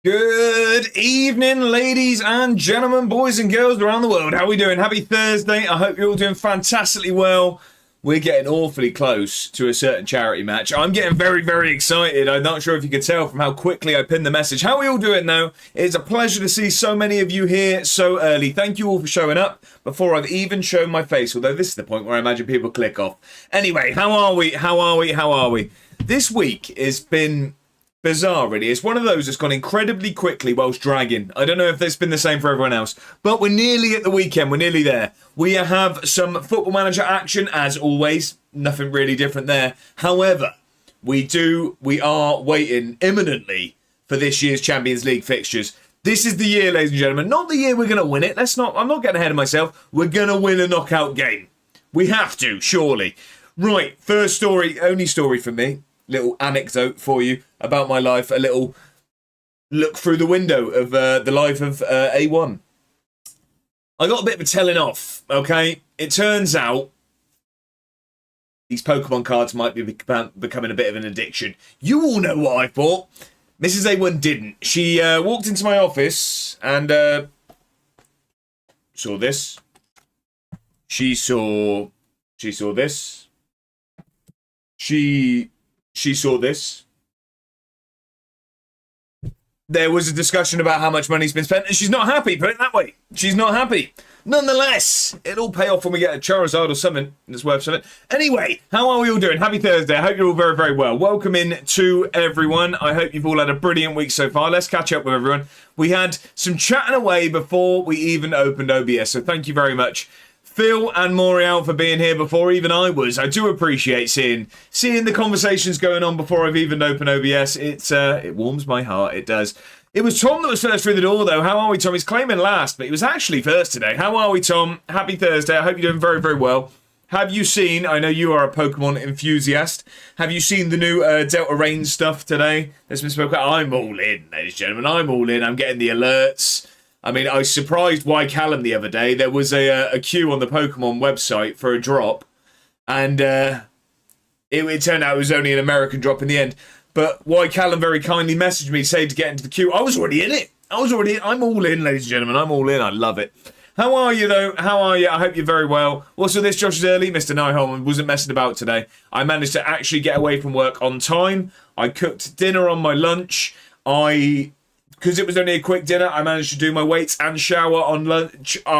Good evening, ladies and gentlemen, boys and girls around the world. How are we doing? Happy Thursday. I hope you're all doing fantastically well. We're getting awfully close to a certain charity match. I'm getting very, very excited. I'm not sure if you could tell from how quickly I pinned the message. How are we all doing, though? It's a pleasure to see so many of you here so early. Thank you all for showing up before I've even shown my face, although this is the point where I imagine people click off. Anyway, how are we? How are we? How are we? This week has been bizarre, really. It's one of those that's gone incredibly quickly whilst dragging. I don't know if that's been the same for everyone else, but we're nearly at the weekend. We're nearly there. We have some Football Manager action, as always. Nothing really different there. However, we are waiting imminently for this year's Champions League fixtures. This is the year, ladies and gentlemen. Not the year we're going to win it. I'm not getting ahead of myself. We're going to win a knockout game. We have to, surely. Right, first story, only story for me. Little anecdote for you about my life, a little look through the window of the life of A1. I got a bit of a telling off, okay? It turns out these Pokemon cards might be becoming a bit of an addiction. You all know what I thought. Mrs. A1 didn't. She walked into my office and saw this. She saw this. She saw this. There was a discussion about how much money's been spent, and she's not happy, put it that way. She's not happy. Nonetheless, it'll pay off when we get a Charizard or something that's worth something. Anyway, how are we all doing? Happy Thursday. I hope you're all very, very well. Welcome in to everyone. I hope you've all had a brilliant week so far. Let's catch up with everyone. We had some chatting away before we even opened OBS, so thank you very much, Phil and Moriel, for being here before even I was. I do appreciate seeing the conversations going on before I've even opened OBS. It warms my heart. It does. It was Tom that was first through the door, though. How are we, Tom? He's claiming last, but he was actually first today. How are we, Tom? Happy Thursday. I hope you're doing very, very well. Have you seen, I know you are a Pokemon enthusiast, have you seen the new Delta Rain stuff today that's been spoken about? I'm all in, ladies and gentlemen. I'm all in. I'm getting the alerts. I mean, I was surprised why Callum the other day. There was a queue on the Pokemon website for a drop, and it turned out it was only an American drop in the end. But why Callum very kindly messaged me saying to get into the queue. I was already in it. I'm all in, ladies and gentlemen. I'm all in. I love it. How are you, though? How are you? I hope you're very well. Also, this Josh is early. Mr. Nyholm wasn't messing about today. I managed to actually get away from work on time. I cooked dinner on my lunch. Because it was only a quick dinner, I managed to do my weights and shower on lunch. Oh,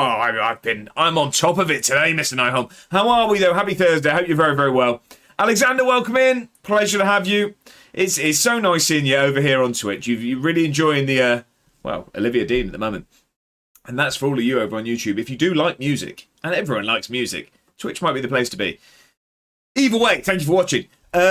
I'm on top of it today, Mr. Nyholm. How are we, though? Happy Thursday. I hope you're very, very well. Alexander, welcome in. Pleasure to have you. It's so nice seeing you over here on Twitch. You're really enjoying the, Olivia Dean at the moment. And that's for all of you over on YouTube. If you do like music, and everyone likes music, Twitch might be the place to be. Either way, thank you for watching.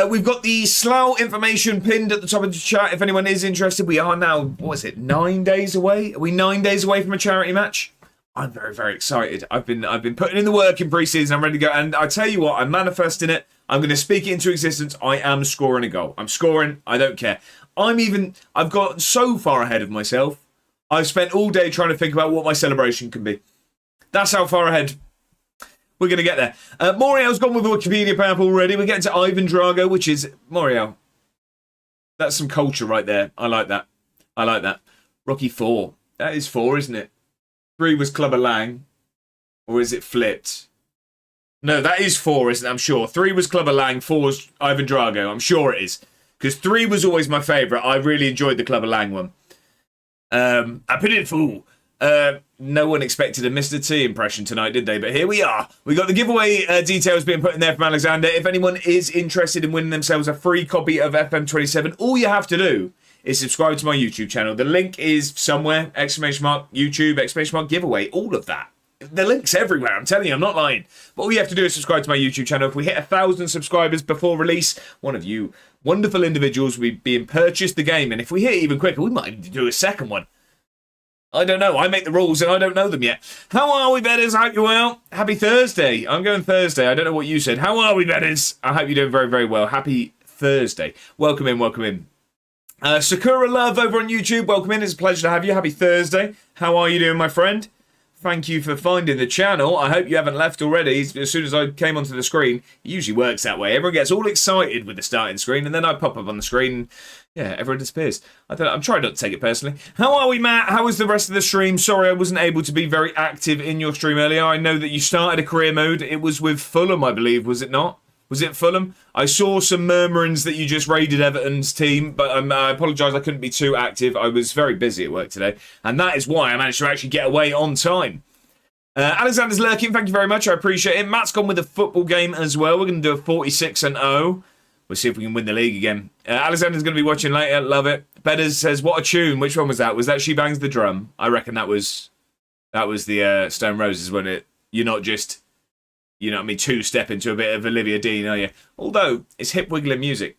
We've got the Slough information pinned at the top of the chat. If anyone is interested, we are now, 9 days away? Are we 9 days away from a charity match? I'm very, very excited. I've been putting in the work in pre-season. I'm ready to go. And I tell you what, I'm manifesting it. I'm going to speak it into existence. I am scoring a goal. I'm scoring. I don't care. I've got so far ahead of myself. I've spent all day trying to think about what my celebration can be. That's how far ahead we're going to get there. Moriel's gone with a Wikipedia pap already. We're getting to Ivan Drago, which is... Moriel. That's some culture right there. I like that. I like that. Rocky 4. That is 4, isn't it? 3 was Clubber Lang. Or is it flipped? No, that is 4, isn't it? I'm sure. 3 was Clubber Lang. 4 was Ivan Drago. I'm sure it is. Because 3 was always my favourite. I really enjoyed the Clubber Lang one. I put it full. No one expected a Mr. T impression tonight, did they? But here we are. We got the giveaway details being put in there from Alexander. If anyone is interested in winning themselves a free copy of FM27, all you have to do is subscribe to my YouTube channel. The link is somewhere, !, YouTube, ! Giveaway, all of that. The link's everywhere, I'm telling you, I'm not lying. But all you have to do is subscribe to my YouTube channel. If we hit 1,000 subscribers before release, one of you wonderful individuals will be being purchased the game. And if we hit even quicker, we might do a second one. I don't know. I make the rules and I don't know them yet. How are we, betters? I hope you're well. Happy Thursday. I'm going Thursday. I don't know what you said. How are we, betters? I hope you're doing very, very well. Happy Thursday. Welcome in, welcome in. Sakura Love over on YouTube. Welcome in. It's a pleasure to have you. Happy Thursday. How are you doing, my friend? thank you for finding the channel. I hope you haven't left already. As soon as I came onto the screen, it usually works that way. Everyone gets all excited with the starting screen, and then I pop up on the screen, and yeah, everyone disappears. I'm trying not to take it personally. How are we, Matt? How was the rest of the stream? Sorry I wasn't able to be very active in your stream earlier. I know that you started a career mode. It was with Fulham, I believe, was it not? Was it Fulham? I saw some murmurings that you just raided Everton's team, but I apologise, I couldn't be too active. I was very busy at work today, and that is why I managed to actually get away on time. Alexander's lurking, thank you very much, I appreciate it. Matt's gone with a football game as well. We're going to do a 46-0. We'll see if we can win the league again. Alexander's going to be watching later, love it. Bedders says, what a tune. Which one was that? Was that She Bangs the Drum? I reckon that was the Stone Roses, wasn't it? You're not just... You know what I mean? Two-step into a bit of Olivia Dean, are you? Although, it's hip wiggling music,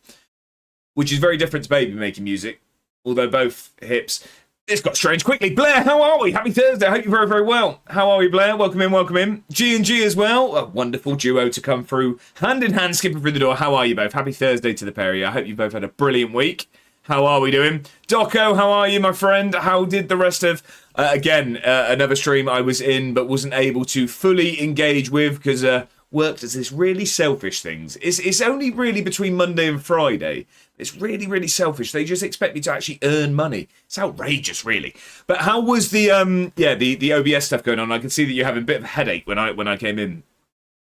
which is very different to baby making music. Although both hips. This got strange quickly. Blair, how are we? Happy Thursday. I hope you're very, very well. How are we, Blair? Welcome in, welcome in. G&G as well. A wonderful duo to come through. Hand in hand, skipping through the door. How are you both? Happy Thursday to the pair of you. I hope you both had a brilliant week. How are we doing? Doco, how are you, my friend? How did the rest of... another stream I was in but wasn't able to fully engage with because work does this really selfish things. It's only really between Monday and Friday. It's really, really selfish. They just expect me to actually earn money. It's outrageous, really. But how was the OBS stuff going on? I can see that you're having a bit of a headache when I came in.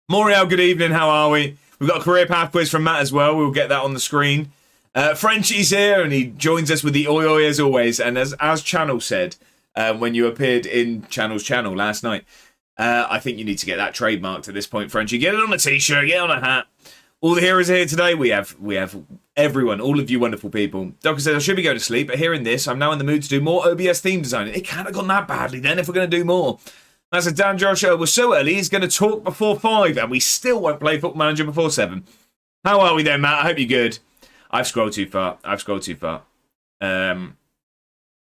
Moriel, good evening. How are we? We've got a career path quiz from Matt as well. We'll get that on the screen. Frenchie's here and he joins us with the oi oi as always. And as Channel said, when you appeared in Channel's channel last night, I think you need to get that trademarked at this point, Frenchie. Get it on a t-shirt, get it on a hat. All the heroes are here today. We have everyone, all of you wonderful people. Doctor says, I should be going to sleep, but hearing this, I'm now in the mood to do more OBS theme design. It can't have gone that badly then if we're going to do more. That's a Dan Josh was so early, he's going to talk before 5, and we still won't play Football Manager before 7. How are we then, Matt? I hope you're good. I've scrolled too far.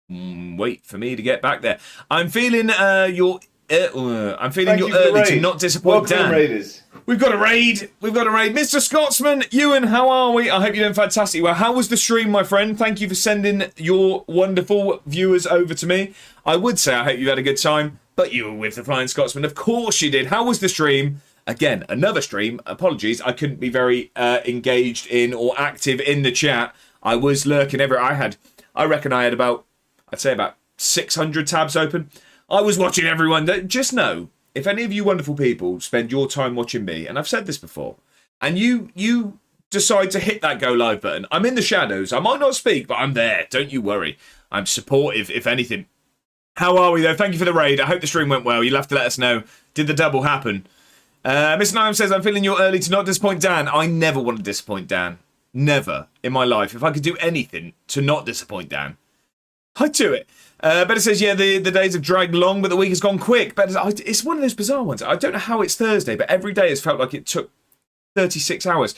Wait for me to get back there. I'm feeling your early to not disappoint Dan. Raiders. We've got a raid. Mr. Scotsman, Ewan, how are we? I hope you're doing fantastic. Well, how was the stream, my friend? Thank you for sending your wonderful viewers over to me. I would say I hope you had a good time, but you were with the Flying Scotsman. Of course you did. How was the stream? Again, another stream. Apologies, I couldn't be very engaged in or active in the chat. I was lurking everywhere. I reckon I had about 600 tabs open. I was watching everyone. Just know, if any of you wonderful people spend your time watching me, and I've said this before, and you decide to hit that go live button, I'm in the shadows. I might not speak, but I'm there. Don't you worry. I'm supportive, if anything. How are we, though? Thank you for the raid. I hope the stream went well. You'll have to let us know. Did the double happen? Mr. Niam says, I'm feeling you're early to not disappoint Dan. I never want to disappoint Dan. Never in my life. If I could do anything to not disappoint Dan, I'd do it. Better says, yeah, the days have dragged long, but the week has gone quick. Better, it's one of those bizarre ones. I don't know how it's Thursday, but every day has felt like it took 36 hours.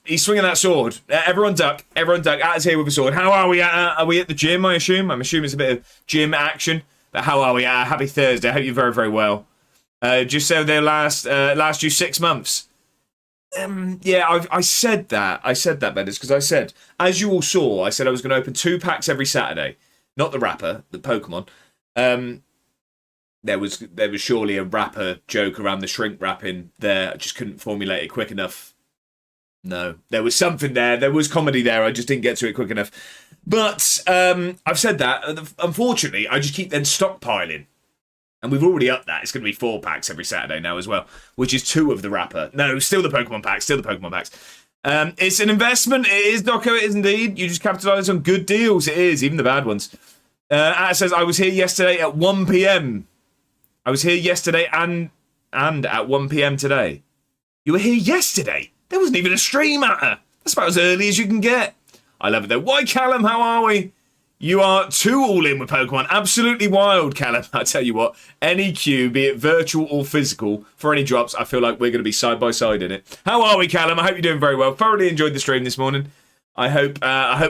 He's swinging that sword. Everyone duck. At's here with a sword. How are we? Are we at the gym, I assume? I'm assuming it's a bit of gym action. But how are we? Happy Thursday. I hope you're very, very well. Just so they'll last you 6 months. Yeah, I said that. Bedders, because I said, as you all saw, I said I was going to open 2 packs every Saturday. Not the rapper, the Pokemon. There was surely a rapper joke around the shrink wrapping there. I just couldn't formulate it quick enough. No, there was something there. There was comedy there. I just didn't get to it quick enough. But I've said that. Unfortunately, I just keep then stockpiling. And we've already upped that. It's going to be 4 packs every Saturday now as well, which is 2 of the wrapper. No, still the Pokemon packs. It's an investment. It is, Doco. It is indeed. You just capitalise on good deals. It is, even the bad ones. At says, I was here yesterday at 1 p.m. I was here yesterday and at 1 p.m. today. You were here yesterday? There wasn't even a stream at her. That's about as early as you can get. I love it though. Why, Callum? How are we? You are too all in with Pokemon. Absolutely wild, Callum. I tell you what, any queue, be it virtual or physical, for any drops, I feel like we're going to be side by side in it. How are we, Callum? I hope you're doing very well. Thoroughly enjoyed the stream this morning. I hope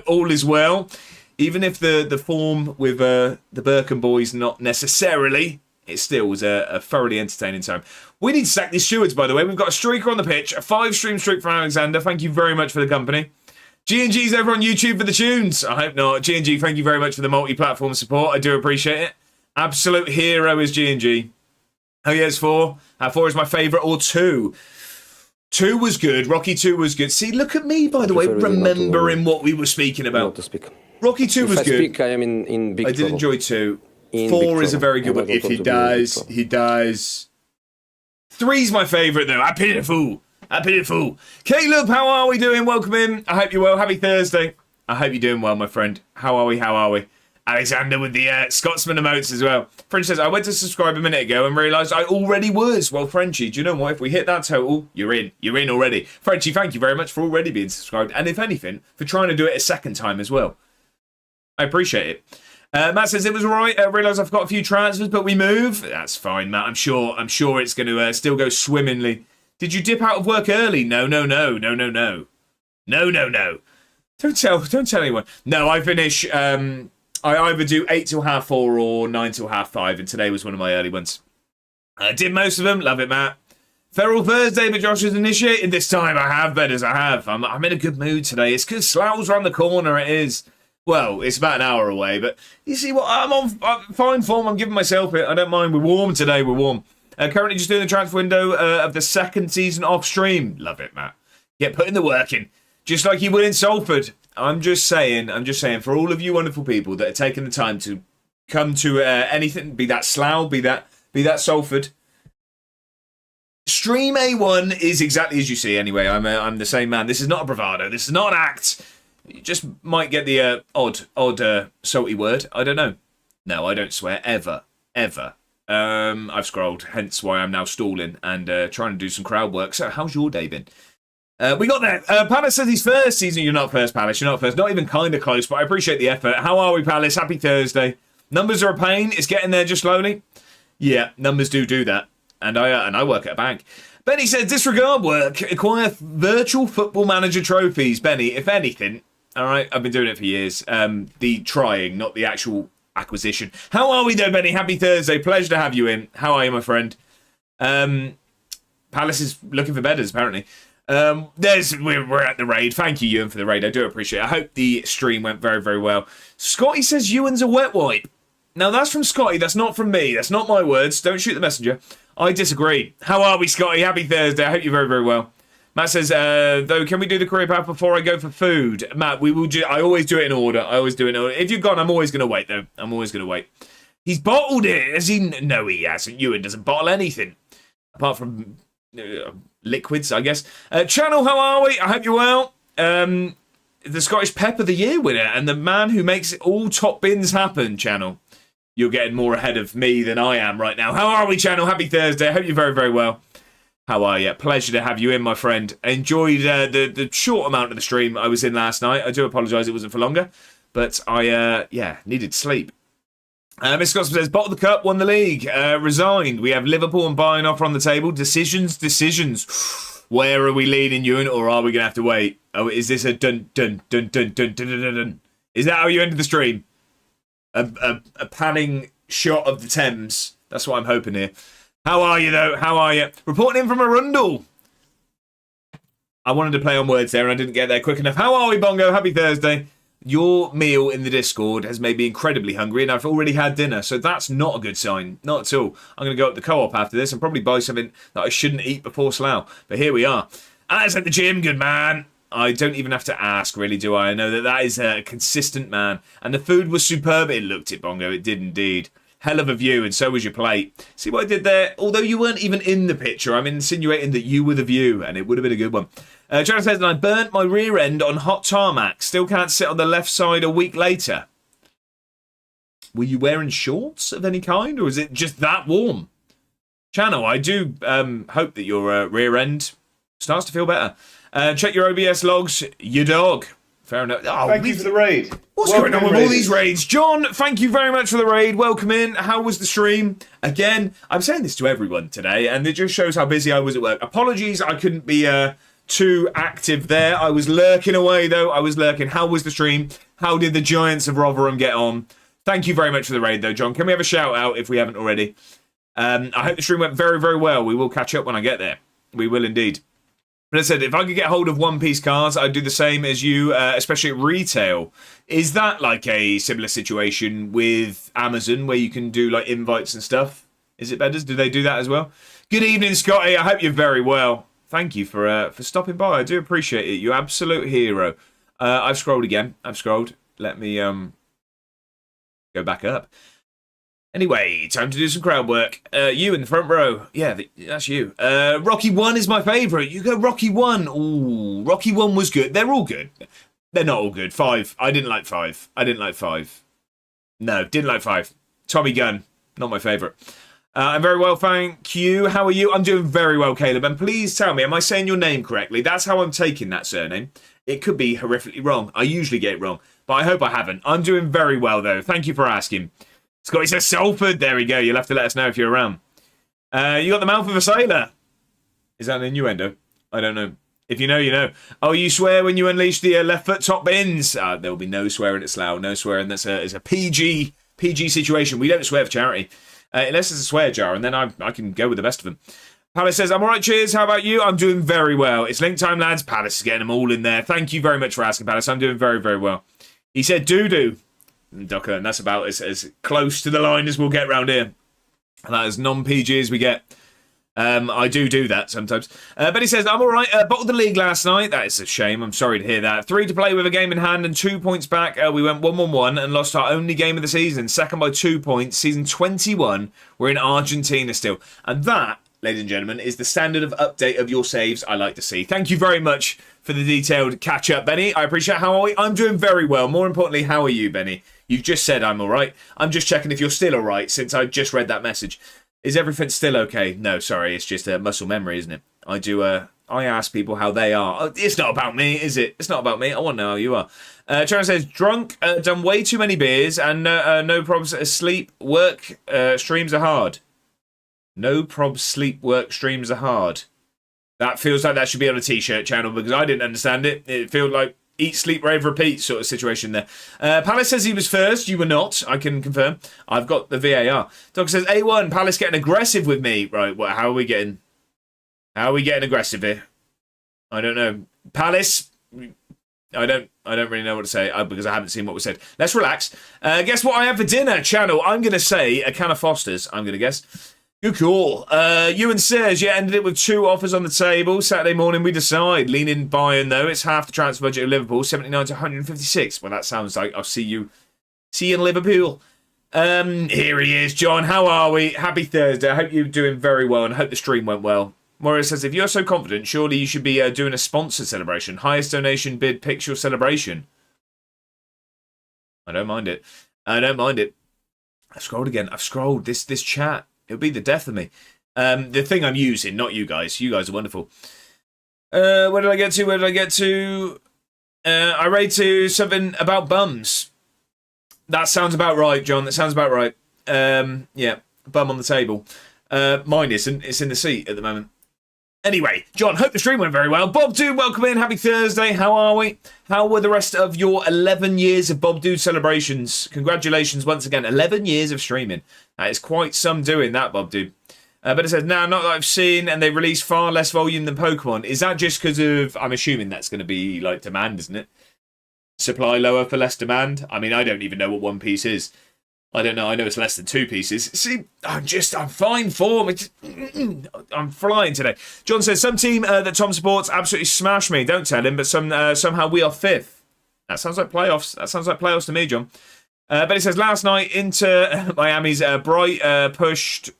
all is well. Even if the form with the Birkin boys not necessarily, it still was a thoroughly entertaining time. We need to sack these stewards, by the way. We've got a streaker on the pitch, a 5-stream streak from Alexander. Thank you very much for the company. G&G's over on YouTube for the tunes. I hope not. G&G, thank you very much for the multi-platform support. I do appreciate it. Absolute hero is G&G. Oh, yeah, it's 4. 4 is my favourite, or 2. 2 was good. Rocky 2 was good. See, look at me, by the way, remembering what we were speaking about. Not to speak. Rocky 2 was good. Speak, I am in big I did trouble. enjoy 2. 4 is a very good one. If he dies, he dies. 3's my favourite, though. I pity the fool. I pity the fool. Caleb, how are we doing? Welcome in. I hope you're well. Happy Thursday. I hope you're doing well, my friend. How are we? How are we? Alexander with the Scotsman emotes as well. French says, I went to subscribe a minute ago and realised I already was. Well, Frenchie, do you know what? If we hit that total, you're in. You're in already. Frenchie, thank you very much for already being subscribed. And if anything, for trying to do it a second time as well. I appreciate it. Matt says it was all right. I realise I've got a few transfers, but we move. That's fine, Matt. I'm sure it's going to still go swimmingly. Did you dip out of work early? No. No. Don't tell anyone. No, I finish. I either do 8 till 4:30 or 9 till 5:30, and today was one of my early ones. I did most of them. Love it, Matt. Feral Thursday, but Josh has initiated this time. I have, betters. I have. I'm in a good mood today. It's because Slough's round the corner. It is. Well, it's about an hour away, but you see what? I'm fine form. I'm giving myself it. I don't mind. We're warm today. We're warm. Currently just doing the transfer window of the second season off stream. Love it, Matt. Yeah, putting the work in. Just like you would in Salford. I'm just saying, for all of you wonderful people that are taking the time to come to anything, be that Slough, be that Salford. Stream A1 is exactly as you see anyway. I'm the same man. This is not a bravado. This is not an act. You just might get the odd salty word. I don't know. No, I don't swear. Ever. I've scrolled, hence why I'm now stalling and trying to do some crowd work. So how's your day been? We got there. Palace says he's first season. You're not first, Palace. You're not first. Not even kind of close, but I appreciate the effort. How are we, Palace? Happy Thursday. Numbers are a pain. It's getting there just slowly. Yeah, numbers do that. And I work at a bank. Benny says, disregard work. Acquire virtual football manager trophies. Benny, if anything, all right, I've been doing it for years. The trying, not the actual acquisition. How are we, though, Benny? Happy Thursday. Pleasure to have you in. How are you, my friend? Palace is looking for bedders, apparently. We're at the raid. Thank you, Ewan, for the raid. I do appreciate it. I hope the stream went very, very well. Scotty says Ewan's a wet wipe. Now, that's from Scotty. That's not from me. That's not my words. Don't shoot the messenger. I disagree. How are we, Scotty? Happy Thursday. I hope you're very, very well. Matt says, though, can we do the career path before I go for food? Matt, we will. I always do it in order. If you're gone, I'm always going to wait, though. I'm always going to wait. He's bottled it. Has he? No, he hasn't. Ewan doesn't bottle anything. Apart from liquids, I guess. Channel, how are we? I hope you're well. The Scottish Pep of the Year winner and the man who makes all top bins happen, Channel. You're getting more ahead of me than I am right now. How are we, Channel? Happy Thursday. I hope you're very, very well. How are you? Pleasure to have you in, my friend. Enjoyed the short amount of the stream I was in last night. I do apologise it wasn't for longer. But I, needed sleep. Miss Scott says, bottled the cup, won the league, resigned. We have Liverpool and Bayern offer on the table. Decisions. Where are we leading, Ewan, or are we going to have to wait? Oh, is this a dun? Is that how you ended the stream? A panning shot of the Thames. That's what I'm hoping here. How are you, though? How are you? Reporting in from Arundel. I wanted to play on words there and I didn't get there quick enough. How are we, Bongo? Happy Thursday. Your meal in the Discord has made me incredibly hungry and I've already had dinner, so that's not a good sign. Not at all. I'm going to go up the co-op after this and probably buy something that I shouldn't eat before Slough. But here we are. As at the gym, good man. I don't even have to ask, really, do I? I know that is a consistent man. And the food was superb. It looked it, Bongo. It did indeed. Hell of a view, and so was your plate. See what I did there? Although you weren't even in the picture, I'm insinuating that you were the view, and it would have been a good one. Jonathan says, I burnt my rear end on hot tarmac. Still can't sit on the left side a week later. Were you wearing shorts of any kind, or is it just that warm? Channel, I do hope that your rear end starts to feel better. Check your OBS logs. Your dog. Fair enough. Oh, thank you for the raid. What's going on with all these raids? John, thank you very much for the raid. Welcome in. How was the stream? Again, I'm saying this to everyone today, and it just shows how busy I was at work. Apologies, I couldn't be too active there. I was lurking away, though. I was lurking. How was the stream? How did the Giants of Rotherham get on? Thank you very much for the raid, though, John. Can we have a shout-out if we haven't already? I hope the stream went very, very well. We will catch up when I get there. We will indeed. But I said, if I could get hold of one-piece cards, I'd do the same as you, especially at retail. Is that like a similar situation with Amazon where you can do like invites and stuff? Is it better? Do they do that as well? Good evening, Scotty. I hope you're very well. Thank you for stopping by. I do appreciate it. You absolute hero. I've scrolled again. I've scrolled. Let me go back up. Anyway, time to do some crowd work. You in the front row. Yeah, that's you. Rocky 1 is my favourite. You go Rocky 1. Ooh, Rocky 1 was good. They're all good. They're not all good. 5. I didn't like 5. No, didn't like 5. Tommy Gunn. Not my favourite. I'm very well, thank you. How are you? I'm doing very well, Caleb. And please tell me, am I saying your name correctly? That's how I'm taking that surname. It could be horrifically wrong. I usually get it wrong. But I hope I haven't. I'm doing very well, though. Thank you for asking. Scotty says Salford. There we go. You'll have to let us know if you're around. You got the mouth of a sailor. Is that an innuendo? I don't know. If you know, you know. Oh, you swear when you unleash the left foot top bins. There will be no swearing at Slough. No swearing. It's a PG situation. We don't swear for charity. Unless it's a swear jar, and then I can go with the best of them. Palace says, I'm all right, cheers. How about you? I'm doing very well. It's link time, lads. Palace is getting them all in there. Thank you very much for asking, Palace. I'm doing very, very well. He said doo-doo. Ducker, and that's about as close to the line as we'll get round here. And that is non-PG as we get. I do that sometimes. But he says, I'm all right. Bottled the league last night. That is a shame. I'm sorry to hear that. 3 to play with a game in hand and 2 points back. We went 1-1-1 and lost our only game of the season. Second by 2 points. Season 21. We're in Argentina still. And that, ladies and gentlemen, is the standard of update of your saves I like to see. Thank you very much for the detailed catch-up, Benny. I appreciate it. How are we? I'm doing very well. More importantly, how are you, Benny? You've just said I'm all right. I'm just checking if you're still all right since I just read that message. Is everything still okay? No, sorry. It's just a muscle memory, isn't it? I ask people how they are. It's not about me, is it? It's not about me. I want to know how you are. Sharon says, drunk, done way too many beers and no problems sleep, work, streams are hard. No probs, sleep, work, streams are hard. That feels like that should be on a t-shirt channel because I didn't understand it. It feels like eat, sleep, rave, repeat sort of situation there. Palace says he was first. You were not. I can confirm. I've got the VAR. Doc says, A1, Palace getting aggressive with me. Right, well, how are we getting aggressive here? I don't know. Palace, I don't really know what to say because I haven't seen what was said. Let's relax. Guess what I had for dinner, channel? I'm going to say a can of Foster's, I'm going to guess. Good call. Ewan says, yeah, ended it with 2 offers on the table. Saturday morning, we decide. Leaning Bayern, though. It's half the transfer budget of Liverpool, 79 to 156. Well, that sounds like I'll see you in Liverpool. Here he is, John. How are we? Happy Thursday. I hope you're doing very well and I hope the stream went well. Moira says, if you're so confident, surely you should be doing a sponsor celebration. Highest donation bid picks your celebration. I don't mind it. I've scrolled again. I've scrolled. This chat. It'll be the death of me. The thing I'm using, not you guys. You guys are wonderful. Where did I get to? I read to something about bums. That sounds about right, John. That sounds about right. Yeah, bum on the table. Mine isn't. It's in the seat at the moment. Anyway, John, hope the stream went very well. Bob Dude, welcome in. Happy Thursday. How are we? How were the rest of your 11 years of Bob Dude celebrations? Congratulations once again. 11 years of streaming. That is quite some doing, that, Bob Dude. But it says, no, not that I've seen, and they release far less volume than Pokemon. Is that just because of, I'm assuming that's going to be like demand, isn't it? Supply lower for less demand? I mean, I don't even know what One Piece is. I don't know. I know it's less than 2 pieces. See, I'm fine form. I'm flying today. John says, some team that Tom supports absolutely smashed me. Don't tell him, but somehow we are 5th. That sounds like playoffs. That sounds like playoffs to me, John. But it says, last night, Inter Miami's Bright pushed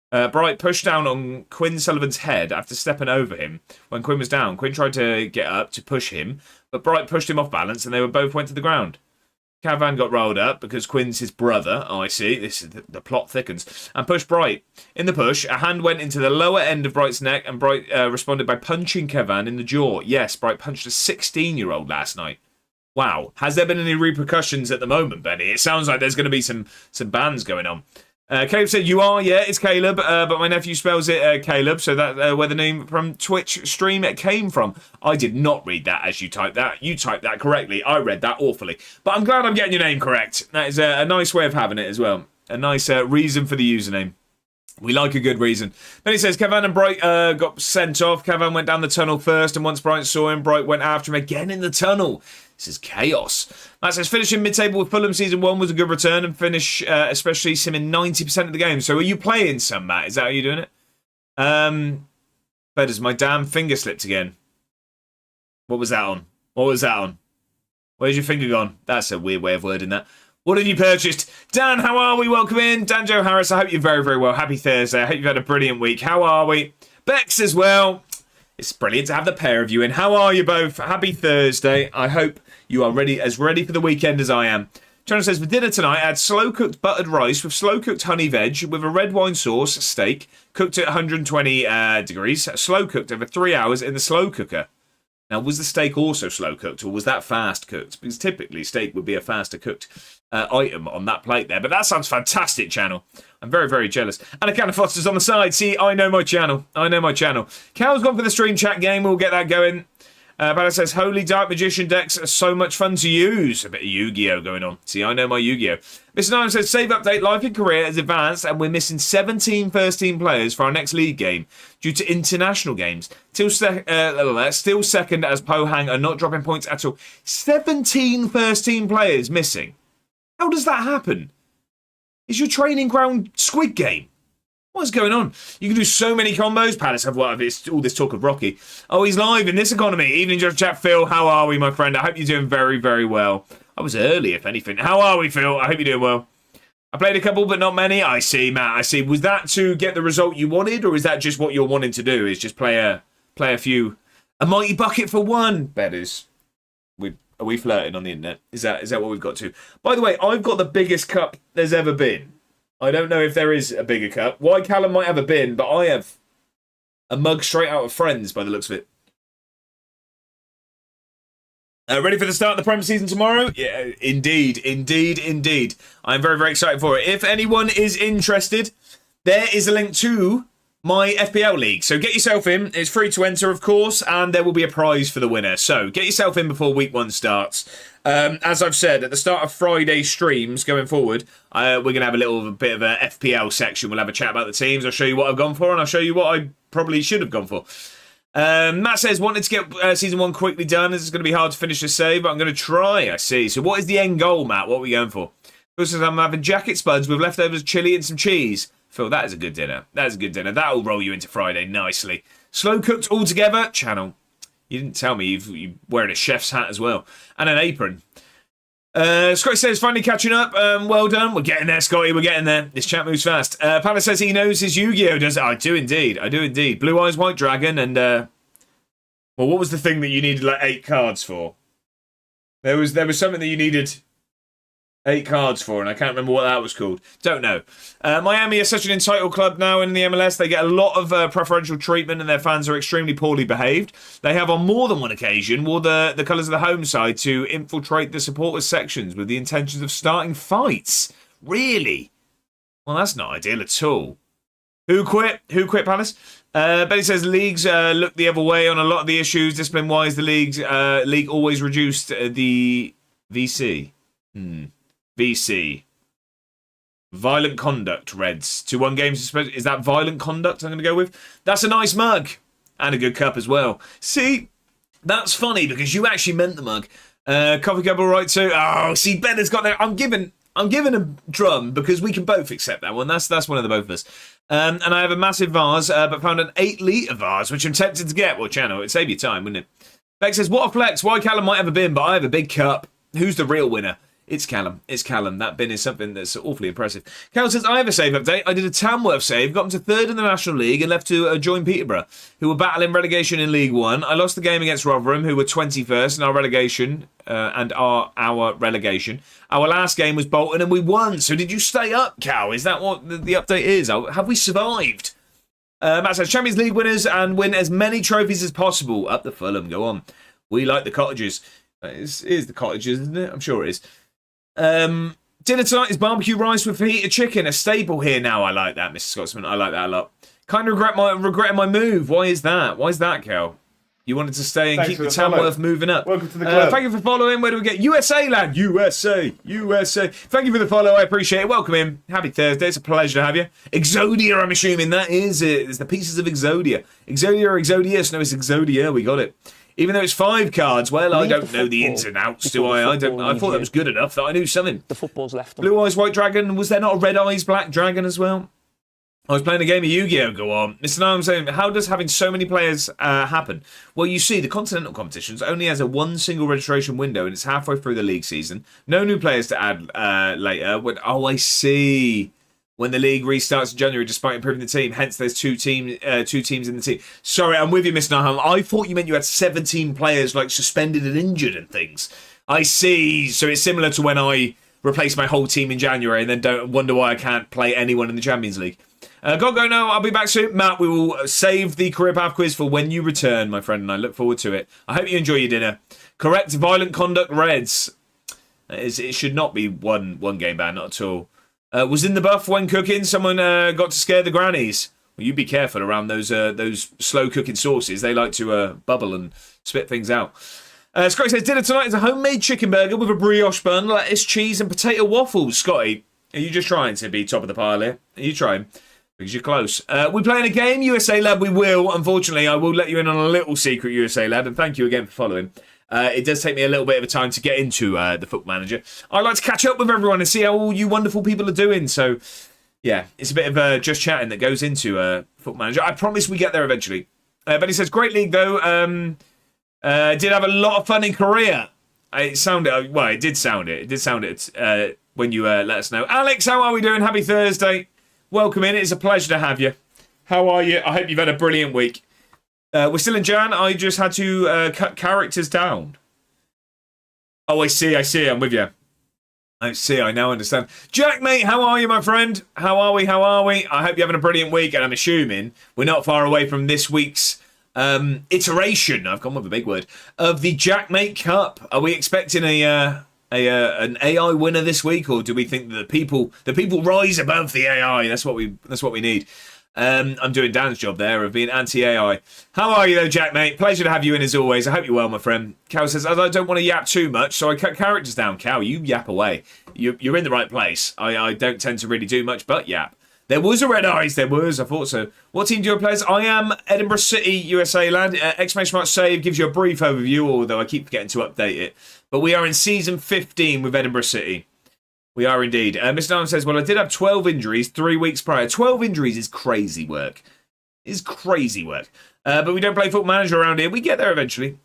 down on Quinn Sullivan's head after stepping over him when Quinn was down. Quinn tried to get up to push him, but Bright pushed him off balance and they both went to the ground. Cavan got rolled up because Quinn's his brother. Oh, I see. This is the plot thickens. And pushed Bright. In the push, a hand went into the lower end of Bright's neck and Bright responded by punching Cavan in the jaw. Yes, Bright punched a 16-year-old last night. Wow. Has there been any repercussions at the moment, Benny? It sounds like there's going to be some bans going on. Caleb said, you are? Yeah, it's Caleb, but my nephew spells it Caleb, so that's where the name from Twitch stream it came from. I did not read that as you typed that. You typed that correctly. I read that awfully. But I'm glad I'm getting your name correct. That is a nice way of having it as well. A nice reason for the username. We like a good reason. Then he says, Cavan and Bright got sent off. Cavan went down the tunnel first, and once Bright saw him, Bright went after him again in the tunnel. This is chaos. Matt says, finishing mid-table with Fulham Season 1 was a good return, and finish especially simming 90% of the game. So are you playing some, Matt? Is that how you're doing it? But as my damn finger slipped again. What was that on? What was that on? Where's your finger gone? That's a weird way of wording that. What have you purchased? Dan, how are we? Welcome in. Dan Joe Harris, I hope you're very, very well. Happy Thursday. I hope you've had a brilliant week. How are we? Bex as well. It's brilliant to have the pair of you in. How are you both? Happy Thursday. I hope you are ready for the weekend as I am. Channel says, for dinner tonight, I had slow-cooked buttered rice with slow-cooked honey veg with a red wine sauce, steak, cooked at 120 degrees, slow-cooked over 3 hours in the slow cooker. Now, was the steak also slow-cooked, or was that fast-cooked? Because typically, steak would be a faster-cooked item on that plate there. But that sounds fantastic, channel. I'm very, very jealous. And a can of Foster's on the side. See, I know my channel. I know my channel. Cal's gone for the stream chat game. We'll get that going. Bella says, Holy Dark Magician decks are so much fun to use. A bit of Yu-Gi-Oh going on. See, I know my Yu-Gi-Oh. Mr. Nine says, save update, life and career has advanced and we're missing 17 first-team players for our next league game due to international games. Still second as Pohang are not dropping points at all. 17 first-team players missing. How does that happen? Is your training ground Squid Game? What's going on? You can do so many combos. Palace have what? It's all this talk of Rocky. Oh, he's live in this economy. Evening, Judge Chat. Phil, how are we, my friend? I hope you're doing very, very well. I was early, if anything. How are we, Phil? I hope you're doing well. I played a couple, but not many. I see, Matt. I see. Was that to get the result you wanted, or is that just what you're wanting to do? Is just play a few, a mighty bucket for one? Betters. Are we flirting on the internet? Is that what we've got to? By the way, I've got the biggest cup there's ever been. I don't know if there is a bigger cup. Why Callum might have a bin, but I have a mug straight out of Friends by the looks of it. Ready for the start of the Premier season tomorrow? Yeah, indeed. I'm very, very excited for it. If anyone is interested, there is a link to my FPL league. So get yourself in. It's free to enter, of course, and there will be a prize for the winner. So get yourself in before week 1 starts. As I've said, at the start of Friday streams going forward, we're going to have a little bit of a FPL section. We'll have a chat about the teams. I'll show you what I've gone for, and I'll show you what I probably should have gone for. Matt says, wanted to get Season 1 quickly done. This is going to be hard to finish the save, but I'm going to try. I see. So what is the end goal, Matt? What are we going for? Phil says, I'm having jacket spuds with leftovers, chilli, and some cheese. Phil, that is a good dinner. That is a good dinner. That will roll you into Friday nicely. Slow cooked all together. Channel. You didn't tell me you're wearing a chef's hat as well. And an apron. Scotty says, finally catching up. Well done. We're getting there, Scotty. We're getting there. This chat moves fast. Palace says he knows his Yu-Gi-Oh! Does it? I do indeed. Blue Eyes White Dragon and... well, what was the thing that you needed like 8 cards for? There was something that you needed 8 cards for, and I can't remember what that was called. Don't know. Miami is such an entitled club now in the MLS. They get a lot of preferential treatment, and their fans are extremely poorly behaved. They have on more than one occasion wore the colours of the home side to infiltrate the supporters sections with the intentions of starting fights. Really? Well, that's not ideal at all. Who quit? Who quit, Palace? Betty says leagues look the other way on a lot of the issues. Discipline-wise, the league always reduced the VC. VC. Violent conduct, Reds. 2-1 games suspended. Is that violent conduct I'm going to go with? That's a nice mug. And a good cup as well. See, that's funny because you actually meant the mug. Coffee cup all right too. Oh, see, Ben has got there. I'm giving a drum because we can both accept that one. That's one of the both of us. And I have a massive vase, but found an 8-litre vase, which I'm tempted to get. Well, channel, it'd save you time, wouldn't it? Beck says, what a flex. Why Callum might have a bin, but I have a big cup. Who's the real winner? It's Callum. That bin is something that's awfully impressive. Cal says, I have a save update. I did a Tamworth save, got them to 3rd in the National League and left to join Peterborough, who were battling relegation in League 1. I lost the game against Rotherham, who were 21st in our relegation, our relegation. Our last game was Bolton and we won. So did you stay up, Cal? Is that what the update is? Have we survived? Matt says, Champions League winners and win as many trophies as possible. Up the Fulham, go on. We like the cottages. It is the cottages, isn't it? I'm sure it is. Dinner tonight is barbecue rice with fajita chicken, a staple here now. I like that, Mr. Scotsman. I like that a lot. Kind of regretting my move. Why is that? Cal? You wanted to stay and Thanks keep for the the Tamworth follow. moving up. Welcome to the club. Thank you for following. Where do we get? USA, lad. USA. Thank you for the follow. I appreciate it. Welcome in. Happy Thursday. It's a pleasure to have you. Exodia, I'm assuming that is it. It's the pieces of Exodia. Exodia or Exodius? No, it's Exodia. We got it. Even though it's 5 cards, well, I don't know the ins and outs, do I? I thought that was good enough that I knew something. The football's left them. Blue Eyes White Dragon. Was there not a Red Eyes Black Dragon as well? I was playing a game of Yu-Gi-Oh! Go on. Mr. Now I'm saying, how does having so many players happen? Well, you see, the Continental Competitions only has a 1 single registration window, and it's halfway through the league season. No new players to add later. I see. When the league restarts in January, despite improving the team. Hence, there's two teams in the team. Sorry, I'm with you, Mr. Nahum. I thought you meant you had 17 players, like, suspended and injured and things. I see. So it's similar to when I replace my whole team in January and then don't wonder why I can't play anyone in the Champions League. Go now. I'll be back soon. Matt, we will save the Career Path quiz for when you return, my friend, and I look forward to it. I hope you enjoy your dinner. Correct violent conduct Reds. It should not be one game ban, not at all. Was in the buff when cooking. Someone got to scare the grannies. Well, you be careful around those slow cooking sauces. They like to bubble and spit things out. Scotty says, dinner tonight is a homemade chicken burger with a brioche bun, lettuce, cheese and potato waffles. Scotty, are you just trying to be top of the pile here? Are you trying? Because you're close. We playing a game, USA Lab? We will. Unfortunately, I will let you in on a little secret, USA Lab, and thank you again for following. It does take me a little bit of a time to get into the Football Manager. I like to catch up with everyone and see how all you wonderful people are doing. So, yeah, it's a bit of just chatting that goes into Football Manager. I promise we get there eventually. Benny says, great league, though. Did have a lot of fun in Korea. It sounded, well, it did sound it. It did sound it when you let us know. Alex, how are we doing? Happy Thursday. Welcome in. It's a pleasure to have you. How are you? I hope you've had a brilliant week. We're still in Jan. I just had to cut characters down. Oh, I see. I'm with you. I see. I now understand. Jack, mate, how are you, my friend? How are we? I hope you're having a brilliant week, and I'm assuming we're not far away from this week's iteration, I've gone with a big word, of the Jack Mate Cup. Are we expecting an AI winner this week, or do we think that the people rise above the AI? That's what we need. I'm doing Dan's job there of being anti-AI. How are you though, Jack, mate? Pleasure to have you in as always. I hope you're well, my friend. Cal says, I don't want to yap too much, so I cut characters down. Cal, you yap away. You're in the right place. I don't tend to really do much but yap. There was a Red Eyes, there was. I thought so. What team do you play as? I am Edinburgh City, USA land. Exclamation mark save gives you a brief overview, although I keep forgetting to update it. But we are in season 15 with Edinburgh City. We are indeed. Mr. Allen says, well, I did have 12 injuries 3 weeks prior. 12 injuries is crazy work. But we don't play Football Manager around here. We get there eventually.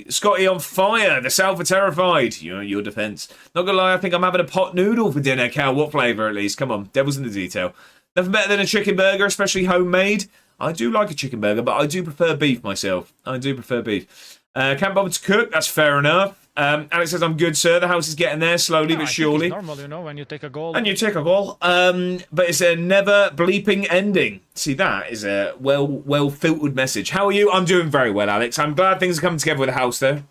Scotty on fire. The South are terrified. Your defence. Not gonna lie, I think I'm having a pot noodle for dinner, Cal. What flavour at least? Come on, devil's in the detail. Nothing better than a chicken burger, especially homemade. I do like a chicken burger, but I do prefer beef myself. Can't bother to cook. That's fair enough. Alex says, I'm good, sir. The house is getting there slowly but surely. It's normal, when you take a goal. And you take a goal. But it's a never bleeping ending. See, that is a well-filtered message. How are you? I'm doing very well, Alex. I'm glad things are coming together with the house, though.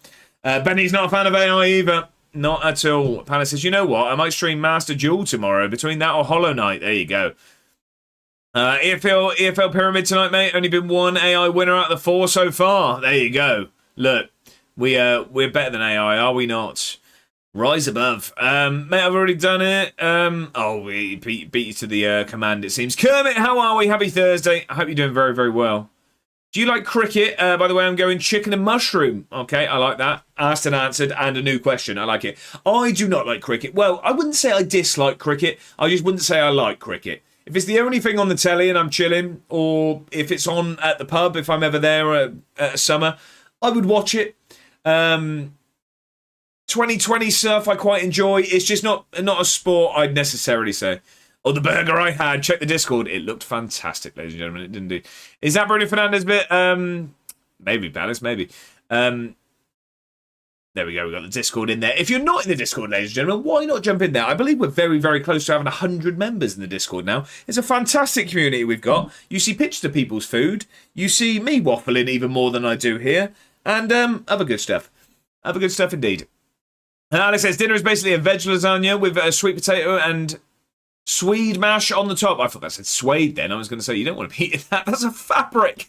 Benny's not a fan of AI either. Not at all. Palace says, you know what? I might stream Master Duel tomorrow. Between that or Hollow Knight. There you go. EFL Pyramid tonight, mate. Only been one AI winner out of the 4 so far. There you go. Look. We're better than AI, are we not? Rise above. Mate, I've already done it. We beat you to the command, it seems. Kermit, how are we? Happy Thursday. I hope you're doing very, very well. Do you like cricket? By the way, I'm going chicken and mushroom. Okay, I like that. Asked and answered, and a new question. I like it. I do not like cricket. Well, I wouldn't say I dislike cricket. I just wouldn't say I like cricket. If it's the only thing on the telly and I'm chilling, or if it's on at the pub, if I'm ever there at summer, I would watch it. 2020 surf I quite enjoy. It's just not a sport I'd necessarily say. Oh, the burger I had. Check the Discord. It looked fantastic, ladies and gentlemen. It didn't do. Is that Bruno Fernandes bit? Maybe, Palace, maybe. There we go. We've got the Discord in there. If you're not in the Discord, ladies and gentlemen, why not jump in there? I believe we're very, very close to having 100 members in the Discord now. It's a fantastic community we've got. You see pictures of people's food. You see me waffling even more than I do here. And other good stuff. Other good stuff indeed. Alex says, dinner is basically a veg lasagna with a sweet potato and swede mash on the top. I thought that said suede then. I was going to say, you don't want to be eating that. That's a fabric.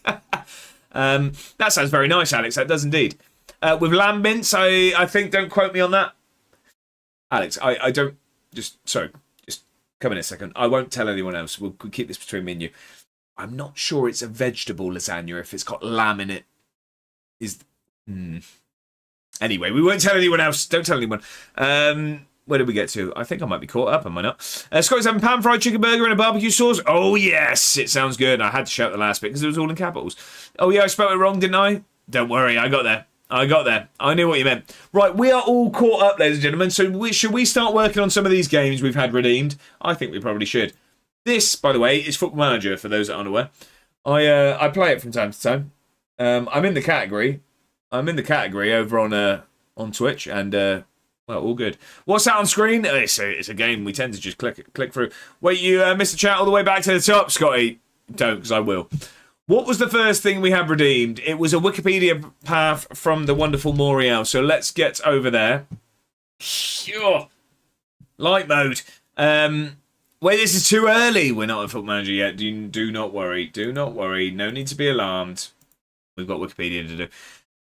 That sounds very nice, Alex. That does indeed. With lamb mince, I think, don't quote me on that. Alex, I don't... Just come in a second. I won't tell anyone else. We'll keep this between me and you. I'm not sure it's a vegetable lasagna if it's got lamb in it. Anyway, we won't tell anyone else. Don't tell anyone. Where did we get to? I think I might be caught up, am I not? Scotty's having pan-fried chicken burger and a barbecue sauce. Oh, yes. It sounds good. I had to shout the last bit because it was all in capitals. Oh, yeah, I spelled it wrong, didn't I? Don't worry. I got there. I knew what you meant. Right, we are all caught up, ladies and gentlemen. So should we start working on some of these games we've had redeemed? I think we probably should. This, by the way, is Football Manager, for those that aren't aware. I play it from time to time. I'm in the category. Over on Twitch, and well, all good. What's that on screen? It's a game. We tend to just click through. Wait, you missed the chat all the way back to the top, Scotty? Don't, because I will. What was the first thing we have redeemed? It was a Wikipedia path from the wonderful Moriel. So let's get over there. Sure. Light mode. Wait, this is too early. We're not a Football Manager yet. Do not worry. Do not worry. No need to be alarmed. We've got Wikipedia to do.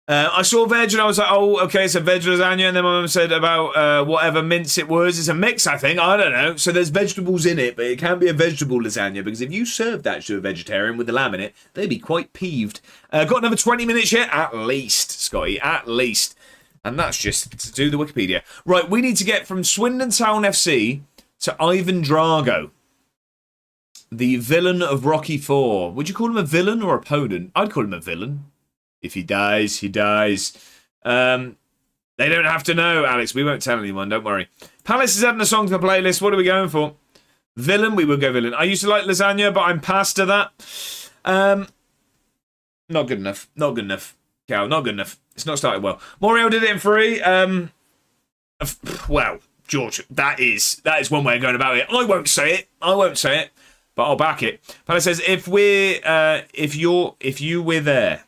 I saw veg and I was like, oh, okay, it's a veg lasagna. And then my mum said about whatever mince it was. It's a mix, I think. I don't know. So there's vegetables in it, but it can be a vegetable lasagna because if you served that to a vegetarian with the lamb in it, they'd be quite peeved. Got another 20 minutes yet? At least, Scotty, at least. And that's just to do the Wikipedia. Right, we need to get from Swindon Town FC to Ivan Drago, the villain of Rocky IV. Would you call him a villain or opponent? I'd call him a villain. If he dies, he dies. They don't have to know, Alex. We won't tell anyone, don't worry. Palace is adding a song to the playlist. What are we going for? Villain? We will go villain. I used to like lasagna, but I'm past to that. Not good enough. Not good enough. Cal, not good enough. It's not started well. Moriel did it in free. Well, George, that is one way of going about it. I won't say it, but I'll back it. Palace says, if you were there,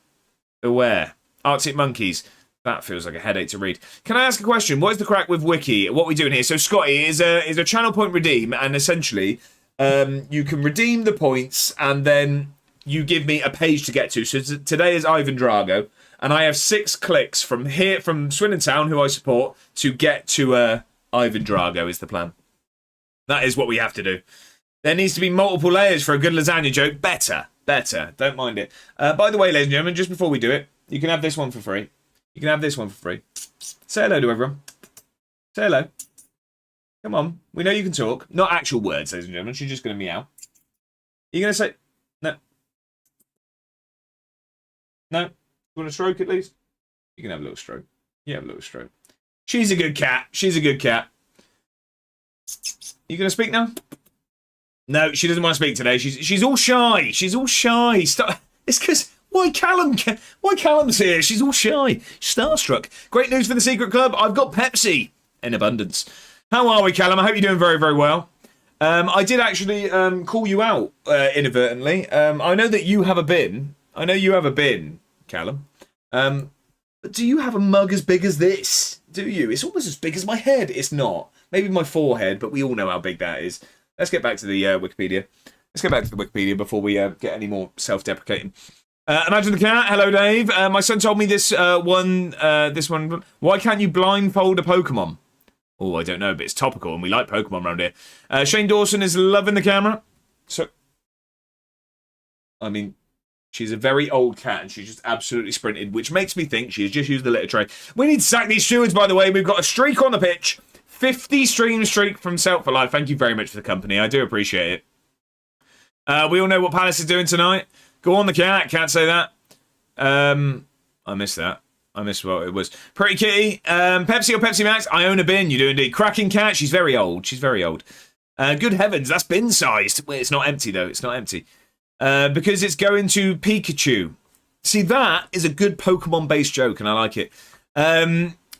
aware. Arctic Monkeys. That feels like a headache to read. Can I ask a question? What is the crack with Wiki? What are we doing here? So Scotty is a channel point redeem, and essentially you can redeem the points and then you give me a page to get to. So today is Ivan Drago, and I have 6 clicks from Swindon Town, who I support, to get to Ivan Drago is the plan. That is what we have to do. There needs to be multiple layers for a good lasagna joke. Better. Don't mind it. By the way, ladies and gentlemen, just before we do it, you can have this one for free. Say hello to everyone. Say hello. Come on. We know you can talk. Not actual words, ladies and gentlemen. She's just going to meow. You're going to say... No. No? You want a stroke at least? You can have a little stroke. You have a little stroke. She's a good cat. You going to speak now? No, she doesn't want to speak today. She's all shy. Stop. It's because why Callum's here? She's all shy. Starstruck. Great news for the secret club. I've got Pepsi in abundance. How are we, Callum? I hope you're doing very, very well. I did actually call you out inadvertently. I know that you have a bin. Callum. But do you have a mug as big as this? Do you? It's almost as big as my head. It's not. Maybe my forehead, but we all know how big that is. Let's get back to the Wikipedia. Before we get any more self-deprecating. Imagine the cat. Hello, Dave. My son told me this one. Why can't you blindfold a Pokemon? Oh, I don't know, but it's topical, and we like Pokemon around here. Shane Dawson is loving the camera. So, I mean, she's a very old cat, and she's just absolutely sprinted, which makes me think she's just used the litter tray. We need to sack these stewards, by the way. We've got a streak on the pitch. 50 stream streak from Self for Life. Thank you very much for the company. I do appreciate it. We all know what Palace is doing tonight. Go on, the cat. Can't say that. I missed that. I missed what it was. Pretty Kitty. Pepsi or Pepsi Max? I own a bin. You do indeed. Cracking cat. She's very old. Good heavens. That's bin sized. Well, it's not empty, though. It's not empty. Because it's going to Pikachu. See, that is a good Pokemon-based joke, and I like it.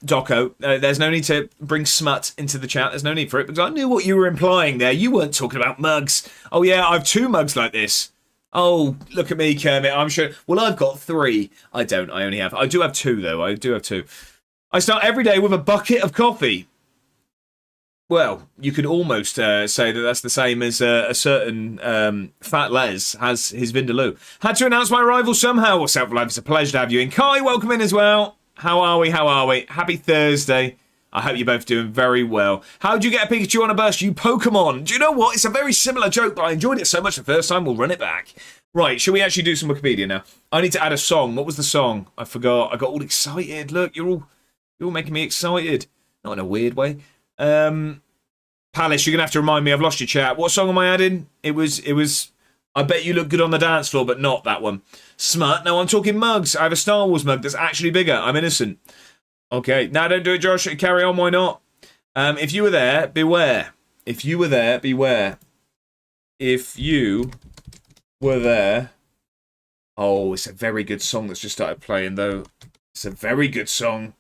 Doco, there's no need to bring smut into the chat. There's no need for it, because I knew what you were implying there. You weren't talking about mugs. Oh, yeah, I have 2 mugs like this. Oh, look at me, Kermit. I'm sure. Well, I've got 3. I don't. I do have 2, though. I start every day with a bucket of coffee. well, you could almost say that that's the same as a certain Fat Les has his Vindaloo. Had to announce my arrival somehow. What's up, live? It's a pleasure to have you in. Kai, welcome in as well. How are we? How are we? Happy Thursday. I hope you're both doing very well. How'd you get a Pikachu on a burst? You Pokemon. Do you know what? It's a very similar joke, but I enjoyed it so much the first time, we'll run it back. Right, shall we actually do some Wikipedia now? I need to add a song. What was the song? I forgot. I got all excited. Look, you're all making me excited. Not in a weird way. Palace, you're going to have to remind me. I've lost your chat. What song am I adding? It was I Bet You Look Good on the Dance Floor, but not that one. Smut. No, I'm talking mugs. I have a Star Wars mug that's actually bigger. I'm innocent. Okay. Now don't do it, Josh. Carry on. Why not? If you were there, beware. If you were there, beware. If you were there. Oh, it's a very good song that's just started playing, though. It's a very good song.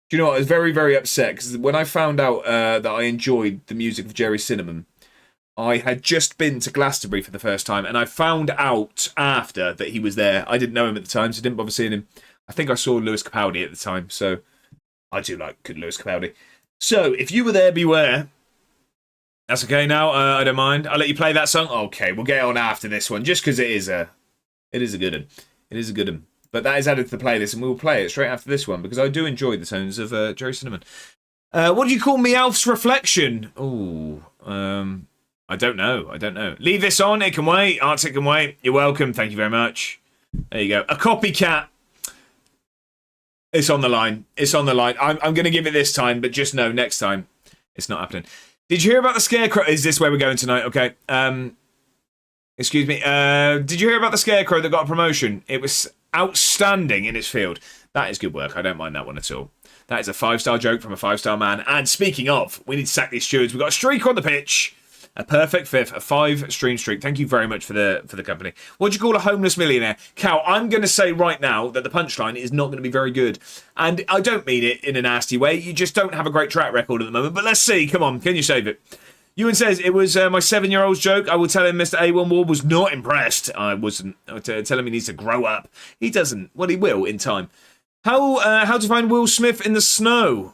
Do you know what? I was very, very upset because when I found out that I enjoyed the music of Jerry Cinnamon, I had just been to Glastonbury for the first time, and I found out after that he was there. I didn't know him at the time, so I didn't bother seeing him. I think I saw Lewis Capaldi at the time, so I do like good Lewis Capaldi. So, if you were there, beware. That's okay now. I don't mind. I'll let you play that song. Okay, we'll get on after this one, just because it is a good one. It is a good one. But that is added to the playlist, and we'll play it straight after this one, because I do enjoy the tones of Jerry Cinnamon. What do you call Meowth's reflection? Ooh, I don't know. Leave this on. It can wait. Arctic can wait. You're welcome. Thank you very much. There you go. A copycat. It's on the line. It's on the line. I'm going to give it this time, but just know next time it's not happening. Did you hear about the Scarecrow? Is this where we're going tonight? Okay. Excuse me. Did you hear about the Scarecrow that got a promotion? It was outstanding in its field. That is good work. I don't mind that one at all. That is a 5-star joke from a 5-star man. And speaking of, we need to sack these stewards. We've got a streak on the pitch. A perfect fifth, a 5-stream streak. Thank you very much for the company. What do you call a homeless millionaire? Cal, I'm going to say right now that the punchline is not going to be very good. And I don't mean it in a nasty way. You just don't have a great track record at the moment. But let's see. Come on. Can you save it? Ewan says, it was my 7-year-old's joke. I will tell him Mr. A1 Ward was not impressed. I wasn't. I would tell him he needs to grow up. He doesn't. Well, he will in time. How to find Will Smith in the snow?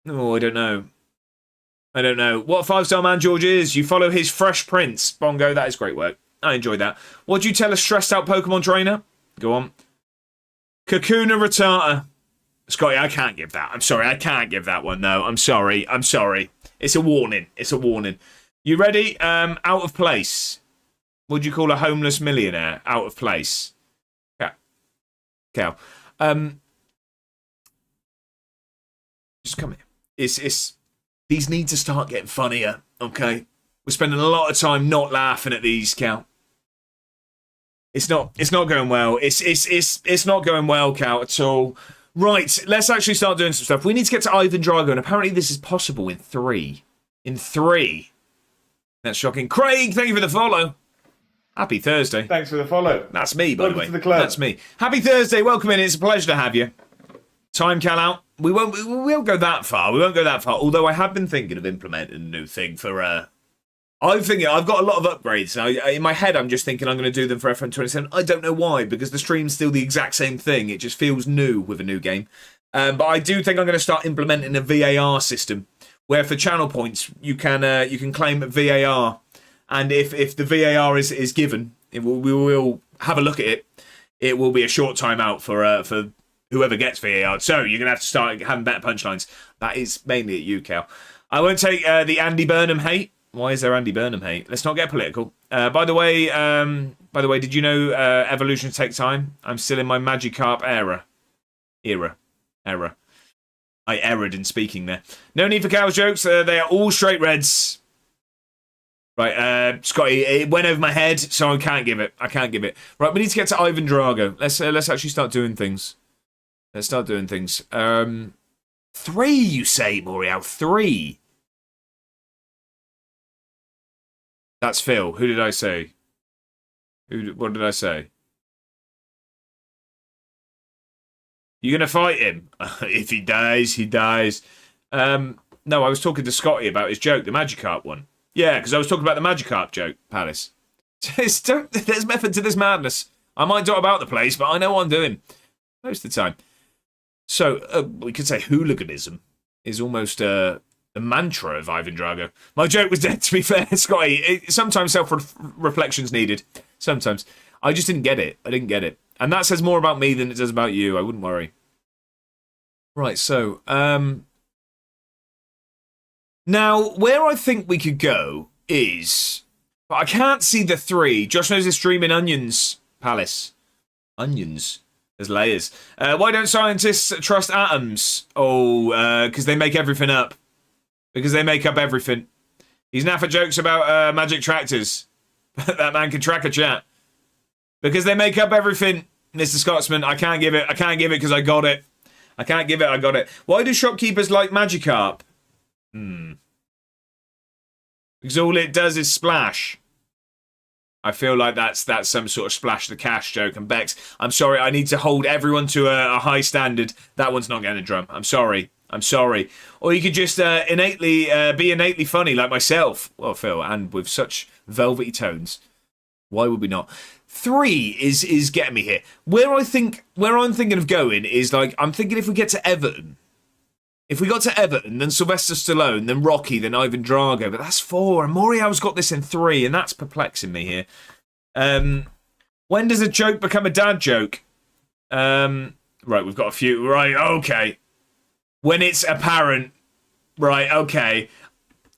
Oh, I don't know. What a 5-star man George is. You follow his Fresh Prince. Bongo, that is great work. I enjoyed that. What do you tell a stressed out Pokemon trainer? Go on. Kakuna Ratata. Scotty, I can't give that. I'm sorry, I can't give that one. No, I'm sorry. It's a warning. You ready? Out of place. What do you call a homeless millionaire? Out of place. Yeah. Cal. Just come here. It's these need to start getting funnier, okay? We're spending a lot of time not laughing at these, Cal. It's not going well. It's not going well, Cal, at all. Right, let's actually start doing some stuff. We need to get to Ivan Drago, and apparently this is possible in 3. In 3. That's shocking. Craig, thank you for the follow. Happy Thursday. Thanks for the follow. That's me, by the way. Welcome to the club. That's me. Happy Thursday. Welcome in. It's a pleasure to have you. Time, Cal, out. We won't go that far. Although I have been thinking of implementing a new thing for. I'm thinking I've got a lot of upgrades. In my head, I'm just thinking I'm going to do them for FM27. I don't know why, because the stream's still the exact same thing. It just feels new with a new game. But I do think I'm going to start implementing a VAR system where for channel points you can claim VAR, and if the VAR is given, we will have a look at it. It will be a short timeout for whoever gets VAR. So you're going to have to start having better punchlines. That is mainly at you, Cal. I won't take the Andy Burnham hate. Why is there Andy Burnham hate? Let's not get political. By the way, did you know evolutions take time? I'm still in my Magikarp era. I erred in speaking there. No need for cows jokes. They are all straight reds. Right, Scotty, it went over my head, so I can't give it. Right, we need to get to Ivan Drago. Let's actually start doing things. 3, you say, Morial? 3. That's Phil. Who did I say? What did I say? You gonna fight him? If he dies, he dies. No, I was talking to Scotty about his joke, the Magikarp one. Yeah, because I was talking about the Magikarp joke, Palace. There's method to this madness. I might dot about the place, but I know what I'm doing. Most of the time. So, we could say hooliganism is almost a The mantra of Ivan Drago. My joke was dead, to be fair, Scotty. Sometimes self-reflection's needed. Sometimes. I just didn't get it. I didn't get it. And that says more about me than it does about you. I wouldn't worry. Right, so... now, where I think we could go is... But I can't see the 3. Josh knows this dream in onions, Palace. Onions? There's layers. Why don't scientists trust atoms? Oh, because they make everything up. Because they make up everything. He's naff at jokes about magic tractors. That man can track a chat. Because they make up everything, Mr. Scotsman. I can't give it. I can't give it because I got it. I can't give it. I got it. Why do shopkeepers like Magikarp? Because all it does is splash. I feel like that's some sort of splash the cash joke. And Bex, I'm sorry, I need to hold everyone to a high standard. That one's not getting a drum. I'm sorry. I'm sorry. Or you could just be innately funny like myself. Well, Phil, and with such velvety tones. Why would we not? 3 is getting me here. Where I'm thinking of going is like, I'm thinking if we get to Everton. If we got to Everton, then Sylvester Stallone, then Rocky, then Ivan Drago. But that's 4. And Morial's got this in 3, and that's perplexing me here. When does a joke become a dad joke? Right, we've got a few. Right, okay. When it's apparent. Right, okay.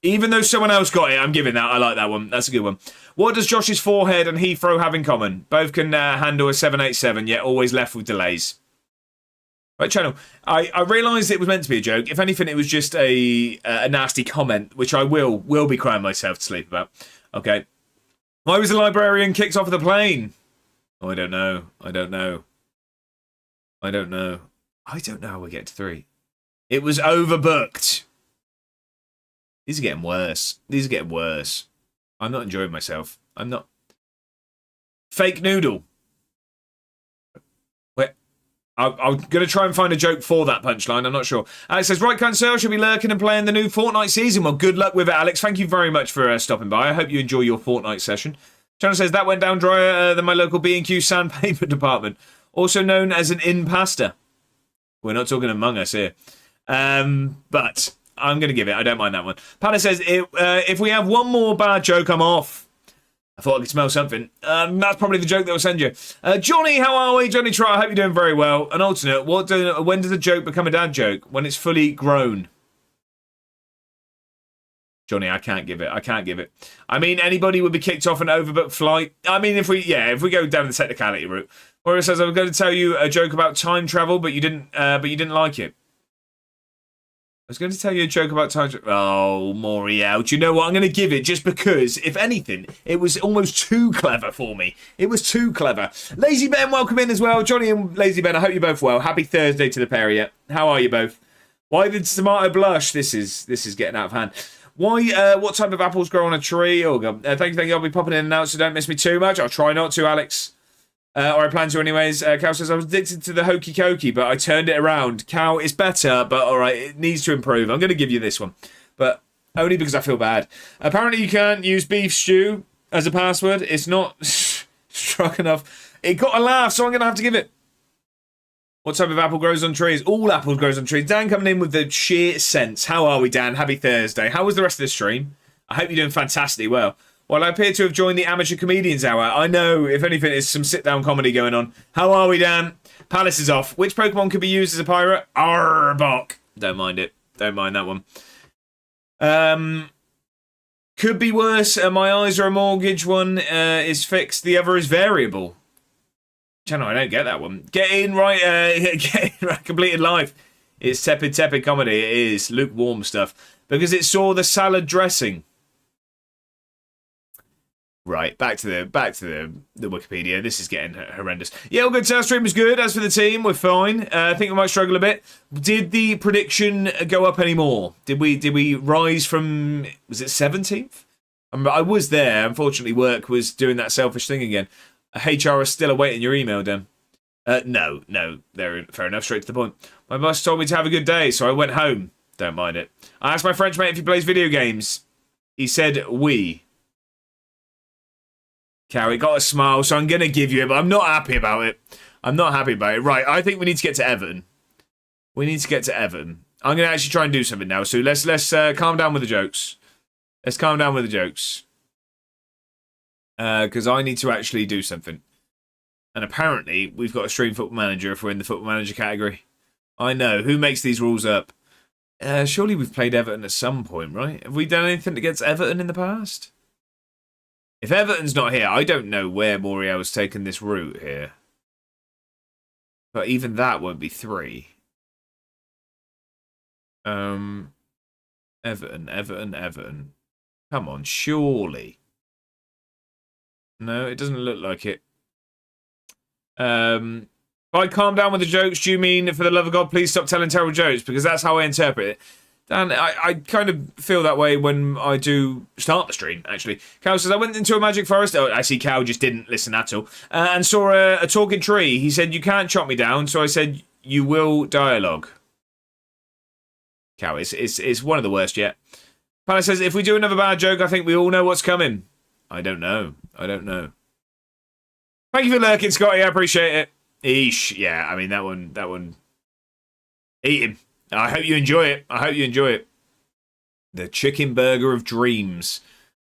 Even though someone else got it, I'm giving that. I like that one. That's a good one. What does Josh's forehead and Heathrow have in common? Both can handle a 787, yet always left with delays. Right, channel. I realised it was meant to be a joke. If anything, it was just a nasty comment, which I will be crying myself to sleep about. Okay. Why was the librarian kicked off of the plane? Oh, I don't know. I don't know. I don't know. I don't know how we get to 3. It was overbooked. These are getting worse. These are getting worse. I'm not enjoying myself. I'm not. Fake noodle. I'm going to try and find a joke for that punchline. I'm not sure. Alex says, right, Cancel should be lurking and playing the new Fortnite season. Well, good luck with it, Alex. Thank you very much for stopping by. I hope you enjoy your Fortnite session. Channel says, that went down drier than my local B&Q sandpaper department. Also known as an in-pasta. We're not talking Among Us here. But I'm going to give it. I don't mind that one. Palace says, if we have one more bad joke, I'm off. I thought I could smell something. That's probably the joke that will send you. Johnny, how are we? Johnny Trot, I hope you're doing very well. An alternate, when does a joke become a dad joke? When it's fully grown. Johnny, I can't give it. I can't give it. I mean, anybody would be kicked off an overbooked flight. I mean, if we go down the technicality route. Or it says, I'm going to tell you a joke about time travel, but you didn't like it. I was going to tell you a joke about time travel. Oh, Moriel. Do you know what? I'm going to give it just because, if anything, it was almost too clever for me. It was too clever. Lazy Ben, welcome in as well. Johnny and Lazy Ben, I hope you're both well. Happy Thursday to the pair of you. How are you both? Why did tomato blush? This is getting out of hand. Why? What type of apples grow on a tree? Oh, God. Thank you. I'll be popping in and out, so don't miss me too much. I'll try not to, Alex. Or I plan to anyways. Cal says, I was addicted to the hokey cokey, but I turned it around. Cal, it's better, but alright, it needs to improve. I'm going to give you this one. But only because I feel bad. Apparently you can't use beef stew as a password. It's not struck enough. It got a laugh, so I'm going to have to give it. What type of apple grows on trees? All apples grows on trees. Dan coming in with the sheer sense. How are we, Dan? Happy Thursday. How was the rest of the stream? I hope you're doing fantastically well. Well, I appear to have joined the Amateur Comedians Hour. I know, if anything, it's some sit-down comedy going on. How are we, Dan? Palace is off. Which Pokemon could be used as a pirate? Arbok. Don't mind it. Don't mind that one. Could be worse. My eyes are a mortgage. One is fixed. The other is variable. Channel, I don't get that one. Get in right. Get in right. Completed life. It's tepid comedy. It is lukewarm stuff because it saw the salad dressing. Right, back to the Wikipedia. This is getting horrendous. Yeah, all good. Our stream was good. As for the team, we're fine. I think we might struggle a bit. Did the prediction go up anymore? Did we rise from, was it 17th? I was there. Unfortunately, work was doing that selfish thing again. HR is still awaiting your email, Dan. No, they're fair enough. Straight to the point. My boss told me to have a good day, so I went home. Don't mind it. I asked my French mate if he plays video games. He said oui. Cow, it got a smile, so I'm going to give you it, but I'm not happy about it. I'm not happy about it. Right, I think we need to get to Everton. We need to get to Everton. I'm going to actually try and do something now. So let's calm down with the jokes. Let's calm down with the jokes. Because I need to actually do something. And apparently, we've got a stream Football Manager if we're in the Football Manager category. I know. Who makes these rules up? Surely we've played Everton at some point, right? Have we done anything against Everton in the past? If Everton's not here, I don't know where Moriel has taken this route here. But even that won't be 3. Everton. Come on, surely. No, it doesn't look like it. If I calm down with the jokes, do you mean, for the love of God, please stop telling terrible jokes? Because that's how I interpret it. Dan, I kind of feel that way when I do start the stream, actually. Cal says, I went into a magic forest. Oh, I see Cal just didn't listen at all. And saw a talking tree. He said, you can't chop me down. So I said, you will dialogue. Cal, it's one of the worst yet. Palace says, if we do another bad joke, I think we all know what's coming. I don't know. Thank you for lurking, Scotty. I appreciate it. Eesh. Yeah, I mean, that one. Eat him. I hope you enjoy it. The chicken burger of dreams.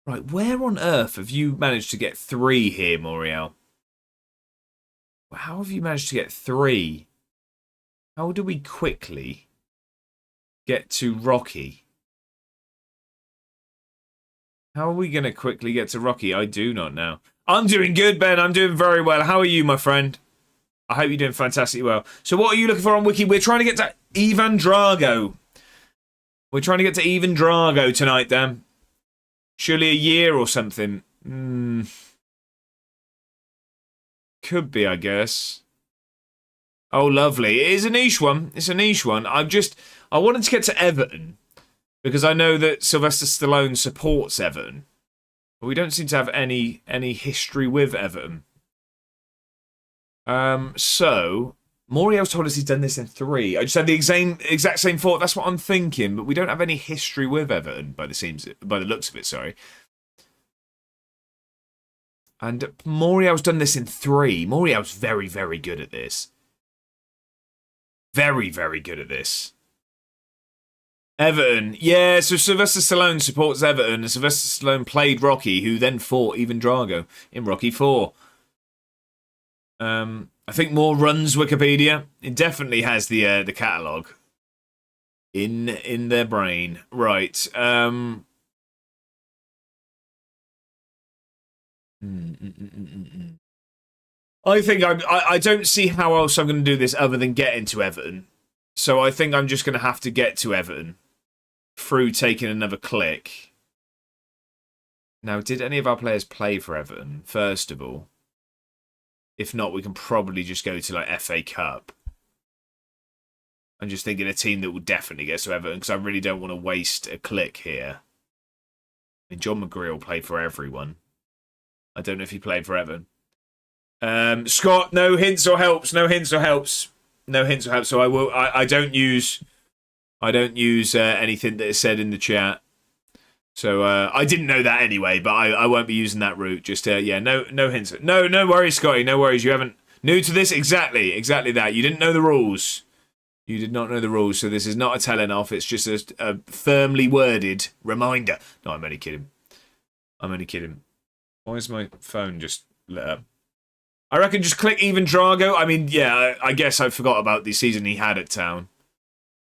Right, where on earth have you managed to get 3 here, Moriel? How have you managed to get 3? How do we quickly get to Rocky? How are we going to quickly get to Rocky? I do not know. I'm doing good, Ben. I'm doing very well. How are you, my friend? I hope you're doing fantastically well. So what are you looking for on Wiki? We're trying to get to Ivan Drago. We're trying to get to Ivan Drago tonight, Dan. Surely a year or something. Could be, I guess. Oh, lovely. It is a niche one. It's a niche one. I wanted to get to Everton because I know that Sylvester Stallone supports Everton. But we don't seem to have any history with Everton. So Moriel's told us he's done this in 3. I just had the exact same thought. That's what I'm thinking, but we don't have any history with Everton by the looks of it. Sorry. And Moriel's done this in 3. Moriel's very, very good at this. Very, very good at this. Everton. Yeah, so Sylvester Stallone supports Everton, and Sylvester Stallone played Rocky, who then fought Ivan Drago in Rocky 4. I think more runs Wikipedia. It definitely has the catalogue in their brain. Right. I think I don't see how else I'm going to do this other than get into Everton. So I think I'm just going to have to get to Everton through taking another click. Now, did any of our players play for Everton, first of all? If not, we can probably just go to like FA Cup. I'm just thinking a team that will definitely get to Everton because I really don't want to waste a click here. I mean, John McGreal played for everyone. I don't know if he played for Everton. Scott, no hints or helps. So I don't use anything that is said in the chat. So I didn't know that anyway, but I won't be using that route. Just no hints. No worries, Scotty. No worries. You haven't new to this exactly that. You didn't know the rules. You did not know the rules, so this is not a telling off. It's just a firmly worded reminder. No, I'm only kidding. Why is my phone just lit up? I reckon just click even Drago. I mean, yeah, I guess I forgot about the season he had at Town.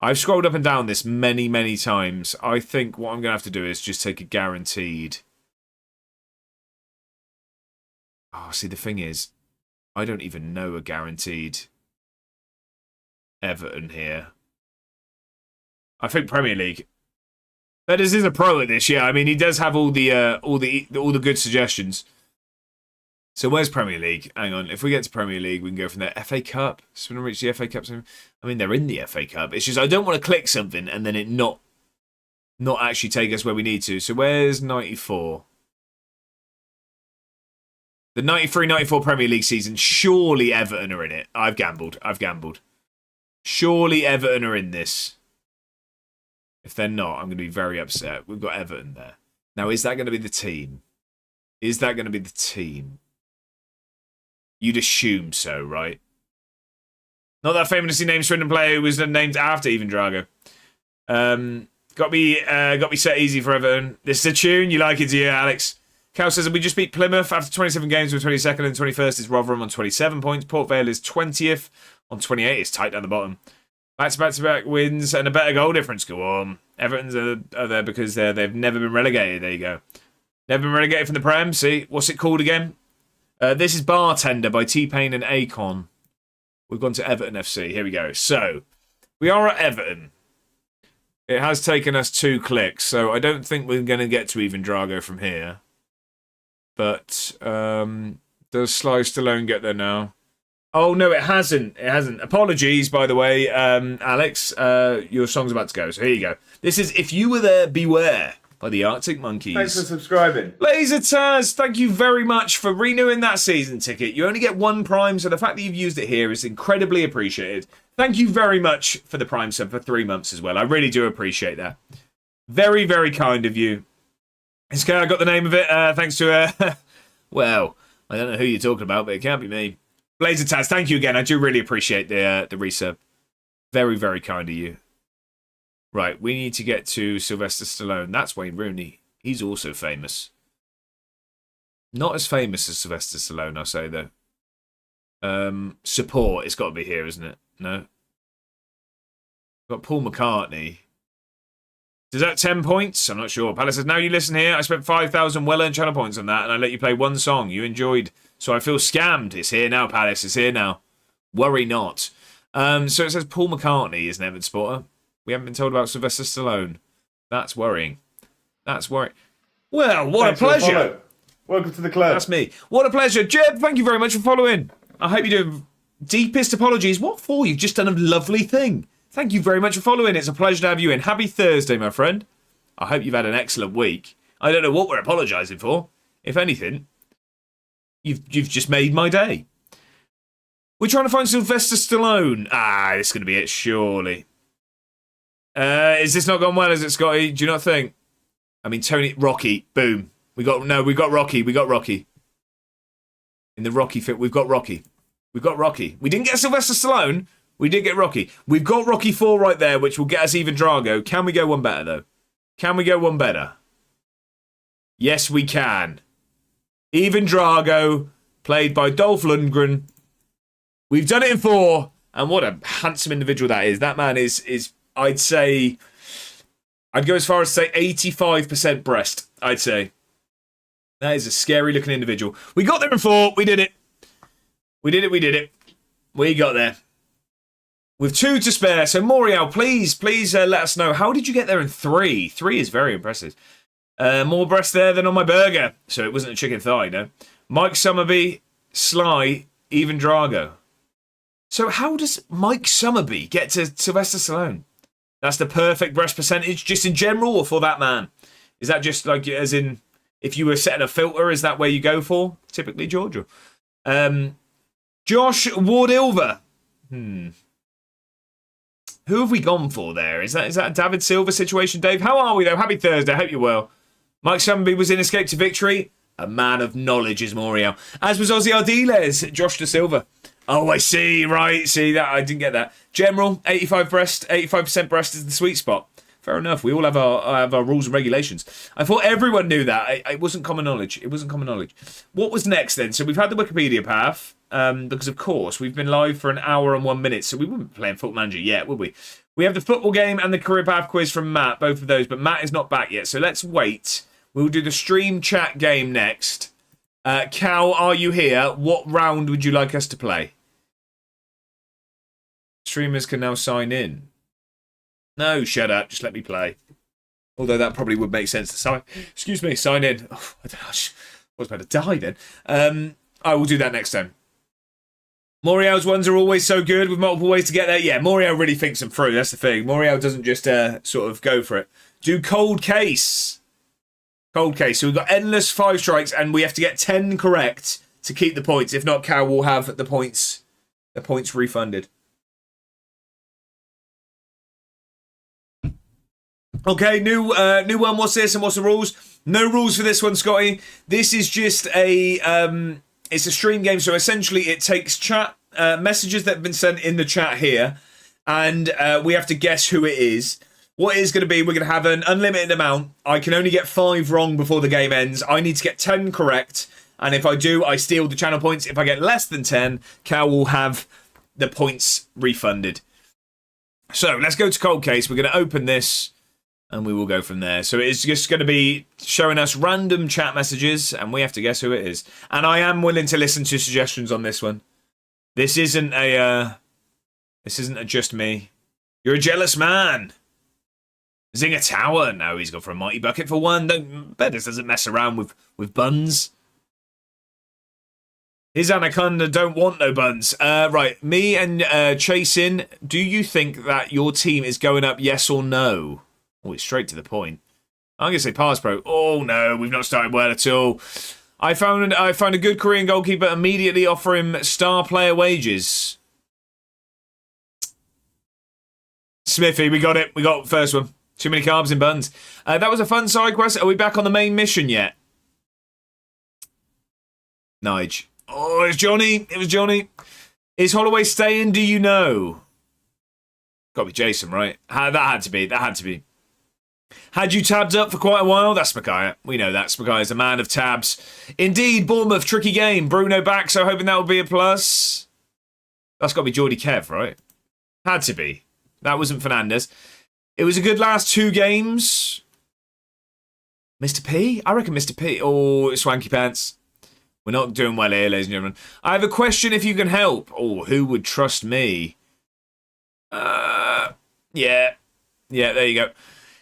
I've scrolled up and down this many, many times. I think what I'm going to have to do is just take a guaranteed. Oh, see, the thing is, I don't even know a guaranteed Everton here. I think Premier League. Bedders is a pro at this, yeah. I mean, he does have all the good suggestions. So where's Premier League? Hang on. If we get to Premier League, we can go from there. FA Cup. So when we reach the FA Cup, I mean, they're in the FA Cup. It's just I don't want to click something and then it not actually take us where we need to. So where's 94? The 93-94 Premier League season. Surely Everton are in it. I've gambled. Surely Everton are in this. If they're not, I'm going to be very upset. We've got Everton there. Now, is that going to be the team? You'd assume so, right? Not that famously named Swindon player who was named after Ivan Drago. Got me set easy for Everton. This is a tune. You like it, do you, Alex? Cal says, we just beat Plymouth after 27 games. We're 22nd and 21st is Rotherham on 27 points. Port Vale is 20th on 28. It's tight down the bottom. Back-to-back wins and a better goal difference. Go on. Everton's are there because they've never been relegated. There you go. Never been relegated from the Prem. See, what's it called again? This is Bartender by T-Pain and Akon. We've gone to Everton FC. Here we go. So, we are at Everton. It has taken us 2 clicks, so I don't think we're going to get to even Drago from here. But does Sly Stallone get there now? Oh, no, it hasn't. It hasn't. Apologies, by the way, Alex. Your song's about to go, so here you go. This is If You Were There, Beware by the Arctic Monkeys. Thanks for subscribing. Laser Taz, thank you very much for renewing that season ticket. You only get 1 Prime, so the fact that you've used it here is incredibly appreciated. Thank you very much for the Prime sub for 3 months as well. I really do appreciate that. Very, very kind of you. It's okay, I got the name of it thanks to, well, I don't know who you're talking about, but it can't be me. Laser Taz, thank you again. I do really appreciate the resub. Very, very kind of you. Right, we need to get to Sylvester Stallone. That's Wayne Rooney. He's also famous. Not as famous as Sylvester Stallone, I'll say, though. Support. It's got to be here, isn't it? No? Got Paul McCartney. Does that 10 points? I'm not sure. Palace says, now you listen here. I spent 5,000 well-earned channel points on that, and I let you play 1 song. You enjoyed. So I feel scammed. It's here now, Palace. It's here now. Worry not. So it says Paul McCartney is an Everton supporter. We haven't been told about Sylvester Stallone. That's worrying. That's worrying. Well, what Thanks a pleasure. Welcome to the club. That's me. What a pleasure. Jeb, thank you very much for following. I hope you're doing deepest apologies. What for? You've just done a lovely thing. Thank you very much for following. It's a pleasure to have you in. Happy Thursday, my friend. I hope you've had an excellent week. I don't know what we're apologising for. If anything, you've just made my day. We're trying to find Sylvester Stallone. This is going to be it, surely. Is this not gone well, is it, Scotty? Do you not think? I mean, Rocky, boom. We got Rocky. In the Rocky fit, we've got Rocky. We didn't get Sylvester Stallone. We did get Rocky. We've got Rocky 4 right there, which will get us even Drago. Can we go one better, though? Can we go one better? Yes, we can. Even Drago, played by Dolph Lundgren. We've done it in 4, and what a handsome individual that is. That man is I'd say, I'd go as far as to say 85% breast, I'd say. That is a scary looking individual. We got there in 4. We did it. We did it. We got there. With 2 to spare. So, Moriel, please let us know. How did you get there in 3? 3 is very impressive. More breast there than on my burger. So, it wasn't a chicken thigh, no. Mike Summerby, Sly, even Drago. So, how does Mike Summerby get to Sylvester Stallone? That's the perfect breast percentage, just in general, or for that man? Is that just like, as in, if you were setting a filter, is that where you go for? Typically, Georgia. Josh Ward-Ilver. Who have we gone for there? Is that a David Silva situation, Dave? How are we, though? Happy Thursday. I hope you're well. Mike Summerby was in Escape to Victory. A man of knowledge is Moriel. As was Ozzy Ardiles, Josh De Silva. Oh, I see. Right. See that? I didn't get that. General, 85% breast is the sweet spot. Fair enough. We all have our rules and regulations. I thought everyone knew that. It wasn't common knowledge. What was next then? So we've had the Wikipedia path, because of course we've been live for an hour and 1 minute, so we wouldn't be playing Football Manager yet, would we? We have the football game and the career path quiz from Matt, both of those, but Matt is not back yet, so let's wait. We'll do the stream chat game next. Cal, are you here? What round would you like us to play? Streamers can now sign in. No, shut up. Just let me play. Although that probably would make sense to sign in. Oh, I don't know. I was about to die then. I will do that next time. Moriel's ones are always so good with multiple ways to get there. Yeah, Moriel really thinks them through. That's the thing. Moriel doesn't just sort of go for it. Do cold case. Cold case. So we've got endless 5 strikes and we have to get 10 correct to keep the points. If not, Cal will have the points refunded. Okay, new one. What's this and what's the rules? No rules for this one, Scotty. This is just it's a stream game. So essentially it takes chat messages that have been sent in the chat here and we have to guess who it is. What is going to be, we're going to have an unlimited amount. I can only get 5 wrong before the game ends. I need to get 10 correct. And if I do, I steal the channel points. If I get less than 10, Cal will have the points refunded. So let's go to Cold Case. We're going to open this and we will go from there. So it's just going to be showing us random chat messages and we have to guess who it is. And I am willing to listen to suggestions on this one. This isn't a just me. You're a jealous man. Zinger Tower. No, he's gone for a mighty bucket for 1. Bettis doesn't mess around with buns. His anaconda don't want no buns. Right, me and Chasing, do you think that your team is going up, yes or no? Oh, it's straight to the point. I'm going to say pass pro. Oh, no, we've not started well at all. I found a good Korean goalkeeper, immediately offer him star player wages. Smithy, we got it. We got the first one. Too many carbs in buns. That was a fun side quest. Are we back on the main mission yet? Nige. Oh, it's Johnny. It was Johnny. Is Holloway staying? Do you know? Got to be Jason, right? That had to be. That had to be. Had you tabbed up for quite a while? That's Mackay. We know that. Mackay's a man of tabs. Indeed, Bournemouth, tricky game. Bruno back, so hoping that will be a plus. That's got to be Geordie Kev, right? Had to be. That wasn't Fernandez. It was a good last 2 games. Mr. P? I reckon Mr. P. Oh, swanky pants. We're not doing well here, ladies and gentlemen. I have a question if you can help. Oh, who would trust me? Yeah. Yeah, there you go.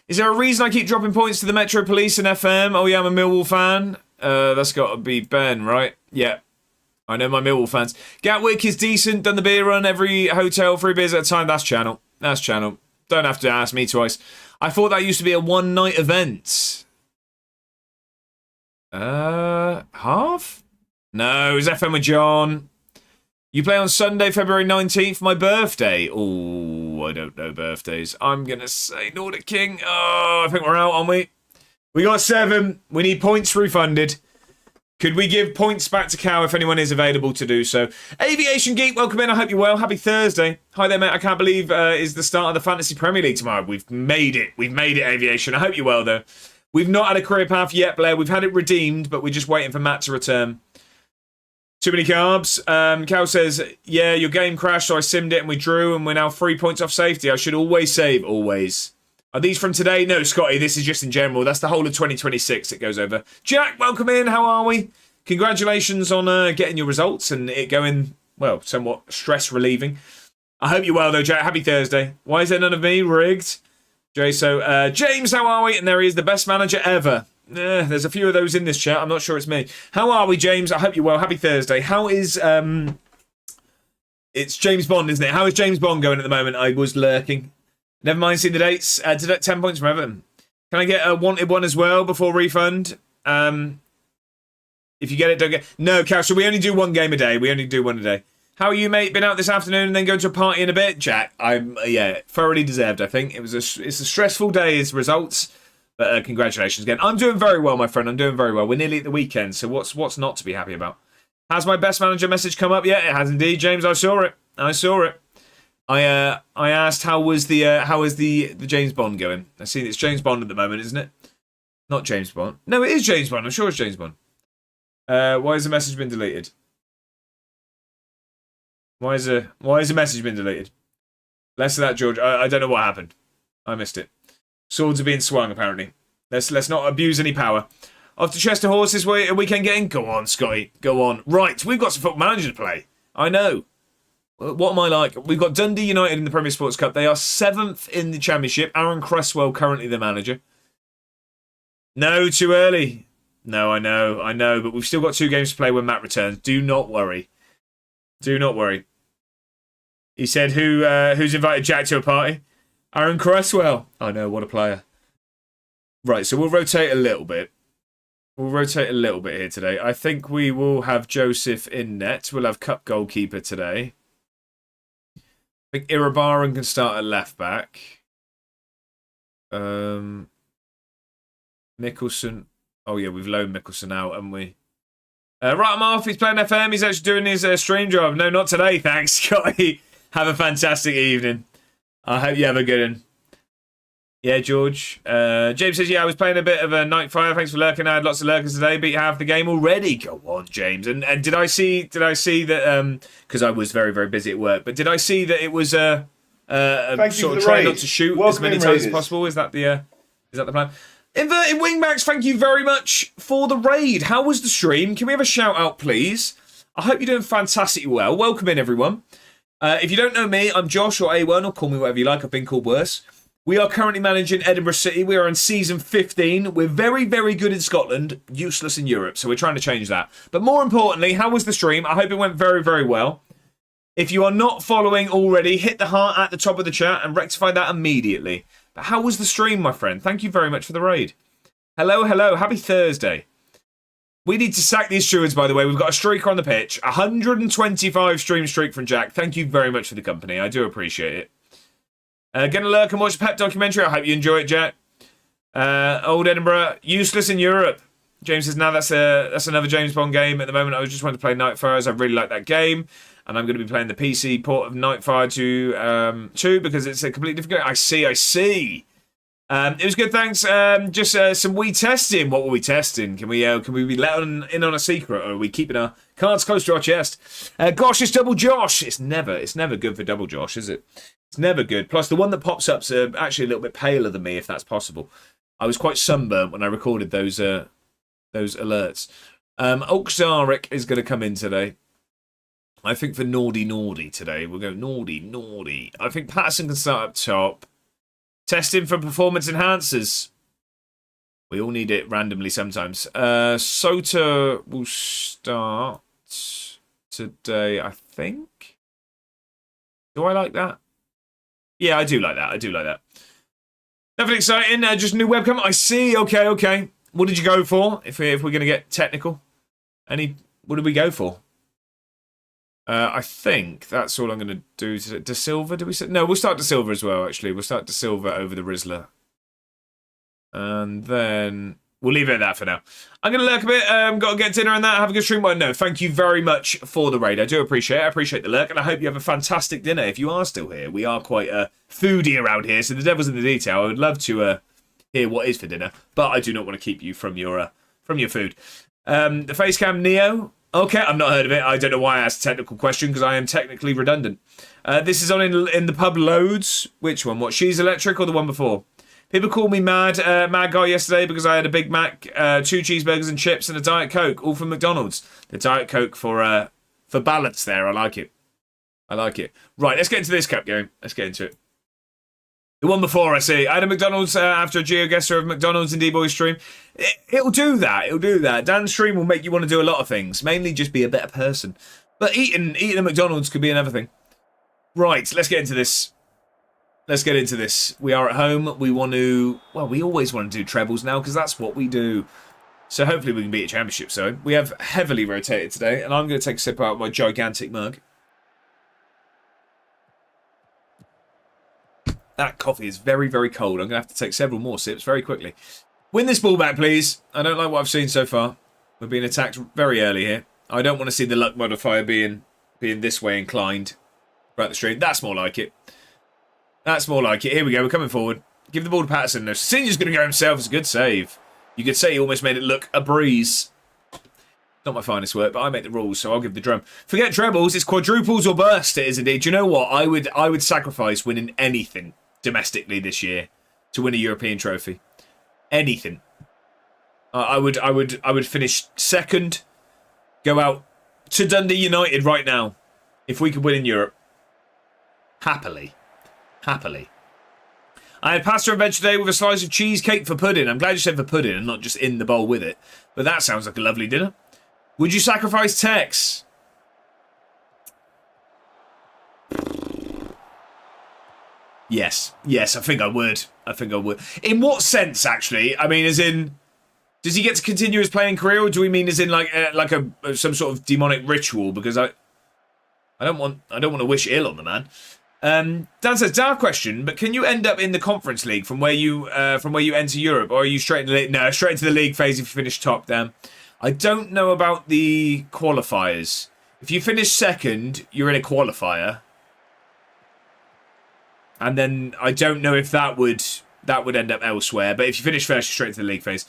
Is there a reason I keep dropping points to the Metro Police and FM? Oh, yeah, I'm a Millwall fan. That's got to be Ben, right? Yeah. I know my Millwall fans. Gatwick is decent. Done the beer run. Every hotel, 3 beers at a time. That's channel. That's channel. Don't have to ask me twice. I thought that used to be a 1-night event. Half? No, it's FM with John. You play on Sunday, February 19th, my birthday. Oh, I don't know birthdays. I'm going to say Nordic King. Oh, I think we're out, aren't we? We got 7. We need points refunded. Could we give points back to Cow if anyone is available to do so? Aviation Geek, welcome in. I hope you're well. Happy Thursday. Hi there, mate. I can't believe it's the start of the Fantasy Premier League tomorrow. We've made it. We've made it, Aviation. I hope you're well, though. We've not had a career path yet, Blair. We've had it redeemed, but we're just waiting for Matt to return. Too many carbs. Cal says, yeah, your game crashed, so I simmed it and we drew, and we're now 3 points off safety. I should always save. Always. Are these from today? No, Scotty, this is just in general. That's the whole of 2026 it goes over. Jack, welcome in. How are we? Congratulations on getting your results and it going, well, somewhat stress-relieving. I hope you're well, though, Jack. Happy Thursday. Why is there none of me? Rigged. Jay, so, James, how are we? And there he is, the best manager ever. There's a few of those in this chat. I'm not sure it's me. How are we, James? I hope you're well. Happy Thursday. How is, it's James Bond, isn't it? How is James Bond going at the moment? I was lurking. Never mind seeing the dates. Deduct 10 points from Everton. Can I get a wanted one as well before refund? If you get it, don't get... No, Cal, so we only do 1 game a day. We only do 1 a day. How are you, mate? Been out this afternoon and then going to a party in a bit? Jack, yeah, thoroughly deserved, I think. It's a stressful day as results, but congratulations again. I'm doing very well, my friend. I'm doing very well. We're nearly at the weekend, so what's not to be happy about? Has my best manager message come up yet? It has indeed, James. I saw it. I asked how is the James Bond going? I see it's James Bond at the moment, isn't it? Not James Bond. No, it is James Bond. I'm sure it's James Bond. Why has the message been deleted? Why has the message been deleted? Less of that, George. I don't know what happened. I missed it. Swords are being swung, apparently. Let's not abuse any power. Off to Chester Horse this weekend getting. Go on, Scotty. Go on. Right, we've got some Football Manager to play. I know. What am I like? We've got Dundee United in the Premier Sports Cup. They are 7th in the Championship. Aaron Cresswell currently the manager. No, too early. No, I know, but we've still got 2 games to play when Matt returns. Do not worry. Do not worry. He said, who's invited Jack to a party? Aaron Cresswell. I know, what a player. Right, so we'll rotate a little bit. We'll rotate a little bit here today. I think we will have Joseph in net. We'll have cup goalkeeper today. I think Irabaran can start at left back. Mickelson. Oh, yeah, we've loaned Mickelson out, haven't we? Right, I'm off. He's playing FM. He's actually doing his stream job. No, not today, thanks, Scotty. Have a fantastic evening. I hope you have a good one. Yeah, George. James says, yeah, I was playing a bit of a Nightfire. Thanks for lurking. I had lots of lurkers today. Beat half the game already. Go on, James. And did I see that? Because I was very, very busy at work. But did I see that it was sort of try not to shoot as many times as possible? Is that the plan? Inverted Wingbacks, thank you very much for the raid. How was the stream? Can we have a shout out, please? I hope you're doing fantastically well. Welcome in, everyone. If you don't know me, I'm Josh or A1, or call me whatever you like. I've been called worse. We are currently managing Edinburgh City. We are in season 15. We're very, very good in Scotland, useless in Europe. So we're trying to change that. But more importantly, how was the stream? I hope it went very, very well. If you are not following already, hit the heart at the top of the chat and rectify that immediately. But how was the stream, my friend? Thank you very much for the raid. Hello, hello. Happy Thursday. We need to sack these stewards, by the way. We've got a streaker on the pitch. 125 stream streak from Jack. Thank you very much for the company. I do appreciate it. Gonna lurk and watch the Pep documentary. I hope you enjoy it, Jack. Old Edinburgh, useless in Europe. James says, now that's another James Bond game. At the moment, I was just wanting to play Nightfires. I really like that game. And I'm going to be playing the PC port of Nightfire 2 because it's a completely different game. I see. It was good, thanks. Just some Wii testing. What were we testing? Can we be let in on a secret, or are we keeping our cards close to our chest? Gosh, it's Double Josh. It's never good for Double Josh, is it? It's never good. Plus, the one that pops up's actually a little bit paler than me, if that's possible. I was quite sunburnt when I recorded those alerts. Oakzarek is going to come in today. I think for Naughty today. We'll go Naughty. I think Patterson can start up top. Testing for performance enhancers. We all need it randomly sometimes. Sota will start today, I think. Do I like that? Yeah, I do like that. Nothing exciting. Just a new webcam. I see. Okay. What did you go for? If we're going to get technical. What did we go for? I think that's all I'm going to do. De Silva, did we say? No, we'll start De Silva as well, actually. We'll start De Silva over the Rizzler. And then we'll leave it at that for now. I'm going to lurk a bit. Got to get dinner and that. Have a good stream. Well, no, thank you very much for the raid. I do appreciate it. I appreciate the lurk, and I hope you have a fantastic dinner if you are still here. We are quite foodie around here, so the devil's in the detail. I would love to hear what is for dinner, but I do not want to keep you from your food. The Facecam Neo. Okay, I've not heard of it. I don't know why I asked a technical question, because I am technically redundant. This is on in the pub loads. Which one? What, She's Electric or the one before? People called me mad guy yesterday because I had a Big Mac, 2 cheeseburgers and chips and a Diet Coke, all from McDonald's. The Diet Coke for balance there. I like it. Right, let's get into this cup game. Let's get into it. The one before, I see. I had a McDonald's after a GeoGuessr of McDonald's in D-Boy's stream. It'll do that. Dan's stream will make you want to do a lot of things. Mainly just be a better person. But eating a McDonald's could be another thing. Right, let's get into this. We are at home. We want to... Well, we always want to do trebles now because that's what we do. So hopefully we can beat a championship zone. We have heavily rotated today. And I'm going to take a sip out of my gigantic mug. That coffee is very, very cold. I'm going to have to take several more sips very quickly. Win this ball back, please. I don't like what I've seen so far. We're being attacked very early here. I don't want to see the luck modifier being this way inclined throughout the stream. That's more like it. Here we go. We're coming forward. Give the ball to Patterson. No, Senior's going to go himself. It's a good save. You could say he almost made it look a breeze. Not my finest work, but I make the rules, so I'll give the drum. Forget trebles. It's quadruples or burst. It is indeed. Do you know what? I would sacrifice winning anything domestically this year to win a European trophy. Anything. I would finish second, go out to Dundee United right now if we could win in Europe. Happily. I had pasta and veg today with a slice of cheesecake for pudding. I'm glad you said for pudding and not just in the bowl with it. But that sounds like a lovely dinner. Would you sacrifice Tex? Yes, I think I would. In what sense, actually? I mean, as in, does he get to continue his playing career, or do we mean as in like some sort of demonic ritual? Because I don't want to wish ill on the man. Dan says, daft question, but can you end up in the Conference League from where you enter Europe, or are you straight into the league? No, straight into the league phase if you finish top, Dan. I don't know about the qualifiers. If you finish second, you're in a qualifier. And then I don't know if that would that would end up elsewhere. But if you finish first, you're straight to the league phase.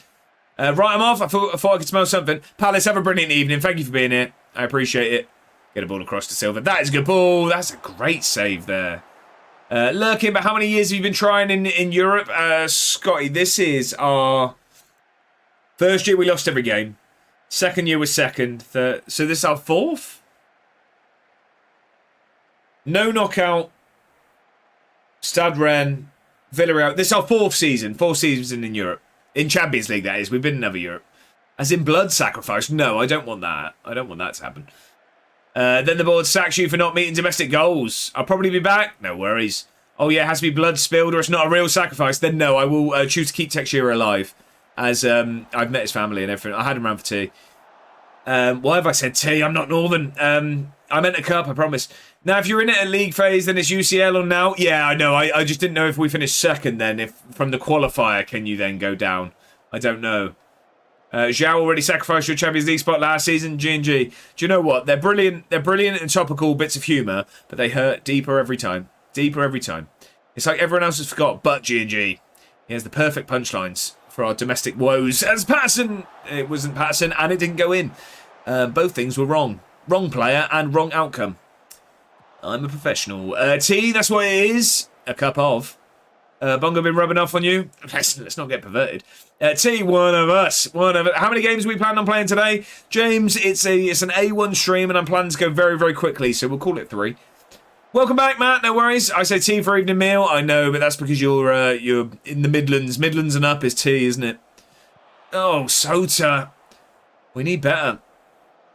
Right, I'm off. I thought I could smell something. Palace, have a brilliant evening. Thank you for being here. I appreciate it. Get a ball across to Silva. That is a good ball. That's a great save there. Lurking, but how many years have you been trying in Europe? Scotty, this is our first year we lost every game. Second year was second. Third. So this is our fourth? No knockout. Stade Rennes. Villarreal. This is our fourth season. Fourth season in Europe. In Champions League, that is. We've been in other Europe. As in blood sacrifice. No, I don't want that. I don't want that to happen. Then the board sacks you for not meeting domestic goals. I'll probably be back. No worries. Oh, yeah, it has to be blood spilled or it's not a real sacrifice. Then no, I will choose to keep Texera alive. As I've met his family and everything. I had him around for tea. Why have I said tea? I'm not Northern. I meant a cup, I promise. Now, if you're in it at league phase, then it's UCL or now. Yeah, I know. I just didn't know if we finished second then. If from the qualifier, can you then go down? I don't know. Zhao already sacrificed your Champions League spot last season. G&G. Do you know what? They're brilliant. They're brilliant and topical bits of humour, but they hurt deeper every time. Deeper every time. It's like everyone else has forgot, but G&G. He has the perfect punchlines for our domestic woes. As Patterson, it wasn't Patterson, and it didn't go in. Both things were wrong. Wrong player and wrong outcome. I'm a professional. T, that's what it is. A cup of. Bongo been rubbing off on you? Let's not get perverted. T, one of us. How many games are we planning on playing today? James, it's an A1 stream and I'm planning to go very, very quickly, so we'll call it 3. Welcome back, Matt. No worries. I say tea for evening meal. I know, but that's because you're in the Midlands. Midlands and up is tea, isn't it? Oh, Sota. We need better.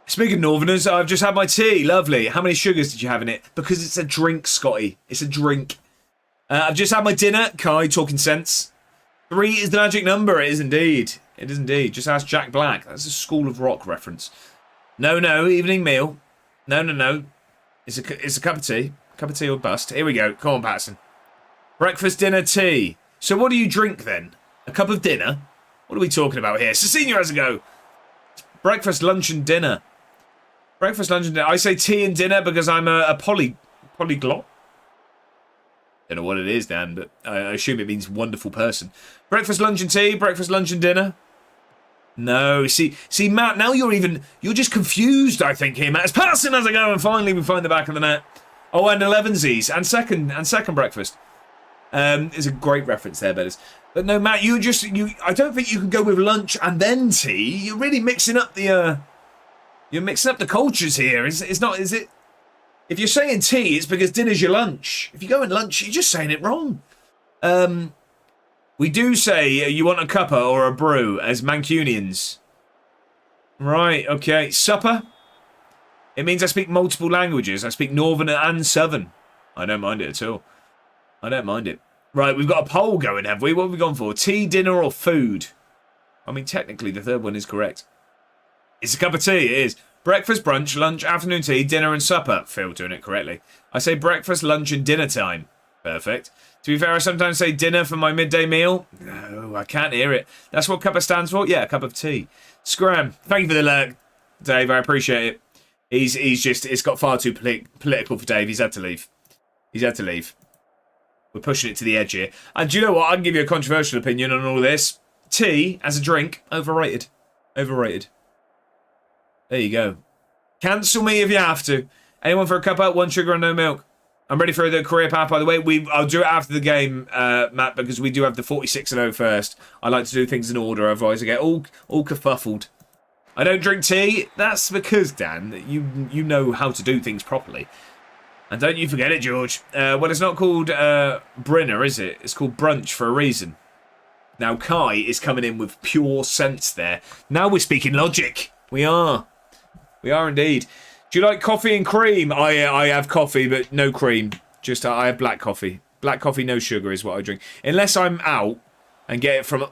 Speaking of Northerners, I've just had my tea. Lovely. How many sugars did you have in it? Because it's a drink, Scotty. It's a drink. I've just had my dinner. Kai, talking sense. 3 is the magic number. It is indeed. It is indeed. Just ask Jack Black. That's a School of Rock reference. No. Evening meal. No. It's a cup of tea. Cup of tea or bust. Here we go. Come on, Patterson. Breakfast, dinner, tea. So what do you drink then? A cup of dinner? What are we talking about here? Cecilio has a go. Breakfast, lunch and dinner. Breakfast, lunch and dinner. I say tea and dinner because I'm a polyglot. Don't know what it is, Dan, but I assume it means wonderful person. Breakfast, lunch and tea. Breakfast, lunch and dinner. No, see, Matt. Now you're just confused. I think here, Matt. As Patterson as I go, and finally we find the back of the net. Oh, and 11sies and second breakfast. Is a great reference there, Betters. But no, Matt, I don't think you can go with lunch and then tea. You're really mixing up the cultures here. It's not, is it? If you're saying tea, it's because dinner's your lunch. If you go in lunch, you're just saying it wrong. We do say you want a cuppa or a brew as Mancunians. Right, okay. Supper? It means I speak multiple languages. I speak Northern and Southern. I don't mind it at all. I don't mind it. Right, we've got a poll going, have we? What have we gone for? Tea, dinner or food? I mean, technically, the third one is correct. It's a cup of tea, it is. Breakfast, brunch, lunch, afternoon tea, dinner and supper. Phil doing it correctly. I say breakfast, lunch and dinner time. Perfect. To be fair, I sometimes say dinner for my midday meal. No, I can't hear it. That's what cuppa stands for? Yeah, a cup of tea. Scram. Thank you for the alert, Dave. I appreciate it. It's got far too political for Dave. He's had to leave. We're pushing it to the edge here. And do you know what? I can give you a controversial opinion on all this. Tea, as a drink, overrated. Overrated. There you go. Cancel me if you have to. Anyone for a cuppa? 1 sugar and no milk. I'm ready for the career path, by the way. I'll do it after the game, Matt, because we do have the 46-0 first. I like to do things in order, otherwise I get all kerfuffled. I don't drink tea. That's because, Dan, you know how to do things properly. And don't you forget it, George. Well, it's not called Brinner, is it? It's called brunch for a reason. Now, Kai is coming in with pure sense there. Now we're speaking logic. We are. We are indeed. Do you like coffee and cream? I have coffee, but no cream. Just I have black coffee. Black coffee, no sugar is what I drink. Unless I'm out and get it from...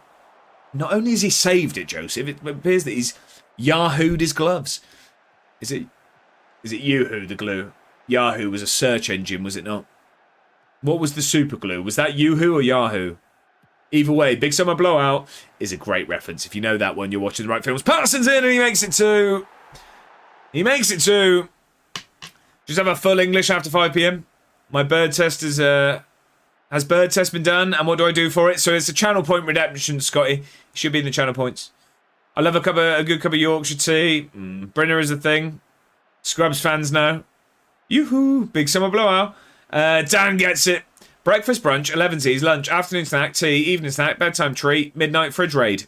Not only has he saved it, Joseph, it appears that he's Yahoo'd his gloves. Is it Yahoo, the glue? Yahoo was a search engine, was it not? What was the super glue? Was that Yahoo or Yahoo? Either way, Big Summer Blowout is a great reference. If you know that one, you're watching the right films. Patterson's in and he makes it 2. He makes it 2. Just have a full English after 5 p.m. My bird test is Has bird test been done? And what do I do for it? So it's a channel point redemption, Scotty. Should be in the channel points. I love a good cup of Yorkshire tea. Brinner is a thing. Scrubs fans know. Yoo-hoo. Big summer blowout. Dan gets it. Breakfast, brunch, 11's, lunch, afternoon snack, tea, evening snack, bedtime treat, midnight fridge raid.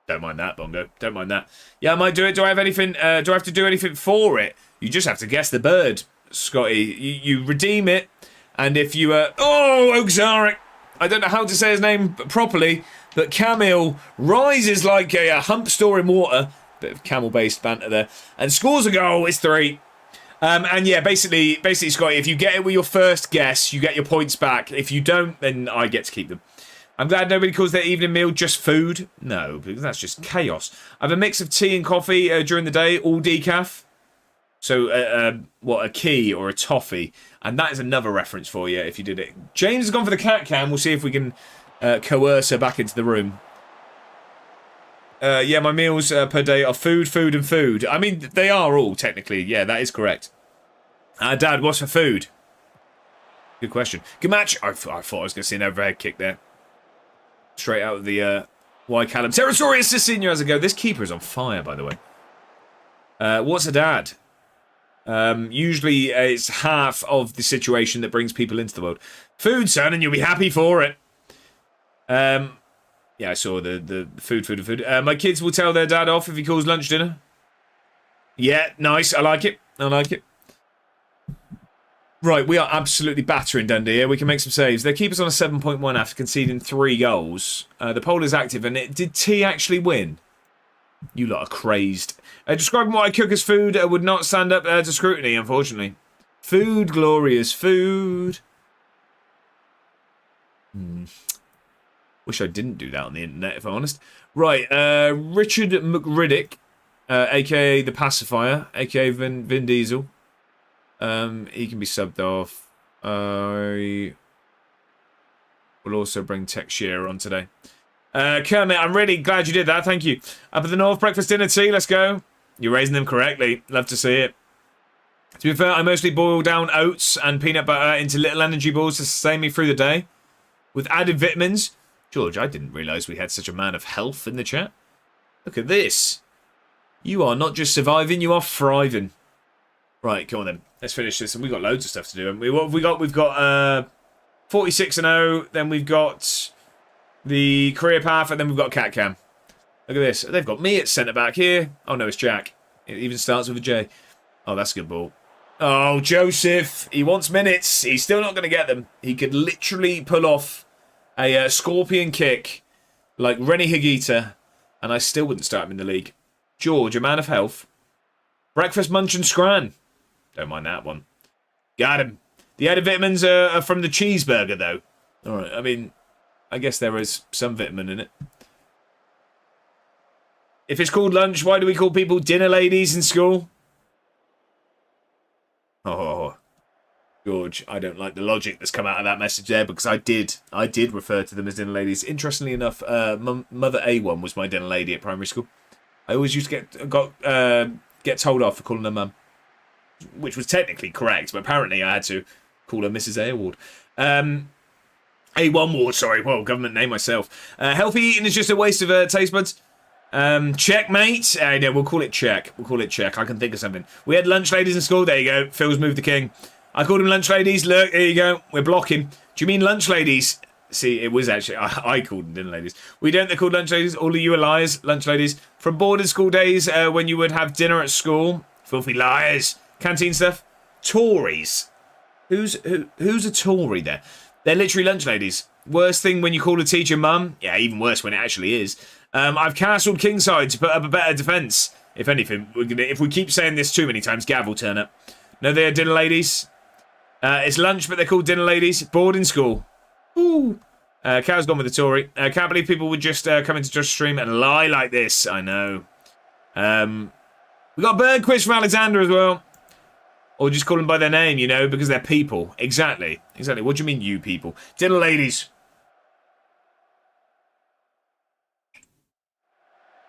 Don't mind that, Bongo. Don't mind that. Yeah, I might do it. Do I have anything? Do I have to do anything for it? You just have to guess the bird, Scotty. You redeem it. And if you... Oxaric. I don't know how to say his name properly, but Camille rises like a hump storing water. Bit of camel-based banter there. And scores a goal. It's 3. And yeah, basically, Scotty, if you get it with your first guess, you get your points back. If you don't, then I get to keep them. I'm glad nobody calls their evening meal just food. No, because that's just chaos. I have a mix of tea and coffee during the day, all decaf. So, a key or a toffee. And that is another reference for you if you did it. James has gone for the cat cam. We'll see if we can coerce her back into the room. Yeah, my meals per day are food, food, and food. I mean, they are all, technically. Yeah, that is correct. Dad, what's for food? Good question. Good match. I thought I was going to see an overhead kick there. Straight out of the Y Callum. Pterosaurus Senior has a go. This keeper is on fire, by the way. What's a dad? Usually it's half of the situation that brings people into the world. Food, son, and you'll be happy for it. Yeah, I saw the food. My kids will tell their dad off if he calls lunch dinner. Yeah, nice. I like it. Right, we are absolutely battering Dundee here. We can make some saves. Their keeper's on a 7.1 after conceding 3 goals. The poll is active, and did T actually win? You lot are crazed. Describing what I cook as food would not stand up to scrutiny, unfortunately. Food, glorious food. Wish I didn't do that on the internet, if I'm honest. Right, Richard McRiddick, a.k.a. The Pacifier, a.k.a. Vin Diesel. He can be subbed off. I will also bring Tech Shearer on today. Kermit, I'm really glad you did that. Thank you. Up at the North, breakfast, dinner, tea. Let's go. You're raising them correctly. Love to see it. To be fair, I mostly boil down oats and peanut butter into little energy balls to sustain me through the day. With added vitamins. George, I didn't realise we had such a man of health in the chat. Look at this. You are not just surviving, you are thriving. Right, come on then. Let's finish this. And we've got loads of stuff to do. What have we got? We've got 46-0. Then we've got the career path. And then we've got Cat Cam. Look at this. They've got me at centre-back here. Oh, no, it's Jack. It even starts with a J. Oh, that's a good ball. Oh, Joseph. He wants minutes. He's still not going to get them. He could literally pull off a scorpion kick like Rennie Higuita. And I still wouldn't start him in the league. George, a man of health. Breakfast, munch and scran. Don't mind that one. Got him. The added vitamins are from the cheeseburger, though. All right. I mean, I guess there is some vitamin in it. If it's called lunch, why do we call people dinner ladies in school? Oh, George, I don't like the logic that's come out of that message there because I did refer to them as dinner ladies. Interestingly enough, Mother A1 was my dinner lady at primary school. I always used to get told off for calling her mum, which was technically correct, but apparently I had to call her Mrs. A Award. A1 Ward, sorry. Well, government name myself. Healthy eating is just a waste of taste buds. Checkmate. No, we'll call it check. I can think of something. We had lunch ladies in school. There you go. Phil's moved the king. I called them lunch ladies. Look, there you go. We're blocking. Do you mean lunch ladies? See, it was actually... I called them dinner ladies. We don't. They're called lunch ladies. All of you are liars. Lunch ladies. From boarding school days when you would have dinner at school. Filthy liars. Canteen stuff. Tories. Who's a Tory there? They're literally lunch ladies. Worst thing when you call a teacher mum. Yeah, even worse when it actually is. I've castled Kingside to put up a better defence. If anything, if we keep saying this too many times, Gav will turn up. No, they're dinner ladies. It's lunch, but they're called dinner ladies. Boarding school. Ooh. Cow's gone with the Tory. Can't believe people would just come into Just Stream and lie like this. I know. We got a bird quiz from Alexander as well. Or just call them by their name, you know, because they're people. Exactly. What do you mean, you people? Dinner ladies.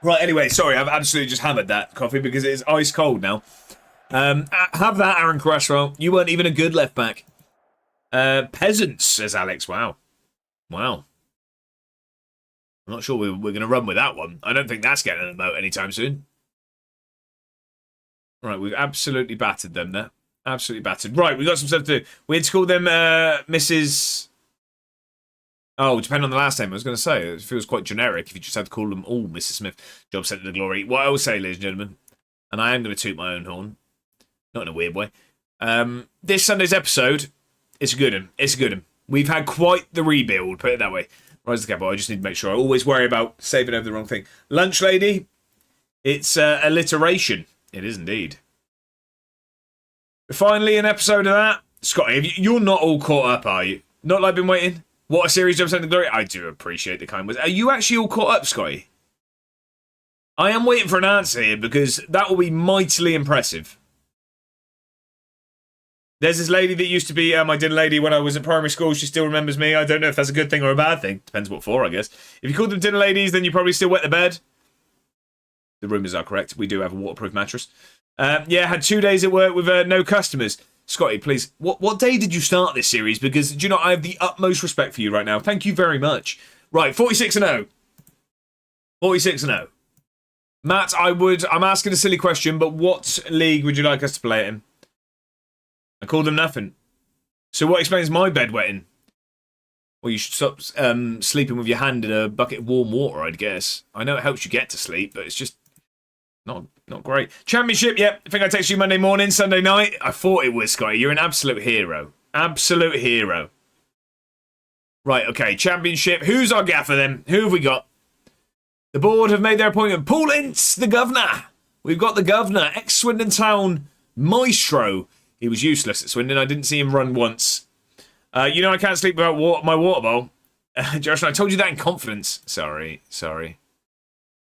Right, anyway, sorry, I've absolutely just hammered that coffee because it is ice cold now. Have that, Aaron Cresswell. You weren't even a good left back. Peasants, says Alex. Wow. Wow. I'm not sure we're going to run with that one. I don't think that's getting an emote anytime soon. Right, we've absolutely battered them there. Absolutely battered. Right, we've got some stuff to do. We had to call them Mrs. Oh, depending on the last name, I was going to say. It feels quite generic if you just had to call them all Mrs. Smith. Job set to the glory. What I will say, ladies and gentlemen, and I am going to toot my own horn, not in a weird way, this Sunday's episode, it's a good one. It's a good one. We've had quite the rebuild, put it that way. Rise to the capital. I just need to make sure I always worry about saving over the wrong thing. Lunch lady, it's alliteration. It is indeed. Finally, an episode of that. Scotty, you're not all caught up, are you? Not like been waiting? What a series of Sending Glory. I do appreciate the kind words. Are you actually all caught up, Scotty? I am waiting for an answer here because that will be mightily impressive. There's this lady that used to be my dinner lady when I was at primary school. She still remembers me. I don't know if that's a good thing or a bad thing. Depends what for, I guess. If you call them dinner ladies, then you probably still wet the bed. The rumours are correct. We do have a waterproof mattress. Yeah, had 2 days at work with no customers. Scotty, please, what day did you start this series? Because, do you know, I have the utmost respect for you right now. Thank you very much. Right, 46-0. 46-0. Matt, I'm asking a silly question, but what league would you like us to play it in? I called them nothing. So what explains my bed wetting? Well, you should stop sleeping with your hand in a bucket of warm water, I'd guess. I know it helps you get to sleep, but it's just not great. Championship, yep. I think I texted you Monday morning, Sunday night. I thought it was, Scotty. You're an absolute hero. Absolute hero. Right, okay. Championship. Who's our gaffer then? Who have we got? The board have made their appointment. Paul Ince, the governor. We've got the governor. Ex-Swindon Town maestro. He was useless at Swindon. I didn't see him run once. You know I can't sleep without my water bowl. Josh, I told you that in confidence. Sorry.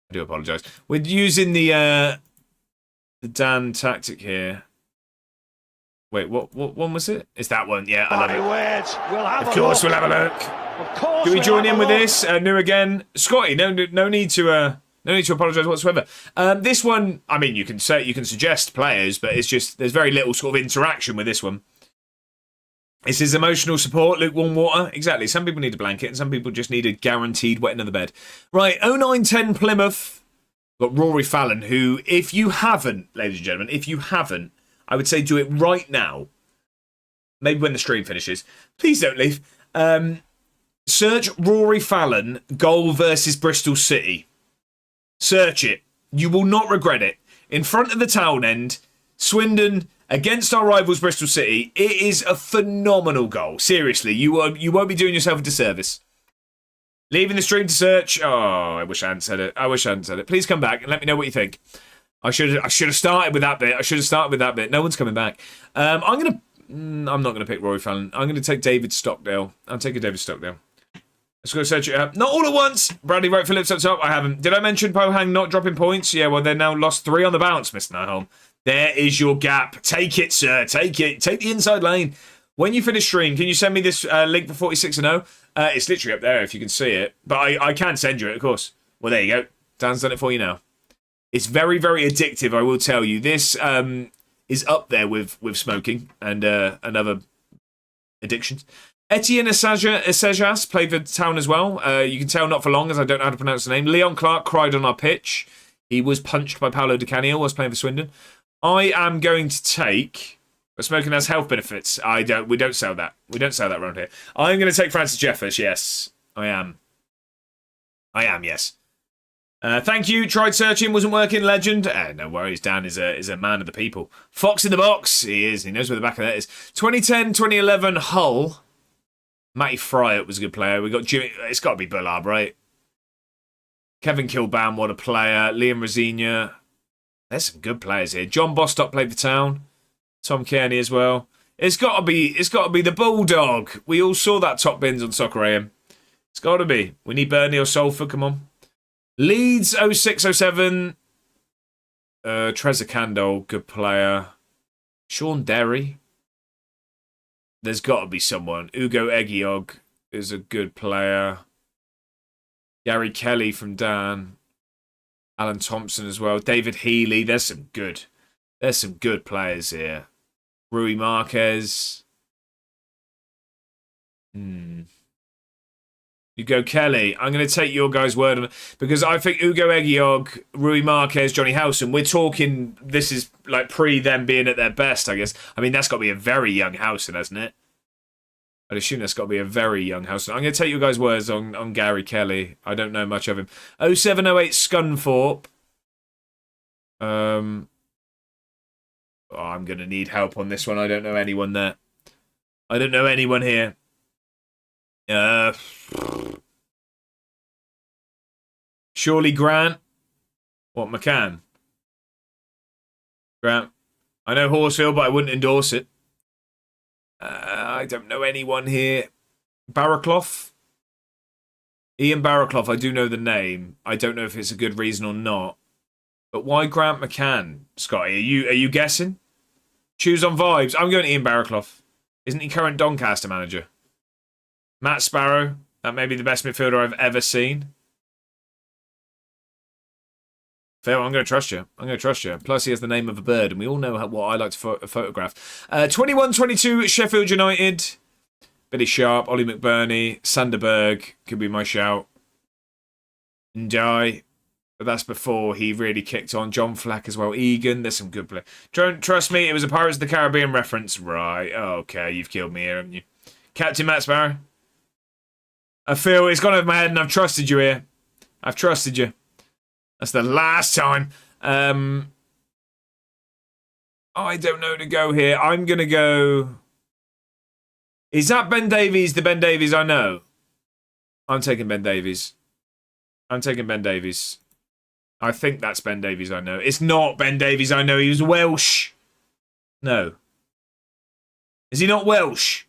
I do apologise. We're using the Dan tactic here. Wait, what one was it? It's that one. Yeah, I love it. Of course, we'll have a look. Of course. Do we join in with this? New again, Scotty. No need to apologise whatsoever. This one, I mean, you can suggest players, but it's just there's very little sort of interaction with this one. This is emotional support, lukewarm water. Exactly. Some people need a blanket, and some people just need a guaranteed wetting of the bed. Right, 0910 Plymouth. Got Rory Fallon, who, if you haven't, ladies and gentlemen, if you haven't, I would say do it right now. Maybe when the stream finishes. Please don't leave. Search Rory Fallon goal versus Bristol City. Search it. You will not regret it. In front of the town end, Swindon against our rivals Bristol City. It is a phenomenal goal. Seriously, you won't be doing yourself a disservice. Leaving the stream to search. Oh, I wish I hadn't said it. Please come back and let me know what you think. I should have started with that bit. No one's coming back. I'm not gonna pick Rory Fallon. I'm gonna take David Stockdale. I'm taking David Stockdale. Let's go search it up. Not all at once. Bradley wrote Phillips up top. I haven't. Did I mention Pohang not dropping points? Yeah, well, they're now lost 3 on the bounce, Mr. Nyholm. There is your gap. Take it, sir. Take it. Take the inside lane. When you finish stream, can you send me this link for 46-0? It's literally up there if you can see it. But I can send you it, of course. Well, there you go. Dan's done it for you now. It's very, very addictive, I will tell you. This is up there with smoking and other addictions. Etienne Esejas played for Town as well. You can tell not for long, as I don't know how to pronounce the name. Leon Clark cried on our pitch. He was punched by Paolo Di Canio whilst playing for Swindon. I am going to take... Smoking has health benefits. We don't sell that. We don't sell that around here. I'm going to take Francis Jeffers, yes. I am, yes. Thank you. Tried searching, wasn't working. Legend. No worries. Dan is a man of the people. Fox in the box. He is. He knows where the back of that is. 2010, 2011 Hull. Matty Fryatt was a good player. We got Jimmy. It's got to be Bullard, right? Kevin Kilban, what a player. Liam Rosina. There's some good players here. John Bostock played for Town. Tom Kearney as well. It's got to be the Bulldog. We all saw that top bins on Soccer AM. It's got to be. We need Burnley or Salford. Come on. Leeds 06-07. Trezor Candle, good player. Sean Derry. There's got to be someone. Ugo Egiog is a good player. Gary Kelly from Dan. Alan Thompson as well. David Healy. There's some good players here. Rui Marquez. You go Kelly. I'm going to take your guys' word on it because I think Ugo Egiog, Rui Marquez, Johnny Howson, we're talking, this is like pre them being at their best, I guess. I mean, that's got to be a very young Howson, hasn't it? I'd assume that's got to be a very young Howson. I'm going to take your guys' words on Gary Kelly. I don't know much of him. 0708 Scunthorpe. I'm going to need help on this one. I don't know anyone there. I don't know anyone here. Surely Grant. What, McCann? Grant. I know Horsfield, but I wouldn't endorse it. I don't know anyone here. Barraclough? Ian Barraclough, I do know the name. I don't know if it's a good reason or not. But why Grant McCann, Scotty? Are you guessing? Choose on vibes. I'm going to Ian Barraclough. Isn't he current Doncaster manager? Matt Sparrow. That may be the best midfielder I've ever seen. Phil, I'm going to trust you. I'm going to trust you. Plus, he has the name of a bird, and we all know what I like to photograph. 21-22 Sheffield United. Billy Sharp, Ollie McBurney, Sanderberg could be my shout. Njai. But that's before he really kicked on. John Flack as well. Egan. There's some good play. Don't trust me. It was a Pirates of the Caribbean reference. Right. Okay. You've killed me here, haven't you? Captain Matt Sparrow. I feel it's gone over my head and I've trusted you here. I've trusted you. That's the last time. I don't know to go here. I'm going to go... Is that Ben Davies, the Ben Davies I know? I'm taking Ben Davies. I'm taking Ben Davies. I think that's Ben Davies I know. It's not Ben Davies I know. He was Welsh. No. Is he not Welsh?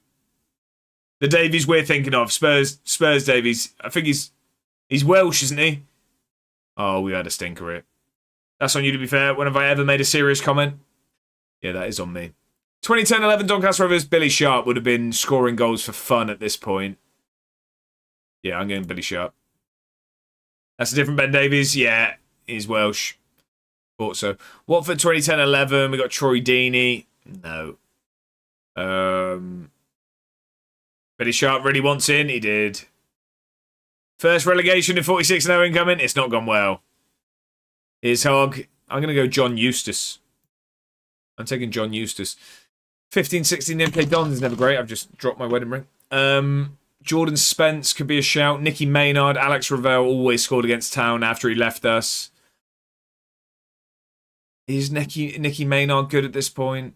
The Davies we're thinking of. Spurs Davies. I think he's Welsh, isn't he? Oh, we had a stinker here. That's on you, to be fair. When have I ever made a serious comment? Yeah, that is on me. 2010-11 Doncaster Rovers. Billy Sharp would have been scoring goals for fun at this point. Yeah, I'm going Billy Sharp. That's a different Ben Davies. Yeah, he's Welsh. Thought so. Watford 2010-11. We got Troy Deeney. No. Billy Sharp really wants in. He did. First relegation in 46-0 incoming. It's not gone well. Here's Hogg. I'm going to go John Eustace. I'm taking John Eustace. 15-16 MK Dons is never great. I've just dropped my wedding ring. Jordan Spence could be a shout. Nicky Maynard. Alex Ravel always scored against Town after he left us. Is Nicky Maynard good at this point?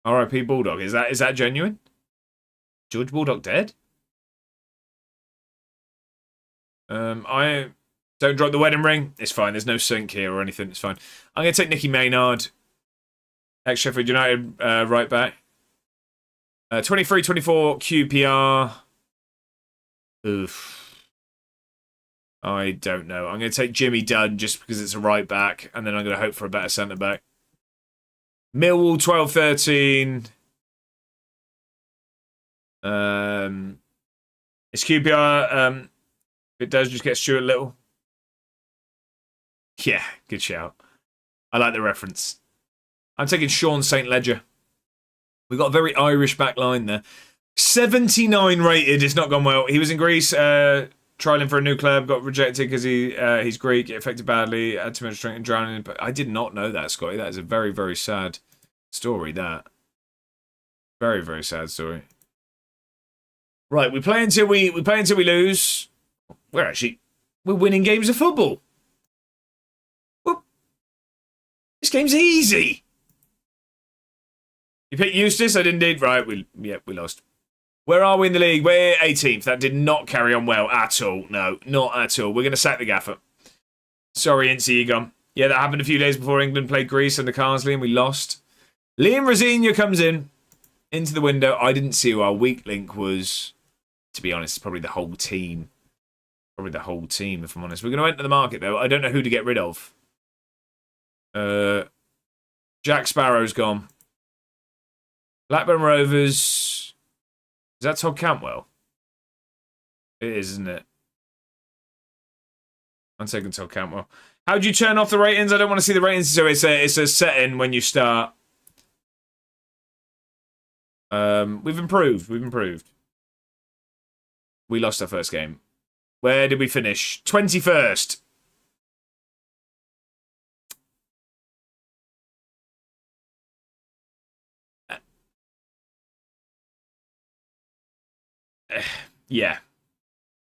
R.I.P. Bulldog. Is that genuine? George Bulldog dead? I don't drop the wedding ring. It's fine. There's no sync here or anything. It's fine. I'm going to take Nicky Maynard. Ex-Sheffield United right back. 23-24 QPR. Oof. I don't know. I'm going to take Jimmy Dunn just because it's a right back. And then I'm going to hope for a better centre back. Millwall 12-13. It's QPR. If it does, just get Stuart Little. Yeah, good shout. I like the reference. I'm taking Sean St. Ledger. We've got a very Irish back line there. 79 rated. It's not gone well. He was in Greece, trialing for a new club, got rejected because he's Greek, it affected badly, had too much drink and drowning. But I did not know that, Scotty. That is a very, very sad story, that. Very, very sad story. Right, we play until we lose. We're winning games of football. Well, this game's easy. You picked Eustace? I didn't. Right, we lost. Where are we in the league? We're 18th. That did not carry on well at all. No, not at all. We're going to sack the gaffer. Sorry, Incy Egon. Yeah, that happened a few days before England played Greece under Carsley and we lost. Liam Rosina comes into the window. I didn't see who our weak link was. To be honest, probably the whole team. Probably the whole team, if I'm honest. We're going to enter the market, though. I don't know who to get rid of. Jack Sparrow's gone. Blackburn Rovers. Is that Todd Cantwell? It is, isn't it? I'm taking Todd Cantwell. How do you turn off the ratings? I don't want to see the ratings. So it's a setting when you start. We've improved. We lost our first game. Where did we finish? 21st. Yeah.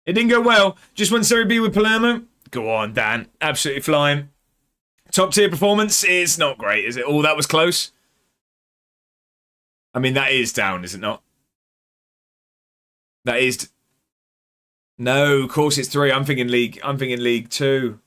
It didn't go well. Just won Serie B with Palermo. Go on, Dan. Absolutely flying. Top tier performance is not great, is it? Oh, that was close. I mean, that is down, is it not? That is... No, of course it's 3. I'm thinking League 2.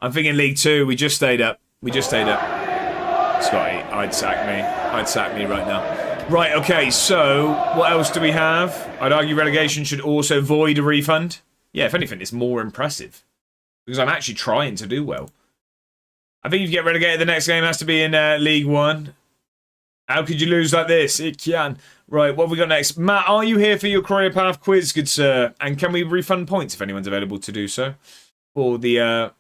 I'm thinking League 2. We just stayed up. Scotty, I'd sack me right now. Right, okay, so what else do we have? I'd argue relegation should also void a refund. Yeah, if anything, it's more impressive. Because I'm actually trying to do well. I think if you get relegated, the next game has to be in League 1. How could you lose like this? It can. Right, what have we got next? Matt, are you here for your career path quiz, good sir? And can we refund points if anyone's available to do so? For the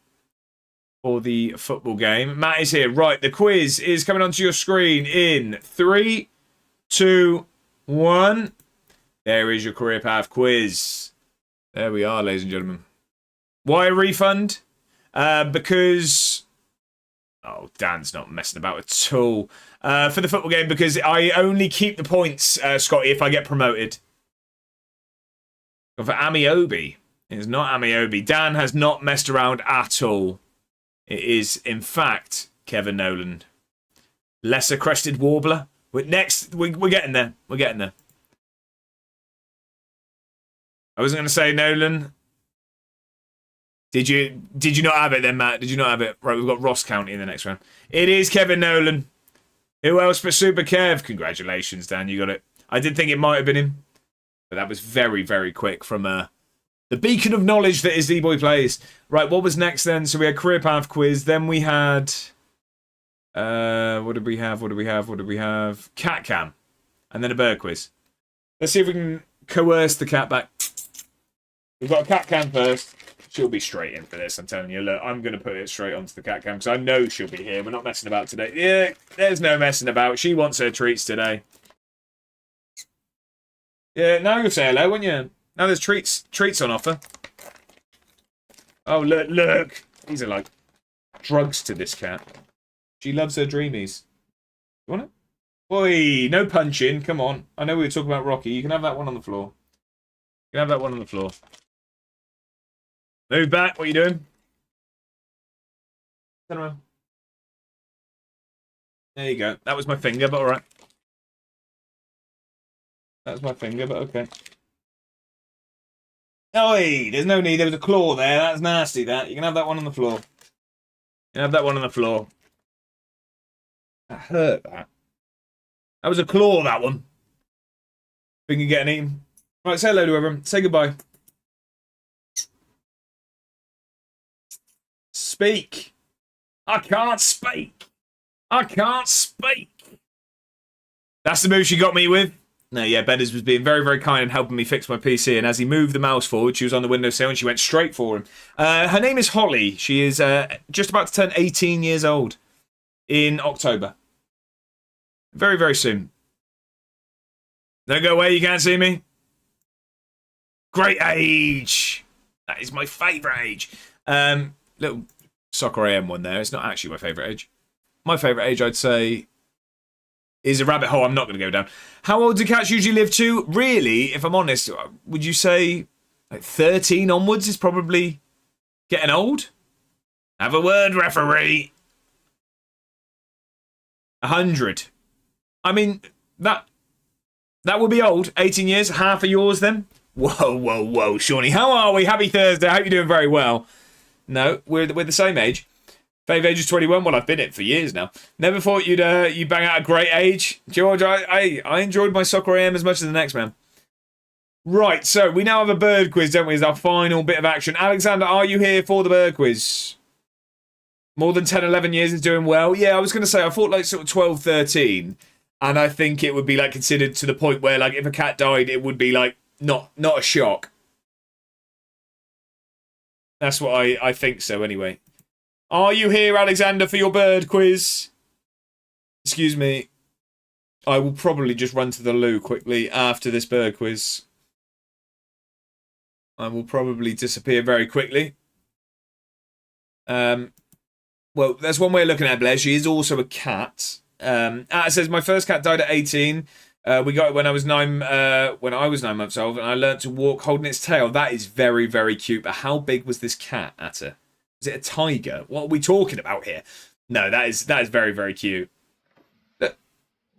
football game. Matt is here. Right, the quiz is coming onto your screen in 3, 2, 1. There is your career path quiz. There we are, ladies and gentlemen. Why a refund? Because... Oh, Dan's not messing about at all. For the football game, because I only keep the points, Scotty, if I get promoted. But for Amiobi, it's not Amiobi. Dan has not messed around at all. It is, in fact, Kevin Nolan. Lesser crested warbler. We're getting there. We're getting there. I wasn't going to say Nolan. Did you not have it then, Matt? Did you not have it? Right, we've got Ross County in the next round. It is Kevin Nolan. Who else but Super Kev? Congratulations, Dan. You got it. I did think it might have been him. But that was very, very quick from the beacon of knowledge that is D-Boy Plays. Right, what was next then? So we had career path quiz. Then we had... What did we have? Cat cam. And then a bird quiz. Let's see if we can coerce the cat back. We've got a cat cam first. She'll be straight in for this, I'm telling you. Look, I'm going to put it straight onto the cat cam because I know she'll be here. We're not messing about today. Yeah, there's no messing about. She wants her treats today. Yeah, now you'll say hello, won't you? Now there's treats on offer. Oh, look. These are like drugs to this cat. She loves her dreamies. You want it? Oi, no punching. Come on. I know we were talking about Rocky. You can have that one on the floor. Move back. What are you doing? Turn around. There you go. That was my finger, but all right. That was my finger, but okay. Oi, there's no need. There was a claw there. That's nasty, that. You can have that one on the floor. That hurt, that. That was a claw, that one. Finger getting eaten. Right, say hello to everyone. Say goodbye. Speak. I can't speak. That's the move she got me with. No, yeah, Bedders was being very, very kind and helping me fix my PC. And as he moved the mouse forward, she was on the windowsill and she went straight for him. Her name is Holly. She is just about to turn 18 years old in October. Very, very soon. Don't go away, you can't see me. Great age. That is my favourite age. Little Soccer AM one there. It's not actually my favourite age. My favourite age, I'd say, is a rabbit hole I'm not going to go down. How old do cats usually live to? Really, if I'm honest, would you say like 13 onwards is probably getting old? Have a word, referee. 100. I mean, that would be old. 18 years, half of yours then. Whoa, Shawnee. How are we? Happy Thursday. I hope you're doing very well. No, we're the same age. Fave age is 21. Well, I've been it for years now. Never thought you'd bang out a great age. George, I enjoyed my soccer AM as much as the next man. Right, so we now have a bird quiz, don't we? As our final bit of action. Alexander, are you here for the bird quiz? More than 10, 11 years is doing well. Yeah, I was going to say, I thought like sort of 12, 13. And I think it would be like considered to the point where like if a cat died, it would be like not a shock. That's what I think so anyway. Are you here, Alexander, for your bird quiz? Excuse me. I will probably just run to the loo quickly after this bird quiz. I will probably disappear very quickly. Well, that's one way of looking at Blair. She is also a cat. It says, my first cat died at 18. We got it when I was 9 months old, and I learnt to walk holding its tail. That is very, very cute. But how big was this cat, Atta? Is it a tiger? What are we talking about here? No, that is very, very cute.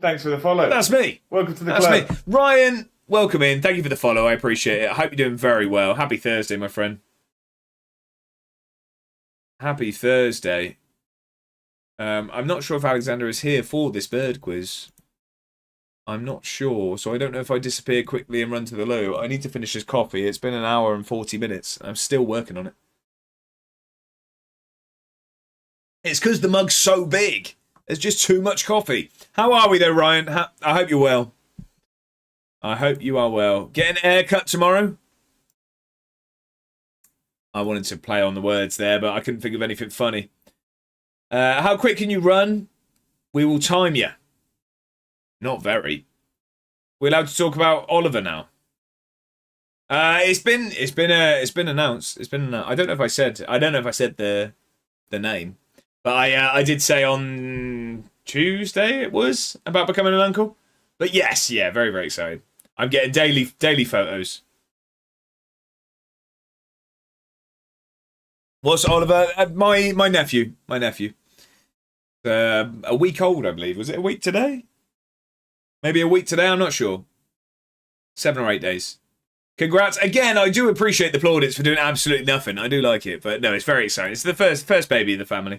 Thanks for the follow. That's me. Welcome to the club. Me. Ryan, welcome in. Thank you for the follow. I appreciate it. I hope you're doing very well. Happy Thursday, my friend. Happy Thursday. I'm not sure if Alexander is here for this bird quiz. I'm not sure, so I don't know if I disappear quickly and run to the loo. I need to finish this coffee. It's been an hour and 40 minutes. I'm still working on it. It's because the mug's so big. There's just too much coffee. How are we though, Ryan? I hope you're well. I hope you are well. Get an haircut tomorrow? I wanted to play on the words there, but I couldn't think of anything funny. How quick can you run? We will time you. Not very. We're allowed to talk about Oliver now. It's been announced. It's been announced. I don't know if I said the name, but I did say on Tuesday it was about becoming an uncle. But yes, yeah, very, very excited. I'm getting daily photos. What's Oliver? My nephew. A week old, I believe. Was it a week today? Maybe a week today, I'm not sure. 7 or 8 days. Congrats. Again, I do appreciate the plaudits for doing absolutely nothing. I do like it, but no, it's very exciting. It's the first baby of the family.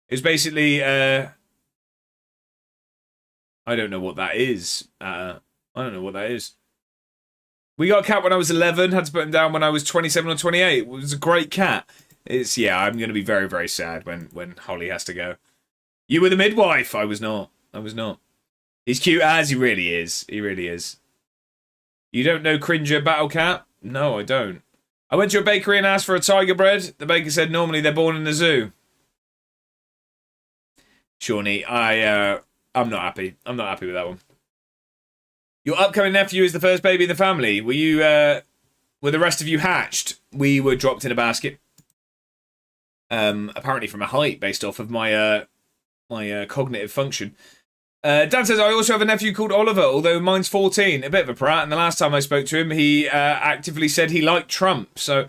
It was basically, I don't know what that is. I don't know what that is. We got a cat when I was 11, had to put him down when I was 27 or 28. It was a great cat. I'm going to be very, very sad when Holly has to go. You were the midwife. I was not. He's cute as he really is. He really is. You don't know Cringer Battle Cat? No, I don't. I went to a bakery and asked for a tiger bread. The baker said normally they're born in the zoo. Shawnee, I'm not happy. I'm not happy with that one. Your upcoming nephew is the first baby in the family. Were the rest of you hatched? We were dropped in a basket. Apparently from a height based off of my cognitive function. Dan says, I also have a nephew called Oliver, although mine's 14. A bit of a prat, and the last time I spoke to him, he actively said he liked Trump. So,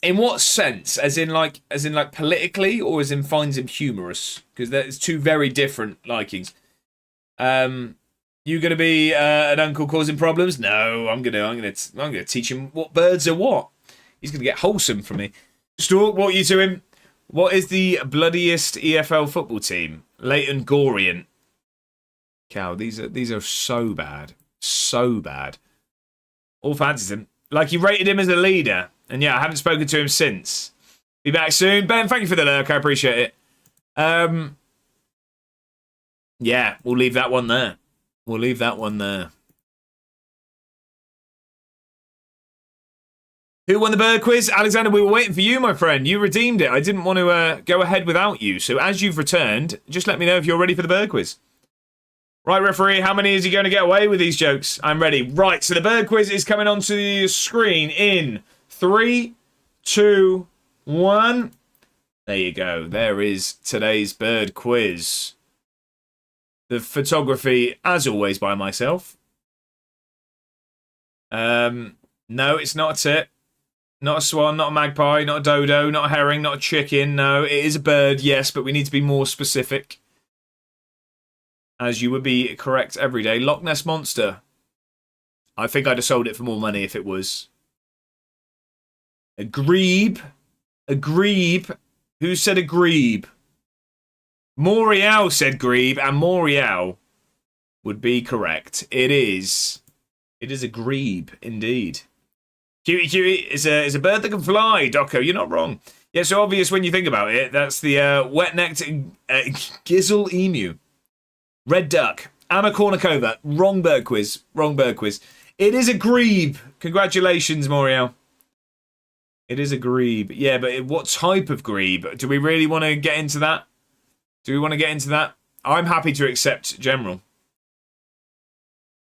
in what sense? As in like politically, or as in finds him humorous? Because there's two very different likings. You gonna be an uncle causing problems? No, I'm gonna teach him what birds are what. He's gonna get wholesome from me. Stork, what are you to him? What is the bloodiest EFL football team? Leighton Gorient. Cow, these are so bad. So bad. All fancies him. Like, you rated him as a leader. And yeah, I haven't spoken to him since. Be back soon. Ben, thank you for the lurk. I appreciate it. Yeah, we'll leave that one there. Who won the bird quiz? Alexander, we were waiting for you, my friend. You redeemed it. I didn't want to go ahead without you. So as you've returned, just let me know if you're ready for the bird quiz. Right, referee, how many is he going to get away with these jokes? I'm ready. Right, so the bird quiz is coming onto the screen in 3, 2, 1. There you go. There is today's bird quiz. The photography, as always, by myself. No, it's not a tit. Not a swan, not a magpie, not a dodo, not a herring, not a chicken. No, it is a bird, yes, but we need to be more specific. As you would be correct every day. Loch Ness Monster. I think I'd have sold it for more money if it was. A grebe. A grebe. Who said a grebe? Morial said grebe, and Morial would be correct. It is a grebe, indeed. Cutie Cutie is a bird that can fly, Doco. You're not wrong. Yeah, so obvious when you think about it. That's the wet-necked gizzle emu. Red duck. Anna Kornikova. Wrong bird quiz. It is a grebe. Congratulations, Moriel. It is a grebe. Yeah, but what type of grebe? Do we really want to get into that? I'm happy to accept general.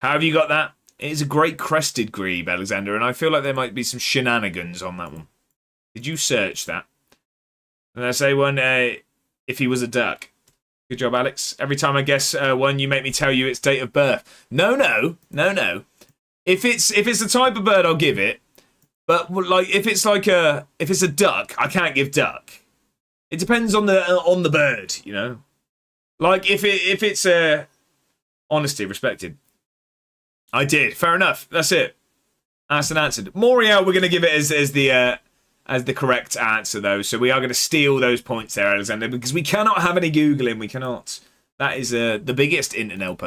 How have you got that? It is a great crested grebe, Alexander, and I feel like there might be some shenanigans on that one. Did you search that? And I say one, if he was a duck. Good job, Alex. Every time I guess one, you make me tell you its date of birth. No. If it's the type of bird, I'll give it. But like, if it's a duck, I can't give duck. It depends on the bird, you know. Like if it's honesty respected. I did. Fair enough. That's it. Asked and answered. Moriel, we're going to give it as the correct answer, though. So we are going to steal those points there, Alexander, because we cannot have any Googling. We cannot. That is the biggest internet.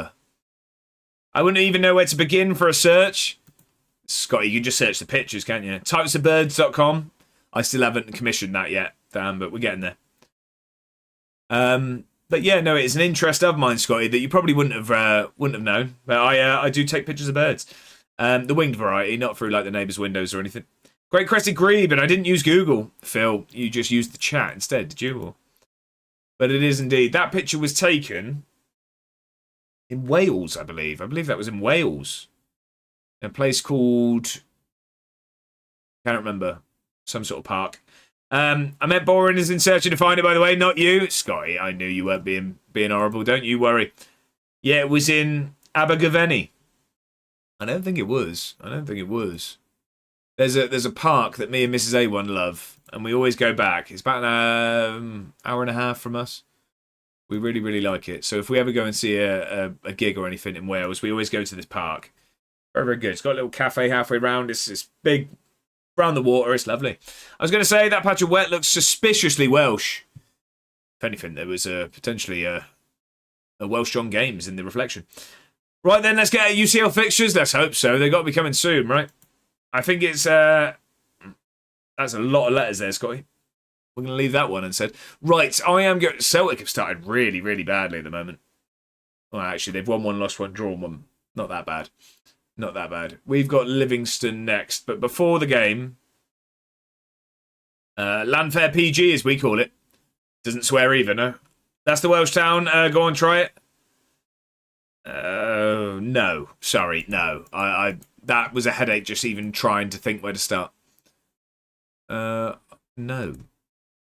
I wouldn't even know where to begin for a search. Scotty, you can just search the pictures, can't you? Typesofbirds.com. I still haven't commissioned that yet. Damn, but we're getting there. But yeah, no, it's an interest of mine, Scotty, that you probably wouldn't have known. But I do take pictures of birds, the winged variety, not through like the neighbours' windows or anything. Great crested grebe, and I didn't use Google. Phil, you just used the chat instead, did you? But it is indeed. That picture was taken in Wales, I believe. I believe that was in Wales, in a place called, can't remember, some sort of park. I meant Boren is in searching to find it, by the way, not you. Scotty, I knew you weren't being horrible, don't you worry. Yeah, it was in Abergavenny. I don't think it was. There's a park that me and Mrs. A1 love, and we always go back. It's about an hour and a half from us. We really, really like it. So if we ever go and see a gig or anything in Wales, we always go to this park. Very, very good. It's got a little cafe halfway round. It's big. Around the water, it's lovely. I was going to say that patch of wet looks suspiciously Welsh. If anything, there was potentially a Welsh John Games in the reflection. Right then, let's get UCL fixtures. Let's hope so. They've got to be coming soon, right? I think it's that's a lot of letters there, Scotty. We're going to leave that one unsaid. Right, I am going. Celtic have started really, really badly at the moment. Well, actually, they've won one, lost one, drawn one. Not that bad. Not that bad. We've got Livingston next. But before the game, Landfair PG, as we call it. Doesn't swear either, no? That's the Welsh town. Go on, try it. No. Sorry, no. I that was a headache just even trying to think where to start. No.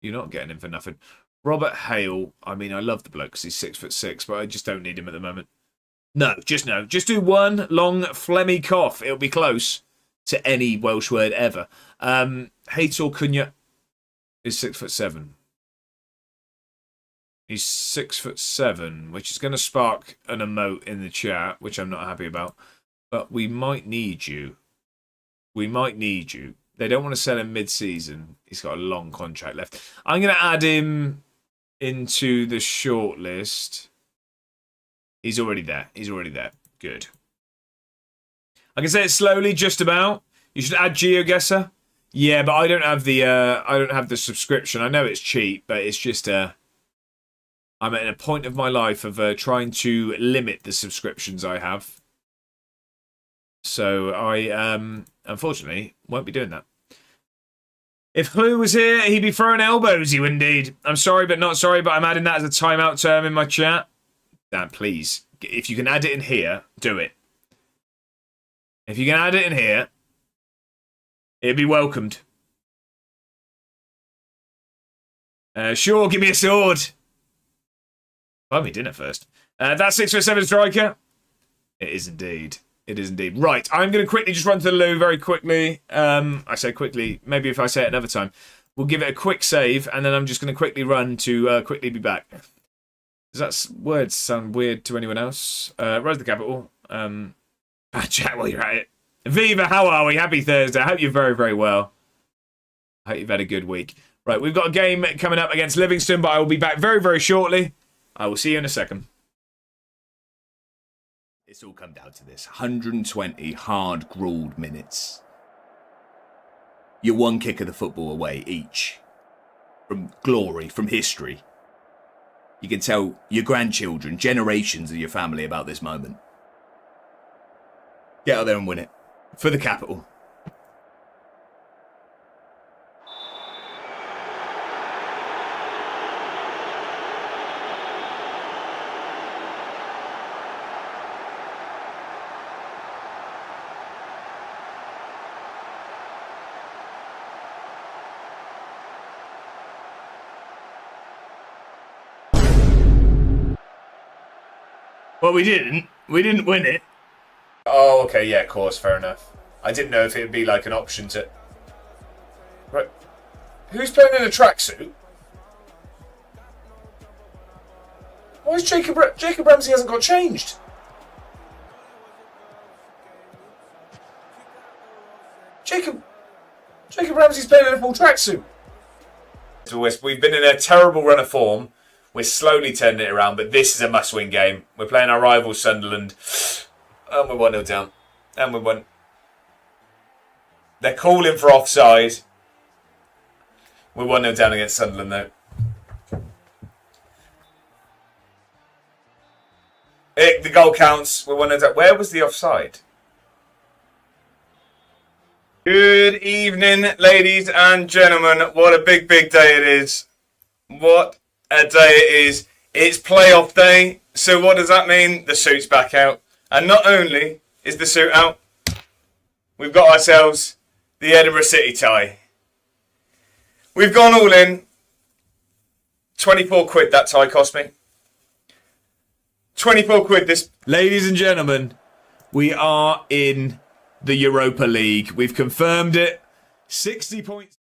You're not getting him for nothing. Robert Hale. I mean, I love the bloke because he's 6'6", but I just don't need him at the moment. No. Just do one long phlegmy cough. It'll be close to any Welsh word ever. Hator Cunha is 6'7". He's 6'7", which is going to spark an emote in the chat, which I'm not happy about. But we might need you. They don't want to sell him mid-season. He's got a long contract left. I'm going to add him into the shortlist. He's already there. Good. I can say it slowly, just about. You should add GeoGuessr. Yeah, but I don't have the subscription. I know it's cheap, but it's just I'm at a point of my life of trying to limit the subscriptions I have. So I unfortunately won't be doing that. If Hlu was here, he'd be throwing elbows, you indeed. I'm sorry, but not sorry, but I'm adding that as a timeout term in my chat. Dan, please. If you can add it in here, do it. If you can add it in here, it'd be welcomed. Sure, give me a sword. Buy me dinner first. That's 6'7" striker. It is indeed. Right, I'm going to quickly just run to the loo very quickly. I say quickly, maybe if I say it another time. We'll give it a quick save, and then I'm just going to quickly run to quickly be back. Does that word sound weird to anyone else? Rise the capital. Chat while you're at it. Viva, how are we? Happy Thursday. I hope you're very, very well. I hope you've had a good week. Right, we've got a game coming up against Livingston, but I will be back very, very shortly. I will see you in a second. It's all come down to this. 120 hard-grueled minutes. You're one kick of the football away each. From glory, from history. You can tell your grandchildren, generations of your family about this moment. Get out there and win it. For the capital. Well, we didn't. We didn't win it. Oh, okay. Yeah, of course. Fair enough. I didn't know if it would be like an option to... Right. Who's playing in a tracksuit? Why is Jacob Ramsey hasn't got changed? Jacob Ramsey's playing in a full tracksuit. We've been in a terrible run of form. We're slowly turning it around, but this is a must-win game. We're playing our rival Sunderland, and we're 1-0 down. And we won. They're calling for offside. We're 1-0 down against Sunderland, though. The goal counts. We're 1-0 down. Where was the offside? Good evening, ladies and gentlemen. What a big, big day it is. What a day it is. It's playoff day. So what does that mean? The suit's back out. And not only is the suit out, we've got ourselves the Edinburgh City tie. We've gone all in. 24 quid that tie cost me. 24 quid this... Ladies and gentlemen, we are in the Europa League. We've confirmed it. 60 points.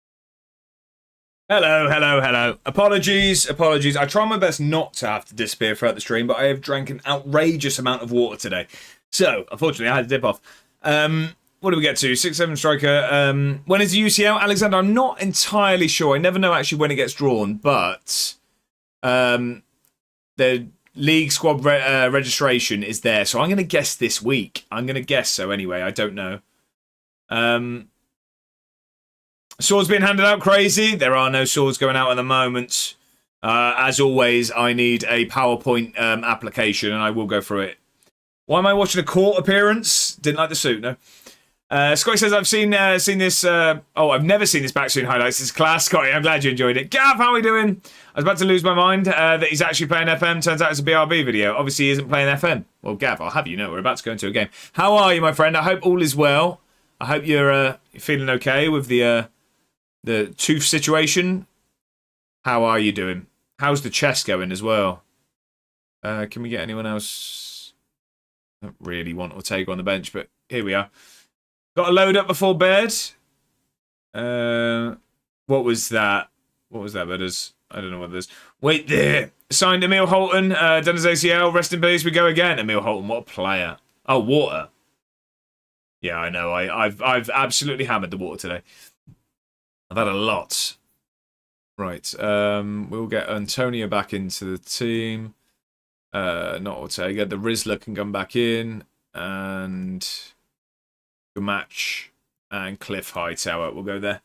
Hello. Apologies. I try my best not to have to disappear throughout the stream, but I have drank an outrageous amount of water today. So, unfortunately, I had to dip off. What do we get to? 6-7 striker. When is the UCL? Alexander, I'm not entirely sure. I never know actually when it gets drawn, but the league squad registration is there. So I'm going to guess this week. I'm going to guess so anyway. I don't know. Swords being handed out crazy. There are no swords going out at the moment. As always, I need a PowerPoint application and I will go through it. Why am I watching a court appearance? Didn't like the suit, no. Scotty says, I've seen this... I've never seen this back soon highlights. It's class, Scotty. I'm glad you enjoyed it. Gav, how are we doing? I was about to lose my mind that he's actually playing FM. Turns out it's a BRB video. Obviously, he isn't playing FM. Well, Gav, I'll have you know, we're about to go into a game. How are you, my friend? I hope all is well. I hope you're feeling okay with the tooth situation. How are you doing? How's the chest going as well? Can we get anyone else? I don't really want Ortega on the bench, but here we are. Got to load up before bed. What was that? What was that, Bidders? I don't know what it is. Wait there. Signed Emil Holton. Done his ACL. Rest in peace. We go again. Emil Holton, what a player. Oh, water. Yeah, I know. I've absolutely hammered the water today. I've had a lot. Right. We'll get Antonio back into the team. Not Ortega. The Rizla can come back in. And... match and Cliff Hightower. We'll go there.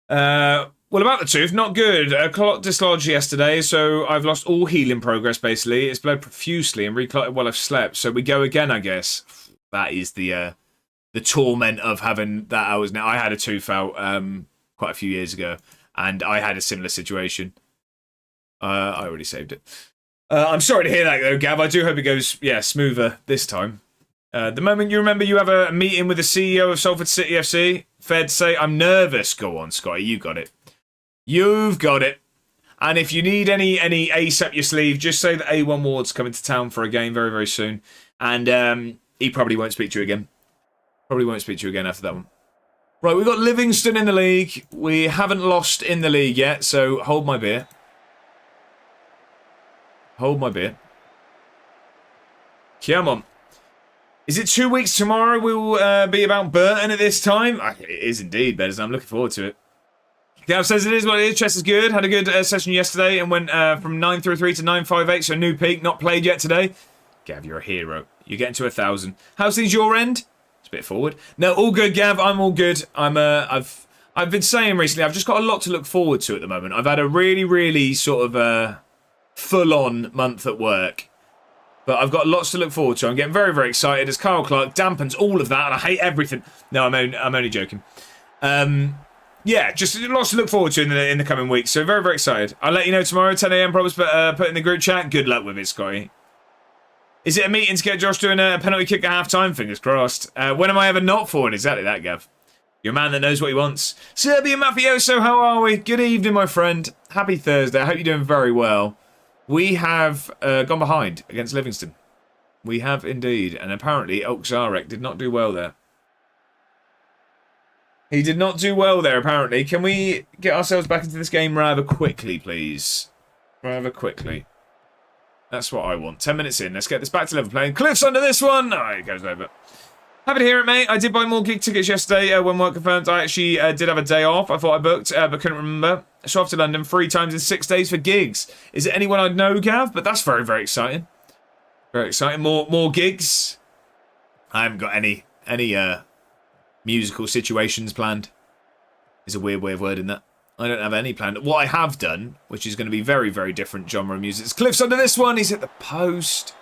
Well, about the tooth, not good. A clot dislodged yesterday, so I've lost all healing progress, basically. It's bled profusely and reclotted while I've slept, so we go again, I guess. That is the torment of having that hours now. I had a tooth out quite a few years ago, and I had a similar situation. I already saved it. I'm sorry to hear that, though, Gav. I do hope it goes, smoother this time. The moment you remember you have a meeting with the CEO of Salford City FC, fair to say, I'm nervous. Go on, Scotty, you got it. You've got it. And if you need any ace up your sleeve, just say that A1 Ward's coming to town for a game very, very soon. And he probably won't speak to you again. Probably won't speak to you again after that one. Right, we've got Livingston in the league. We haven't lost in the league yet, so hold my beer. Hold my beer. Come on. Is it 2 weeks tomorrow we'll be about Burton at this time? It is indeed, Betters. I'm looking forward to it. Gav says it is what it is. Chess is good. Had a good session yesterday and went from 933 to 958, so new peak. Not played yet today. Gav, you're a hero. You're getting to 1,000. How's things your end? It's a bit forward. No, all good, Gav. I'm all good. I've been saying recently, I've just got a lot to look forward to at the moment. I've had a really, really sort of full-on month at work. But I've got lots to look forward to. I'm getting very, very excited as Kyle Clark dampens all of that, and I hate everything. No, I'm only joking. Yeah, just lots to look forward to in the coming weeks. So very, very excited. I'll let you know tomorrow, 10 a.m. probably, but put in the group chat. Good luck with it, Scotty. Is it a meeting to get Josh doing a penalty kick at half-time? Fingers crossed. When am I ever not for? Exactly that, Gav. You're a man that knows what he wants. Serbian Mafioso, how are we? Good evening, my friend. Happy Thursday. I hope you're doing very well. We have gone behind against Livingston. We have indeed. And apparently Oksarek did not do well there. He did not do well there, apparently. Can we get ourselves back into this game rather quickly, please? Rather quickly. That's what I want. 10 minutes in. Let's get this back to level playing. Cliff's under this one. Oh, it goes over. Happy to hear it, mate. I did buy more gig tickets yesterday when work confirmed. I actually did have a day off. I thought I booked, but couldn't remember. So off to London 3 times in 6 days for gigs. Is it anyone I know, Gav? But that's very, very exciting. Very exciting. More gigs. I haven't got any musical situations planned. Is a weird way of wording that. I don't have any planned. What I have done, which is going to be very, very different genre of music. It's Cliff's under this one. He's at the post.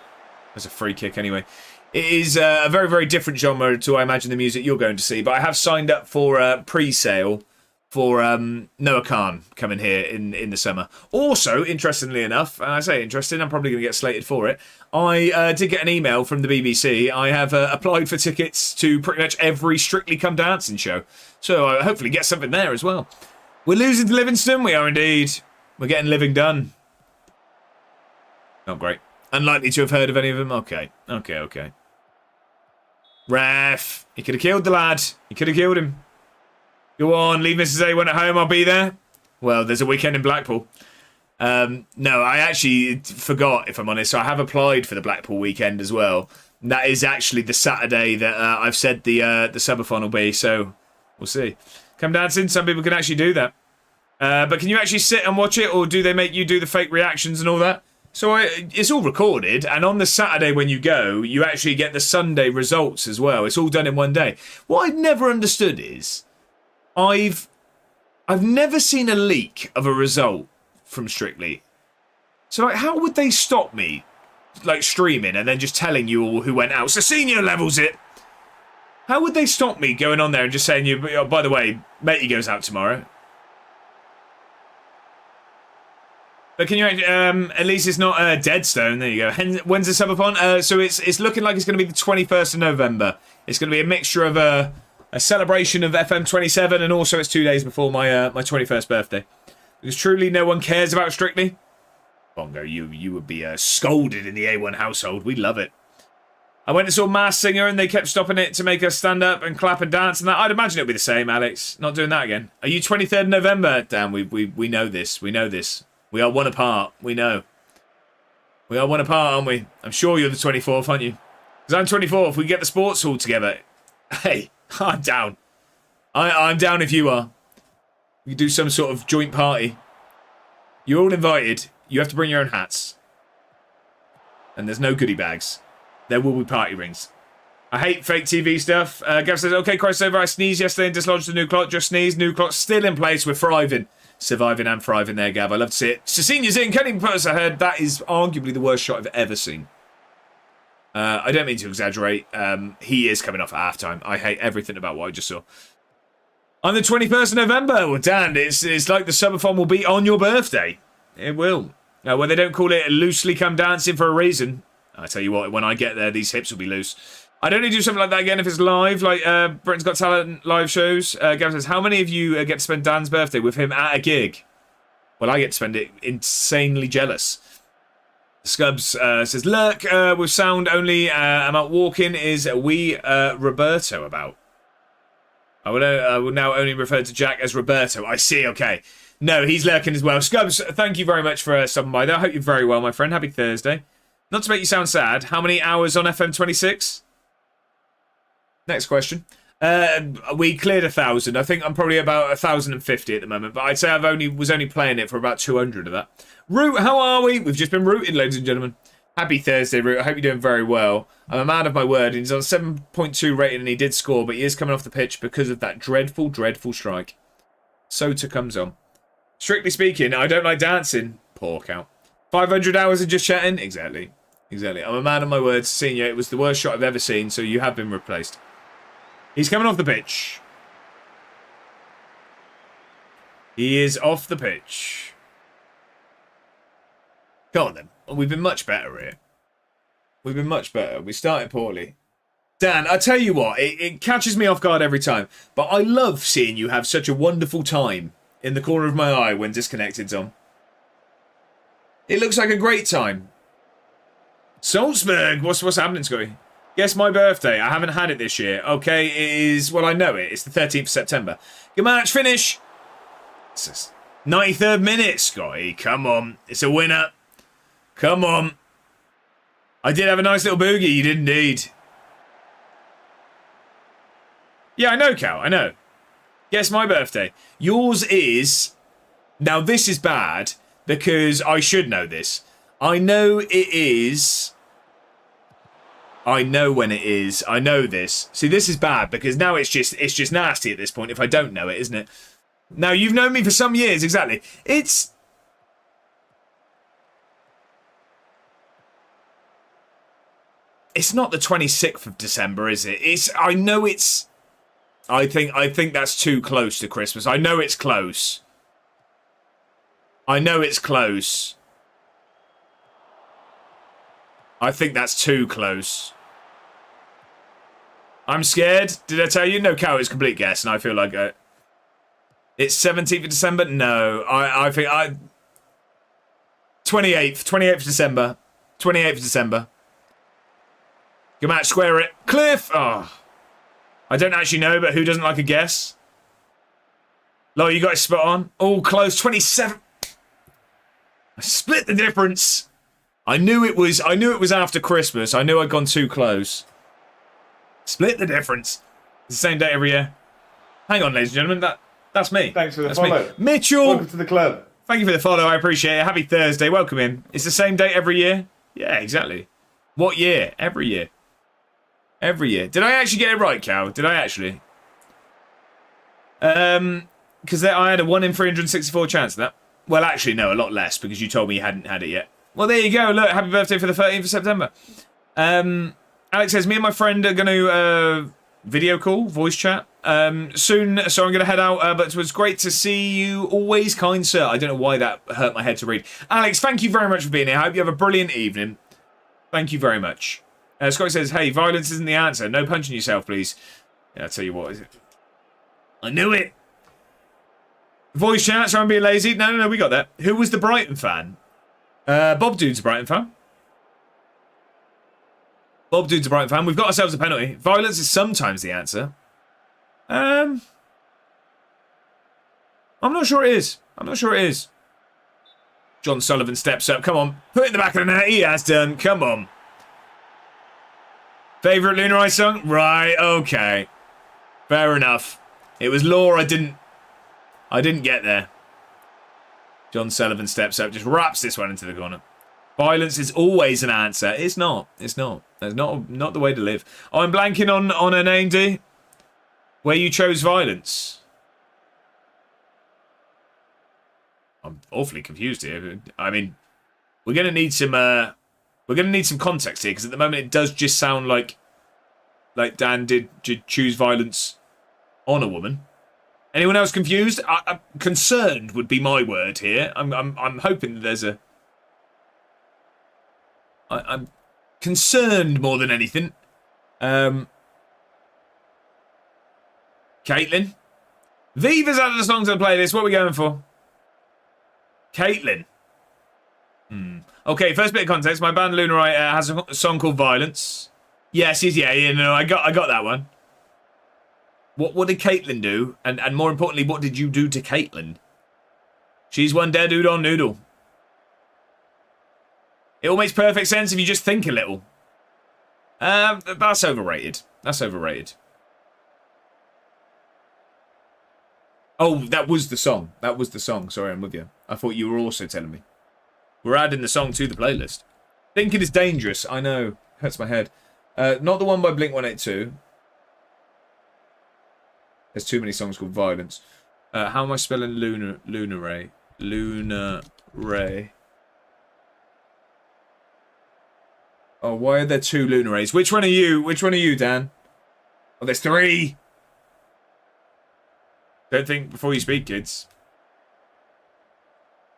That's a free kick anyway. It is a very, very different genre to, I imagine, the music you're going to see. But I have signed up for pre-sale for Noah Khan coming here in the summer. Also, interestingly enough, and I say interesting, I'm probably going to get slated for it. I did get an email from the BBC. I have applied for tickets to pretty much every Strictly Come Dancing show. So I'll hopefully get something there as well. We're losing to Livingston. We are indeed. We're getting living done. Not great. Unlikely to have heard of any of them. Okay. Ref. He could have killed the lad. He could have killed him. Go on. Leave Mrs. A1 at home. I'll be there. Well, there's a weekend in Blackpool. No, I actually forgot, if I'm honest. So I have applied for the Blackpool weekend as well. And that is actually the Saturday that I've said the subathon will be. So we'll see. Come dancing. Some people can actually do that. But can you actually sit and watch it? Or do they make you do the fake reactions and all that? So it's all recorded, and on the Saturday when you go, you actually get the Sunday results as well. It's all done in one day. What I've never understood is, I've never seen a leak of a result from Strictly. So like, how would they stop me, like streaming and then just telling you all who went out? So senior levels it. How would they stop me going on there and just saying you? Oh, by the way, matey goes out tomorrow. But can you, at least it's not Deadstone. There you go. When's the subathon? So it's looking like it's going to be the 21st of November. It's going to be a mixture of a celebration of FM27, and also it's 2 days before my 21st birthday. Because truly no one cares about Strictly. Bongo, you would be scolded in the A1 household. We love it. I went and saw Masked Singer, and they kept stopping it to make us stand up and clap and dance, and that. I'd imagine it'll be the same, Alex. Not doing that again. Are you 23rd of November? Damn, we know this. We know this. We are one apart. We know. We are one apart, aren't we? I'm sure you're the 24th, aren't you? Because I'm 24th. We get the sports hall together. Hey, I'm down. I'm down if you are. We can do some sort of joint party. You're all invited. You have to bring your own hats. And there's no goodie bags. There will be party rings. I hate fake TV stuff. Gav says, okay, crossover. I sneezed yesterday and dislodged the new clock. Just sneezed. New clock still in place. We're thriving. Surviving and thriving there, Gav. I love to see it. Cecilia's in. Can't even put us ahead. That is arguably the worst shot I've ever seen. I don't mean to exaggerate. He is coming off at halftime. I hate everything about what I just saw. On the 21st of November. Well, Dan, it's like the subathon will be on your birthday. It will. Well, they don't call it loosely come dancing for a reason. I tell you what, when I get there, these hips will be loose. I'd only do something like that again if it's live, like Britain's Got Talent live shows. Gavin says, how many of you get to spend Dan's birthday with him at a gig? Well, I get to spend it insanely jealous. Scubs says, lurk with sound only. I'm out walking. Is we Roberto about? I will now only refer to Jack as Roberto. I see, okay. No, he's lurking as well. Scubs, thank you very much for stopping by there. I hope you're very well, my friend. Happy Thursday. Not to make you sound sad, how many hours on FM26? Next question. We cleared 1,000. I think I'm probably about 1,050 at the moment, but I'd say was only playing it for about 200 of that. Root, how are we? We've just been rooted, ladies and gentlemen. Happy Thursday, Root. I hope you're doing very well. I'm a man of my word. He's on 7.2 rating and he did score, but he is coming off the pitch because of that dreadful, dreadful strike. Sota comes on. Strictly speaking, I don't like dancing. Poor cow. 500 hours of just chatting? Exactly. Exactly. I'm a man of my word. Senior, it was the worst shot I've ever seen, so you have been replaced. He's coming off the pitch. He is off the pitch. Come on then. We've been much better here. We've been much better. We started poorly. Dan, I tell you what, it catches me off guard every time, but I love seeing you have such a wonderful time in the corner of my eye when Disconnected's on. It looks like a great time. Salzburg. What's happening, Scotty? Guess my birthday. I haven't had it this year. Okay, it is... Well, I know it. It's the 13th of September. Good match. Finish. It's 93rd minute, Scotty. Come on. It's a winner. Come on. I did have a nice little boogie. You did indeed. Yeah, I know, Cal. I know. Guess my birthday. Yours is... Now, this is bad because I should know this. I know it is... I know when it is. I know this. See, this is bad because now it's just nasty at this point if I don't know it, isn't it? Now, you've known me for some years, exactly. It's not the 26th of December, is it? I know it's... I think that's too close to Christmas. I know it's close. I know it's close. I think that's too close. I'm scared. Did I tell you? No, Cow, it's a complete guess, and I feel like... it's 17th of December? No. I think... 28th of December. 28th of December. Good match, square it. Cliff! Oh. I don't actually know, but who doesn't like a guess? Lo, you got it spot on. Oh, close. 27. I split the difference. I knew it was after Christmas. I knew I'd gone too close. Split the difference. It's the same date every year. Hang on, ladies and gentlemen. That's me. Thanks for the That's follow. Me. Mitchell! Welcome to the club. Thank you for the follow. I appreciate it. Happy Thursday. Welcome in. It's the same date every year? Yeah, exactly. What year? Every year. Every year. Did I actually get it right, Cal? Did I actually? Because I had a 1 in 364 chance of that. Well, actually, no, a lot less because you told me you hadn't had it yet. Well, there you go. Look, happy birthday for the 13th of September. Alex says, me and my friend are going to video call, voice chat soon, so I'm going to head out. But it was great to see you. Always kind, sir. I don't know why that hurt my head to read. Alex, thank you very much for being here. I hope you have a brilliant evening. Thank you very much. Scott says, hey, violence isn't the answer. No punching yourself, please. Yeah, I'll tell you what, is it? I knew it. Voice chat, so I'm being lazy. No, we got that. Who was the Brighton fan? Bob Dude's a Brighton fan. Bob Dude's a Brighton fan. We've got ourselves a penalty. Violence is sometimes the answer. I'm not sure it is. I'm not sure it is. John Sullivan steps up. Come on. Put it in the back of the net. He has done. Come on. Favourite Lunar Eye song? Right, okay. Fair enough. It was Law I didn't get there. John Sullivan steps up, just wraps this one into the corner. Violence is always an answer. It's not. It's not. That's not the way to live. Oh, I'm blanking on a name, D. Where you chose violence. I'm awfully confused here. I mean, we're gonna need some context here because at the moment it does just sound like Dan did choose violence on a woman. Anyone else confused? Concerned would be my word here. I'm hoping that there's a. I'm concerned more than anything. Caitlin, Viva's added a song to the playlist. What are we going for? Caitlin. Okay, first bit of context. My band Lunar Eye has a song called Violence. Yes, yeah. No, I got that one. What did Caitlin do? And more importantly, what did you do to Caitlin? She's one dead dude on noodle. It all makes perfect sense if you just think a little. That's overrated. That's overrated. Oh, that was the song. That was the song. Sorry, I'm with you. I thought you were also telling me. We're adding the song to the playlist. Thinking is dangerous. I know. Hurts my head. Not the one by Blink-182. There's too many songs called Violence. How am I spelling Lunar Ray? Lunar Ray. Oh, why are there 2 Lunar Rays? Which one are you? Which one are you, Dan? Oh, there's 3. Don't think before you speak, kids.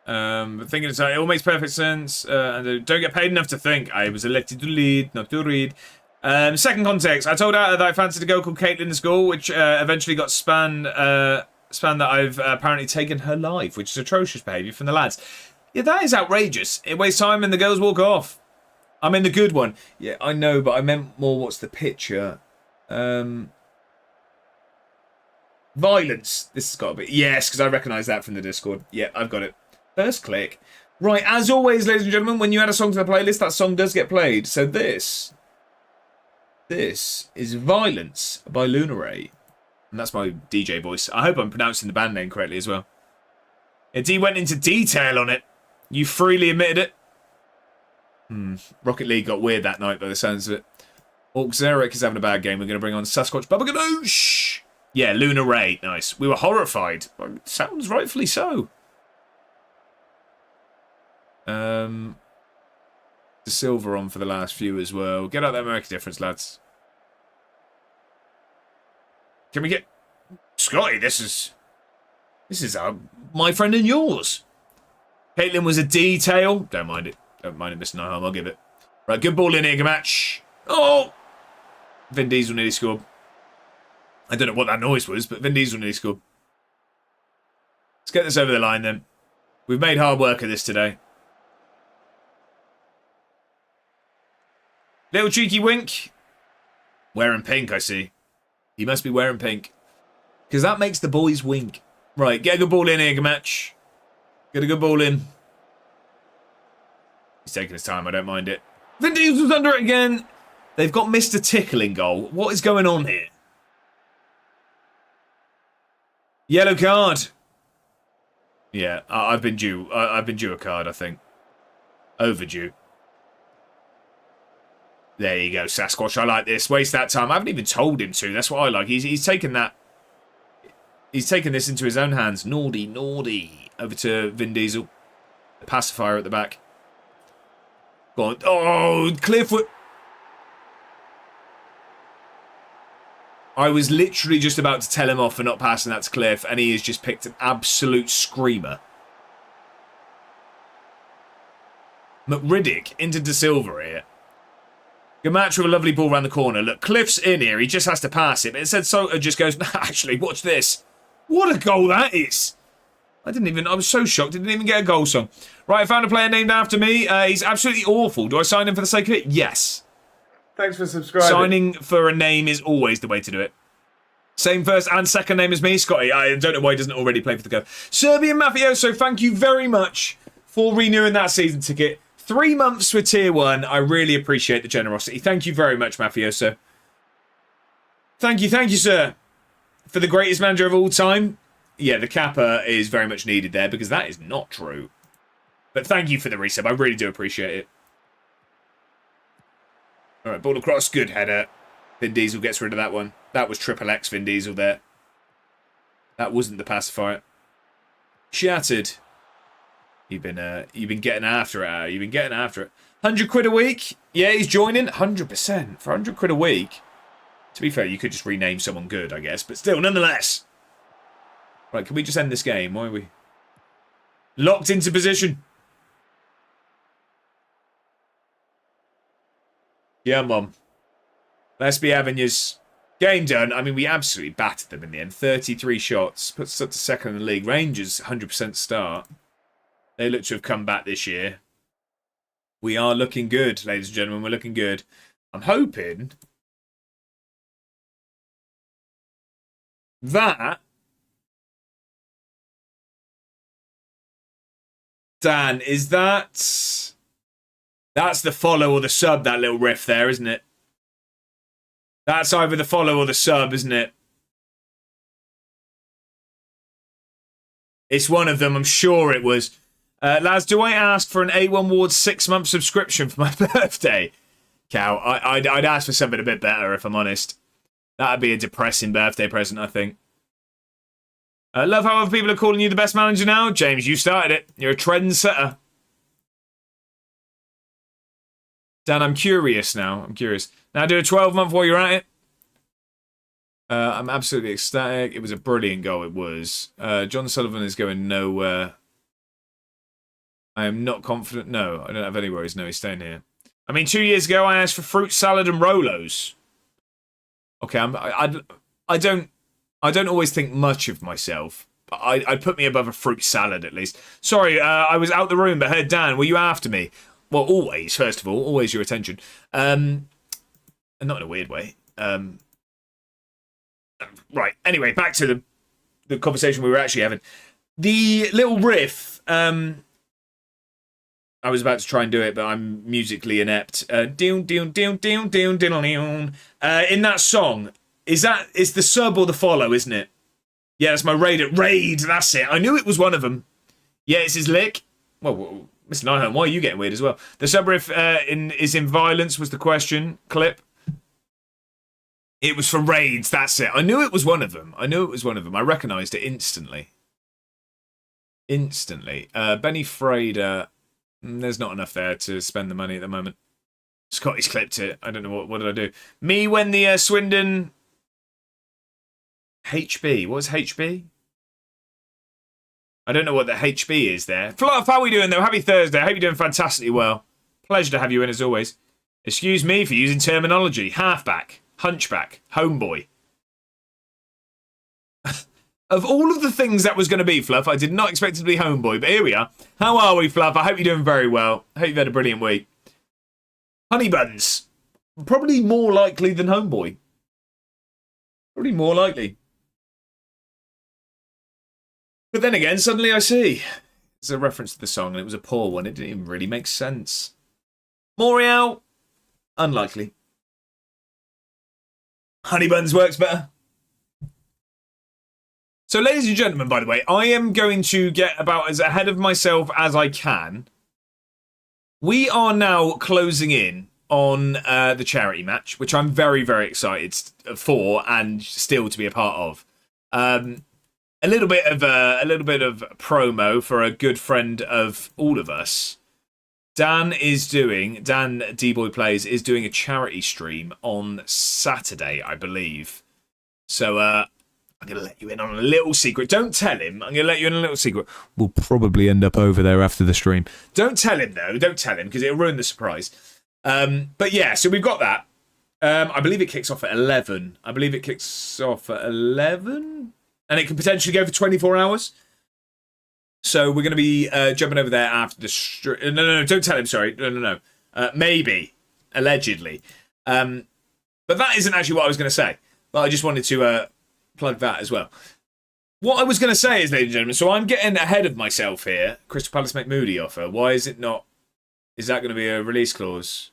But thinking it all makes perfect sense. And don't get paid enough to think. I was elected to lead, not to read. Second context. I told her that I fancied a girl called Caitlin in school, which eventually got spanned that I've apparently taken her life, which is atrocious behaviour from the lads. Yeah, that is outrageous. It wastes time and the girls walk off. I'm in the good one. Yeah, I know, but I meant more what's the picture. Violence. This has got to be... Yes, because I recognise that from the Discord. Yeah, I've got it. First click. Right, as always, ladies and gentlemen, when you add a song to the playlist, that song does get played. So this is Violence by Lunaray. And that's my DJ voice. I hope I'm pronouncing the band name correctly as well. D went into detail on it. You freely admitted it. Rocket League got weird that night by the sounds of it. Orczerek is having a bad game. We're going to bring on Sasquatch Babaganoosh. Yeah, Luna Ray. Nice. We were horrified. Sounds rightfully so. The silver on for the last few as well. Get out there, make a difference, lads. Can we get... Scotty, this is my friend and yours. Caitlin was a detail. Don't mind it. Don't mind it missing no harm. I'll give it. Right, good ball in here, match. Oh! Vin Diesel nearly scored. I don't know what that noise was, but Vin Diesel nearly scored. Let's get this over the line then. We've made hard work of this today. Little cheeky wink. Wearing pink, I see. He must be wearing pink. Because that makes the boys wink. Right, get a good ball in here, match. Get a good ball in. He's taking his time, I don't mind it. Vin Diesel's under it again. They've got Mr. Tickle in goal. What is going on here? Yellow card. Yeah, I've been due. I've been due a card, I think. Overdue. There you go, Sasquatch. I like this. Waste that time. I haven't even told him to. That's what I like. He's taken that. He's taken this into his own hands. Naughty, naughty. Over to Vin Diesel. The pacifier at the back. Go on. Oh, Clearfoot. I was literally just about to tell him off for not passing that to Cliff, and he has just picked an absolute screamer. McRiddick into De Silva here. Good match with a lovely ball around the corner. Look, Cliff's in here. He just has to pass it. But instead, Soto just goes, nah, actually, watch this. What a goal that is. I was so shocked. Didn't even get a goal song. Right, I found a player named after me. He's absolutely awful. Do I sign him for the sake of it? Yes. Thanks for subscribing. Signing for a name is always the way to do it. Same first and second name as me, Scotty. I don't know why he doesn't already play for the club. Serbian Mafioso, thank you very much for renewing that season ticket. 3 months for Tier 1. I really appreciate the generosity. Thank you very much, Mafioso. Thank you, sir. For the greatest manager of all time. Yeah, the Kappa is very much needed there because that is not true. But thank you for the resub. I really do appreciate it. All right, ball across. Good header. Vin Diesel gets rid of that one. That was triple X Vin Diesel there. That wasn't the pacifier. Shattered. You've been getting after it. You've been getting after it. 100 quid a week. Yeah, he's joining. 100% for 100 quid a week. To be fair, you could just rename someone good, I guess. But still, nonetheless. Right, can we just end this game? Why are we locked into position? Yeah, Mum. Let's be having yours. Game done. I mean, we absolutely battered them in the end. 33 shots. Puts us up to second in the league. Rangers, 100% start. They look to have come back this year. We are looking good, ladies and gentlemen. We're looking good. I'm hoping that... Dan, is that... That's the follow or the sub, that little riff there, isn't it? That's either the follow or the sub, isn't it? It's one of them, I'm sure it was. Lads, do I ask for an A1 Ward 6-month subscription for my birthday? Cow, I'd ask for something a bit better, if I'm honest. That'd be a depressing birthday present, I think. Love how other people are calling you the best manager now. James, you started it. You're a trendsetter. Dan, I'm curious now. I'm curious. Now do a 12-month while you're at it. I'm absolutely ecstatic. It was a brilliant goal, it was. John Sullivan is going nowhere. I am not confident. No, I don't have any worries. No, he's staying here. I mean, 2 years ago, I asked for fruit salad and Rolos. Okay, I don't always think much of myself. I'd put me above a fruit salad at least. Sorry, I was out the room but heard Dan. Were you after me? Well, always, first of all, always your attention. And not in a weird way. Right, anyway, back to the conversation we were actually having. The little riff, I was about to try and do it, but I'm musically inept. In that song, it's the sub or the follow, isn't it? Yeah, that's my raid, that's it. I knew it was one of them. Yeah, it's his lick. Well, Mr. Nyholm, why are you getting weird as well? The sub riff is in violence was the question. Clip. It was for raids, that's it. I knew it was one of them. I recognised it instantly. Benny Frader, there's not enough there to spend the money at the moment. Scotty's clipped it. I don't know what did I do. Me when the Swindon HB. What was HB? I don't know what the HB is there. Fluff, how are we doing though? Happy Thursday. I hope you're doing fantastically well. Pleasure to have you in as always. Excuse me for using terminology. Halfback, hunchback, homeboy. Of all of the things that was going to be, Fluff, I did not expect it to be homeboy, but here we are. How are we, Fluff? I hope you're doing very well. I hope you've had a brilliant week. Honey buns. Probably more likely than homeboy. Probably more likely. But then again, suddenly I see. It's a reference to the song, and it was a poor one. It didn't even really make sense. Morial? Unlikely. Honey buns works better. So, ladies and gentlemen, by the way, I am going to get about as ahead of myself as I can. We are now closing in on the charity match, which I'm very, very excited for and still to be a part of. A little bit of promo for a good friend of all of us. Dan D-Boy Plays is doing a charity stream on Saturday, I believe. So I'm going to let you in on a little secret. Don't tell him. I'm going to let you in on a little secret. We'll probably end up over there after the stream. Don't tell him, though. Don't tell him, because it'll ruin the surprise. But yeah, so we've got that. I believe it kicks off at 11. And it can potentially go for 24 hours. So we're going to be jumping over there after the stream. No, don't tell him, sorry. No. Maybe. Allegedly. But that isn't actually what I was going to say. But I just wanted to plug that as well. What I was going to say is, ladies and gentlemen, so I'm getting ahead of myself here. Crystal Palace make Moody offer. Why is it not? Is that going to be a release clause?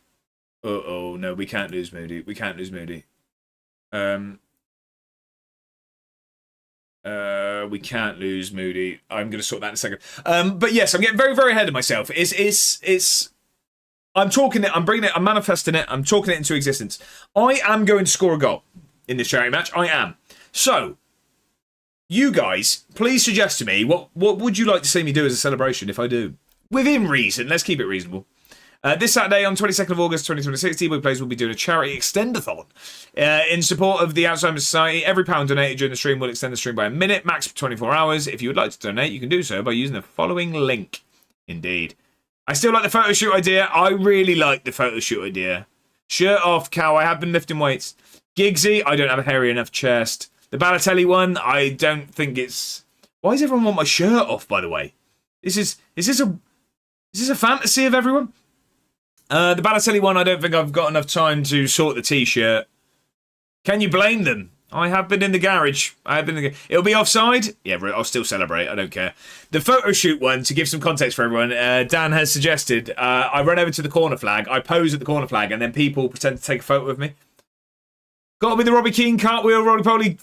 Oh, no, we can't lose Moody. We can't lose Moody. We can't lose Moody. I'm going to sort that in a second. But yes, I'm getting very, very ahead of myself. I'm talking it. I'm bringing it. I'm manifesting it. I'm talking it into existence. I am going to score a goal in this charity match. I am. So, you guys, please suggest to me what would you like to see me do as a celebration if I do? Within reason. Let's keep it reasonable. This Saturday on 22nd of August 2026, D-Boy Plays will be doing a charity extendathon in support of the Alzheimer's Society. Every pound donated during the stream will extend the stream by a minute, max 24 hours. If you would like to donate, you can do so by using the following link. Indeed. I still like the photo shoot idea. I really like the photo shoot idea. Shirt off, cow. I have been lifting weights. Giggsy, I don't have a hairy enough chest. The Balotelli one, I don't think it's... Why does everyone want my shirt off, by the way? Is this a fantasy of everyone? The Balotelli one, I don't think I've got enough time to sort the t-shirt. Can you blame them? I have been in the garage. It'll be offside? Yeah, I'll still celebrate. I don't care. The photo shoot one, to give some context for everyone, Dan has suggested, I run over to the corner flag, I pose at the corner flag, and then people pretend to take a photo of me. Got to be the Robbie Keane cartwheel, roly-poly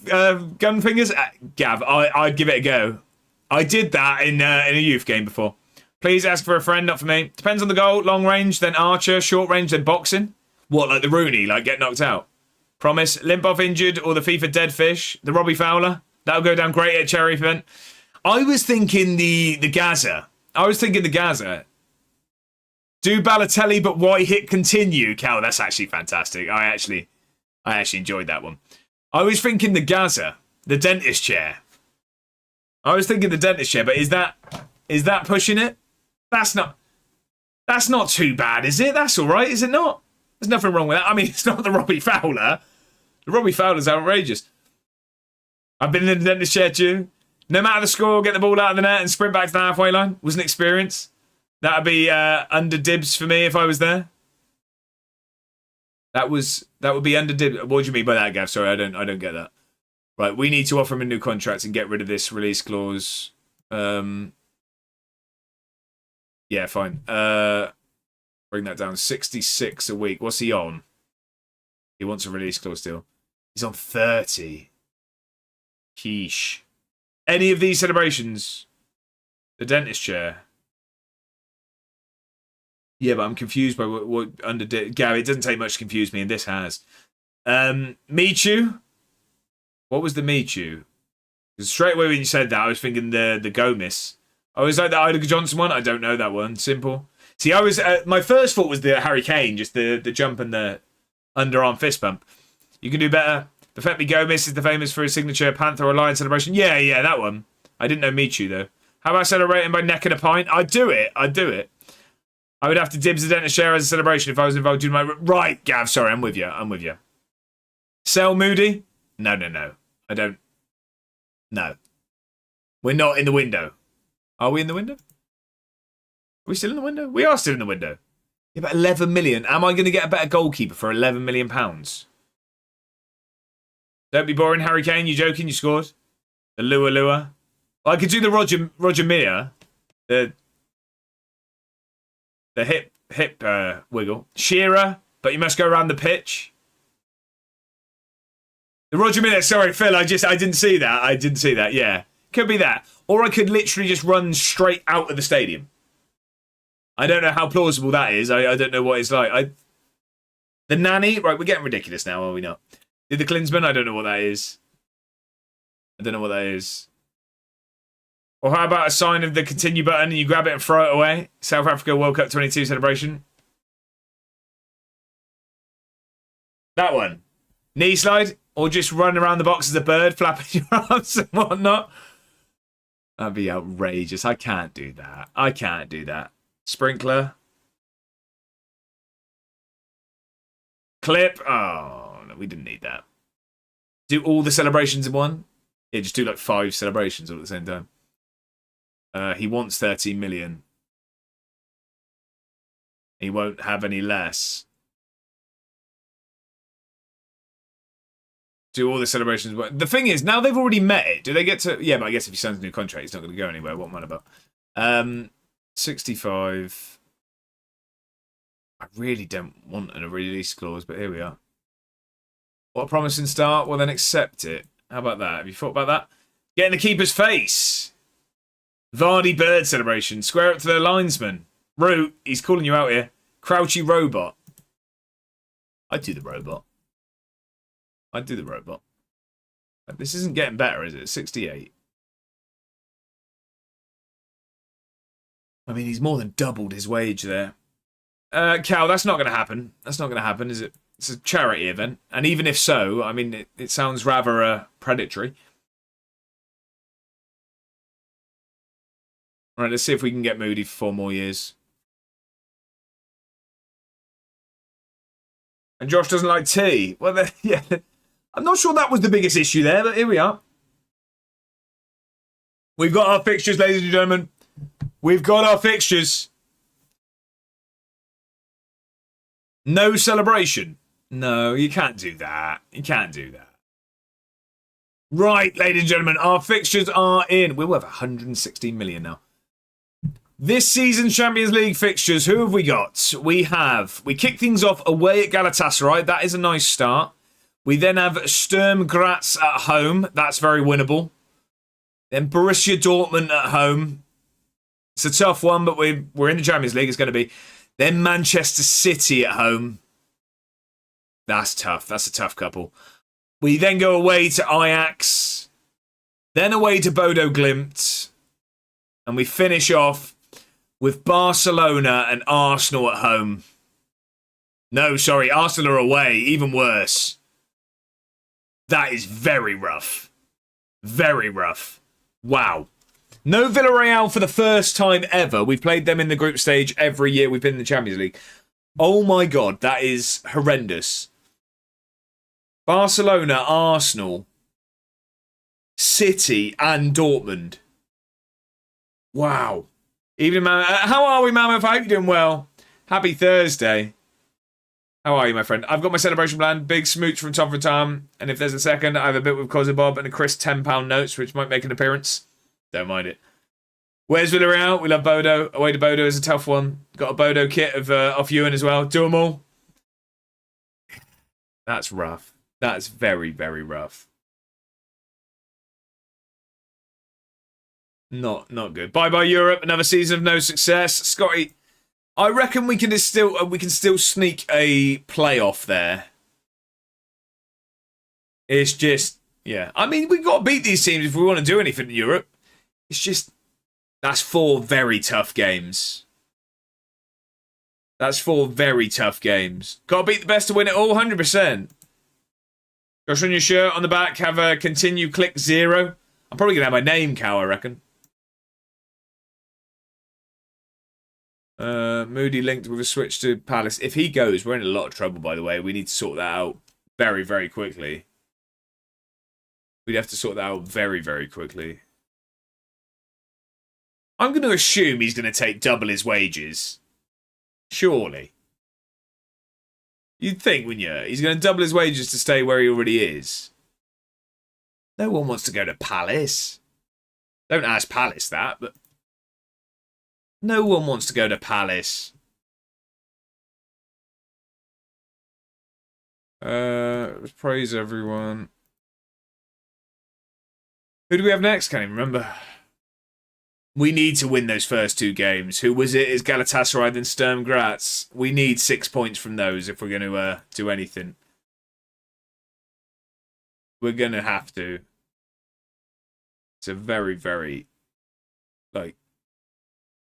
gun fingers? Gav, I'd give it a go. I did that in a youth game before. Please ask for a friend, not for me. Depends on the goal. Long range, then archer. Short range, then boxing. What, like the Rooney, like get knocked out? Promise. Limp off injured or the FIFA dead fish. The Robbie Fowler. That'll go down great at charity event. I was thinking the Gaza. Do Balotelli but why hit continue? Cal, that's actually fantastic. I actually enjoyed that one. I was thinking the Gaza. The dentist chair. But is that pushing it? That's not too bad, is it? That's all right, is it not? There's nothing wrong with that. I mean, it's not the Robbie Fowler. The Robbie Fowler's outrageous. I've been in the dentist chair too. No matter the score, get the ball out of the net and sprint back to the halfway line. Was an experience. That would be under dibs for me if I was there. That would be under dibs. What do you mean by that, Gav? Sorry, I don't get that. Right, we need to offer him a new contract and get rid of this release clause. Yeah, fine. Bring that down. 66 a week. What's he on? He wants a release clause deal. He's on 30. Quiche. Any of these celebrations? The dentist chair. Yeah, but I'm confused by what under Gary. It doesn't take much to confuse me, and this has. Michu. What was the Michu? Because straight away when you said that, I was thinking the Gomez. I was like the Ida Johnson one. I don't know that one. Simple. See, I was my first thought was the Harry Kane, just the jump and the underarm fist bump. You can do better. Perfectly Gomez is the famous for his signature Panther or Lion celebration. Yeah, that one. I didn't know Michu though. How about celebrating by neck and a pint? I'd do it. I would have to dibs the dentist share as a celebration if I was involved in my... Right, Gav, sorry, I'm with you. Sell Moody? No. I don't... No. We're not in the window. Are we in the window? Are we still in the window? We are still in the window. Yeah, but 11 million. Am I going to get a better goalkeeper for 11 million pounds? Don't be boring, Harry Kane. You joking? You scored? The Lua. Well, I could do the Roger Milla. The hip wiggle. Shearer, but you must go around the pitch. The Roger Milla, sorry, Phil, I didn't see that. Yeah. Could be that. Or I could literally just run straight out of the stadium. I don't know how plausible that is. I don't know what it's like. The nanny, right, we're getting ridiculous now, are we not? Did the Klinsman? I don't know what that is. Or how about a sign of the continue button and you grab it and throw it away? South Africa World Cup 22 celebration. That one. Knee slide or just run around the box as a bird, flapping your arms and whatnot. That'd be outrageous. I can't do that. Sprinkler. Clip. Oh, no, we didn't need that. Do all the celebrations in one? Yeah, just do like 5 celebrations all at the same time. He wants 13 million. He won't have any less. Do all the celebrations. The thing is, now they've already met it. Do they get to... Yeah, but I guess if he signs a new contract, he's not going to go anywhere. What am I about? 65. I really don't want a release clause, but here we are. What a promising start. Well, then accept it. How about that? Have you thought about that? Get in the keeper's face. Vardy bird celebration. Square up to the linesman. Root, he's calling you out here. Crouchy robot. I'd do the robot. This isn't getting better, is it? 68. I mean, he's more than doubled his wage there. Cal, that's not going to happen. Is it? It's a charity event. And even if so, I mean, it sounds rather predatory. All right, let's see if we can get Moody for 4 more years. And Josh doesn't like tea. Well, yeah, I'm not sure that was the biggest issue there, but here we are. We've got our fixtures, ladies and gentlemen. We've got our fixtures. No celebration. No, you can't do that. Right, ladies and gentlemen, our fixtures are in. We're worth 116 million now. This season's Champions League fixtures, who have we got? We kick things off away at Galatasaray. That is a nice start. We then have Sturm Graz at home. That's very winnable. Then Borussia Dortmund at home. It's a tough one, but we're in the Champions League. It's going to be. Then Manchester City at home. That's tough. That's a tough couple. We then go away to Ajax. Then away to Bodo Glimt. And we finish off with Barcelona and Arsenal at home. No, sorry, Arsenal are away. Even worse. That is very rough. Very rough. Wow. No Villarreal for the first time ever. We've played them in the group stage every year we've been in the Champions League. Oh my God, that is horrendous. Barcelona, Arsenal. City and Dortmund. Wow. Evening, man. How are we, Mammoth? I hope you're doing well. Happy Thursday. How are you, my friend? I've got my celebration plan. Big smooch from Tom for Tom. And if there's a second, I have a bit with Cosy Bob and a Chris £10 notes, which might make an appearance. Don't mind it. Where's Villarreal? We love Bodo. Away to Bodo is a tough one. Got a Bodo kit of off Ewan as well. Do them all. That's rough. That's very, very rough. Not good. Bye Europe. Another season of no success. Scotty, I reckon we can still sneak a playoff there. It's just, yeah. I mean, we've got to beat these teams if we want to do anything in Europe. It's just, that's 4 very tough games. That's 4 very tough games. Got to beat the best to win it all, 100%. Josh, on your shirt on the back, have a continue click 0. I'm probably going to have my name, Cow, I reckon. Moody linked with a switch to Palace. If he goes, we're in a lot of trouble, by the way. We need to sort that out very, very quickly. We'd have to sort that out very, very quickly. I'm going to assume he's going to take double his wages. Surely. You'd think, wouldn't you? He's going to double his wages to stay where he already is. No one wants to go to Palace. Don't ask Palace that, but... No one wants to go to Palace. Let's praise everyone. Who do we have next? Can't even remember. We need to win those first 2 games. Who was it? Is Galatasaray then Sturm Graz? We need 6 points from those if we're going to do anything. We're going to have to. It's a very, very, like,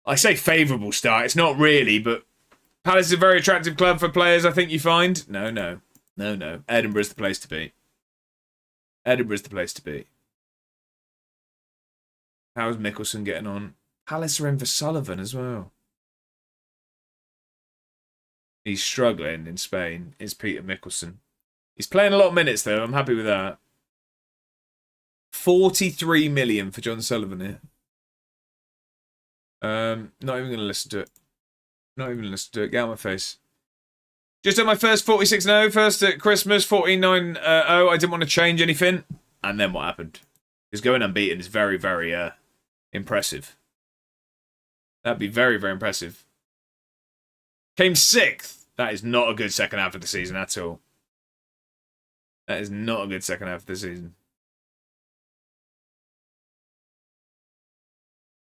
I say favourable start. It's not really, but Palace is a very attractive club for players, I think you find. No. Edinburgh's the place to be. Edinburgh's the place to be. How's Mickelson getting on? Palace are in for Sullivan as well. He's struggling in Spain, is Peter Mickelson. He's playing a lot of minutes, though. I'm happy with that. 43 million for John Sullivan here. Not even going to listen to it. Not even going to listen to it. Get out of my face. Just at my first 46-0. First at Christmas, 14-9-0. I didn't want to change anything. And then what happened? Because going unbeaten is very, very impressive. That'd be very, very impressive. Came 6th. That is not a good second half of the season at all. That is not a good second half of the season.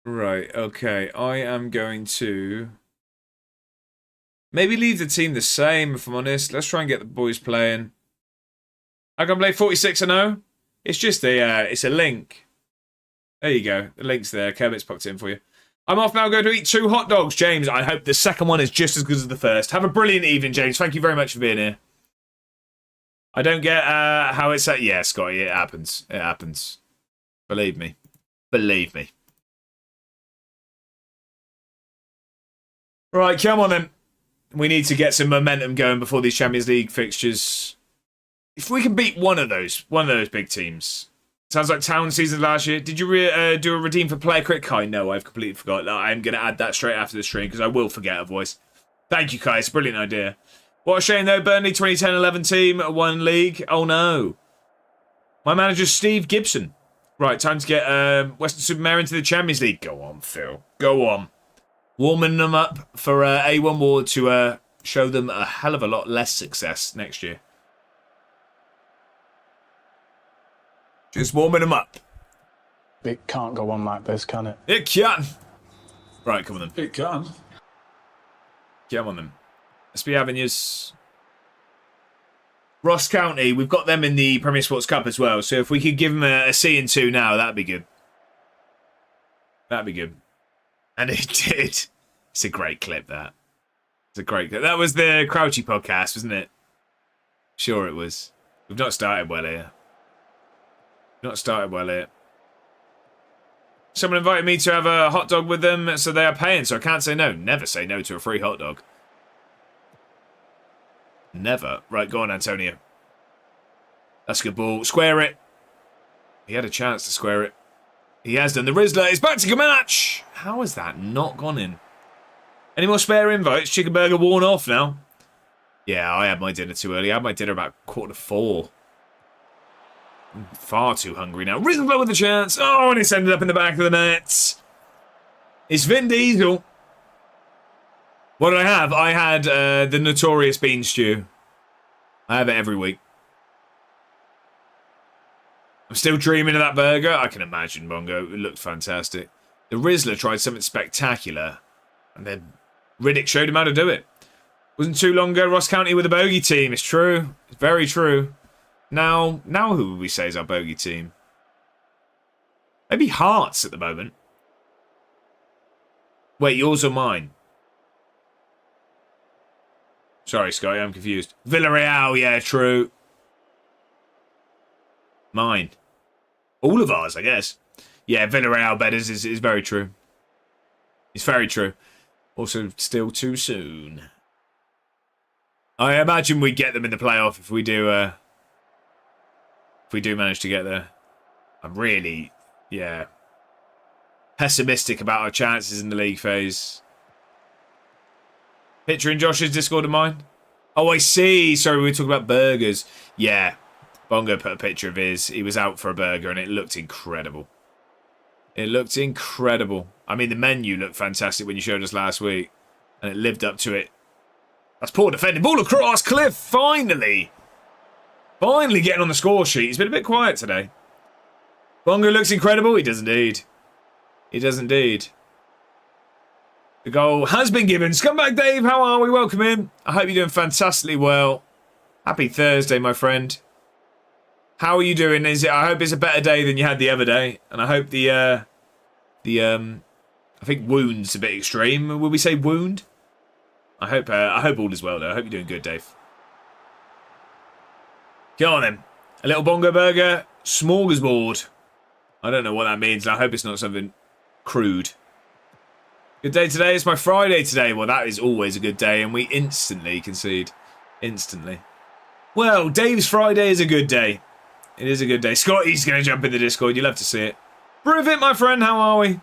Right, okay. I am going to maybe leave the team the same, if I'm honest. Let's try and get the boys playing. I can play 46-0. It's just it's a link. There you go. The link's there. Kermit's popped it in for you. I'm off now. Go to eat 2 hot dogs, James. I hope the second one is just as good as the first. Have a brilliant evening, James. Thank you very much for being here. I don't get how it's... yeah, Scotty, it happens. It happens. Believe me. Believe me. Right, come on then. We need to get some momentum going before these Champions League fixtures. If we can beat one of those big teams. Sounds like Town season last year. Did you do a redeem for player crit? Kai, no, I've completely forgot. I'm going to add that straight after the stream because I will forget a voice. Thank you, Kai. It's a brilliant idea. What a shame, though. Burnley 2010-11 team, 1 league. Oh, no. My manager's Steve Gibson. Right, time to get Western Supermare into the Champions League. Go on, Phil. Go on. Warming them up for A1 Ward to show them a hell of a lot less success next year. Just warming them up. It can't go on like this, can it? It can. Right, come on then. It can. Come on then. SB Avenues. Ross County, we've got them in the Premier Sports Cup as well. So if we could give them a C and 2 now, that'd be good. That'd be good. And it did. It's a great clip, that. It's a great clip. That was the Crouchy podcast, wasn't it? Sure it was. We've not started well here. Not started well here. Someone invited me to have a hot dog with them, so they are paying, so I can't say no. Never say no to a free hot dog. Never. Right, go on, Antonio. That's a good ball. Square it. He had a chance to square it. He has done. The Rizzler is back to the match. How has that not gone in? Any more spare invites? Chicken burger worn off now. Yeah, I had my dinner too early. I had my dinner about 4:15. I'm far too hungry now. Rizzler with a chance. Oh, and it's ended up in the back of the net. It's Vin Diesel. What did I have? I had the notorious bean stew. I have it every week. I'm still dreaming of that burger. I can imagine, Bongo. It looked fantastic. The Rizzler tried something spectacular. And then Riddick showed him how to do it. Wasn't too long ago, Ross County with a bogey team. It's true. It's very true. Now who would we say is our bogey team? Maybe Hearts at the moment. Wait, yours or mine? Sorry, Scotty, I'm confused. Villarreal, yeah, true. Mine. All of ours, I guess. Yeah, Villarreal betters is very true. It's very true. Also, still too soon. I imagine we get them in the playoff if we do manage to get there. I'm really, pessimistic about our chances in the league phase. Picture in Josh's Discord of mine. Oh, I see. Sorry, we were talking about burgers. Yeah. Bongo put a picture of his. He was out for a burger and it looked incredible. It looked incredible. I mean, the menu looked fantastic when you showed us last week. And it lived up to it. That's poor defending. Ball across. Cliff, finally. Finally getting on the score sheet. He's been a bit quiet today. Bongo looks incredible. He does indeed. He does indeed. The goal has been given. Scumbag Dave, how are we? Welcome in. I hope you're doing fantastically well. Happy Thursday, my friend. How are you doing? I hope it's a better day than you had the other day. And I hope I think wound's a bit extreme. Will we say wound? I hope all is well, though. I hope you're doing good, Dave. Go on, then. A little bongo burger. Smorgasbord. I don't know what that means. And I hope it's not something crude. Good day today. It's my Friday today. Well, that is always a good day. And we instantly concede. Instantly. Well, Dave's Friday is a good day. It is a good day. Scotty's going to jump in the Discord. You'll have to see it. Brivit, my friend. How are we? You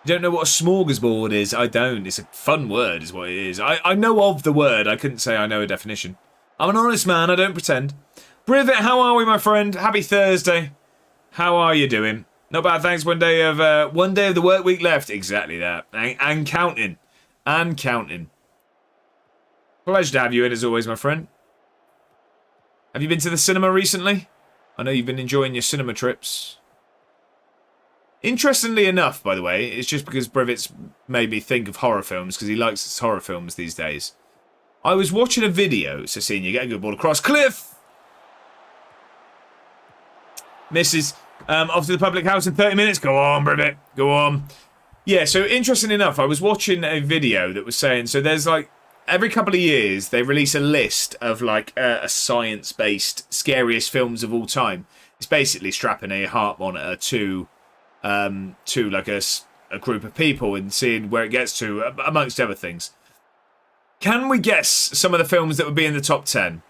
don't know what a smorgasbord is? I don't. It's a fun word is what it is. I know of the word. I couldn't say I know a definition. I'm an honest man. I don't pretend. Brivit, how are we, my friend? Happy Thursday. How are you doing? Not bad, thanks. One day of the work week left. Exactly that. And counting. And counting. Pleasure to have you in as always, my friend. Have you been to the cinema recently? I know you've been enjoying your cinema trips. Interestingly enough, by the way, it's just because Brivit's made me think of horror films because he likes his horror films these days. I was watching a video, so seeing you get a good ball across. Cliff! Misses. Off to the public house in 30 minutes. Go on, Brivit. Go on. Yeah, so interesting enough, I was watching a video that was saying, so there's like, every couple of years, they release a list of like a science-based scariest films of all time. It's basically strapping a heart monitor to like a group of people and seeing where it gets to, amongst other things. Can we guess some of the films that would be in the top 10?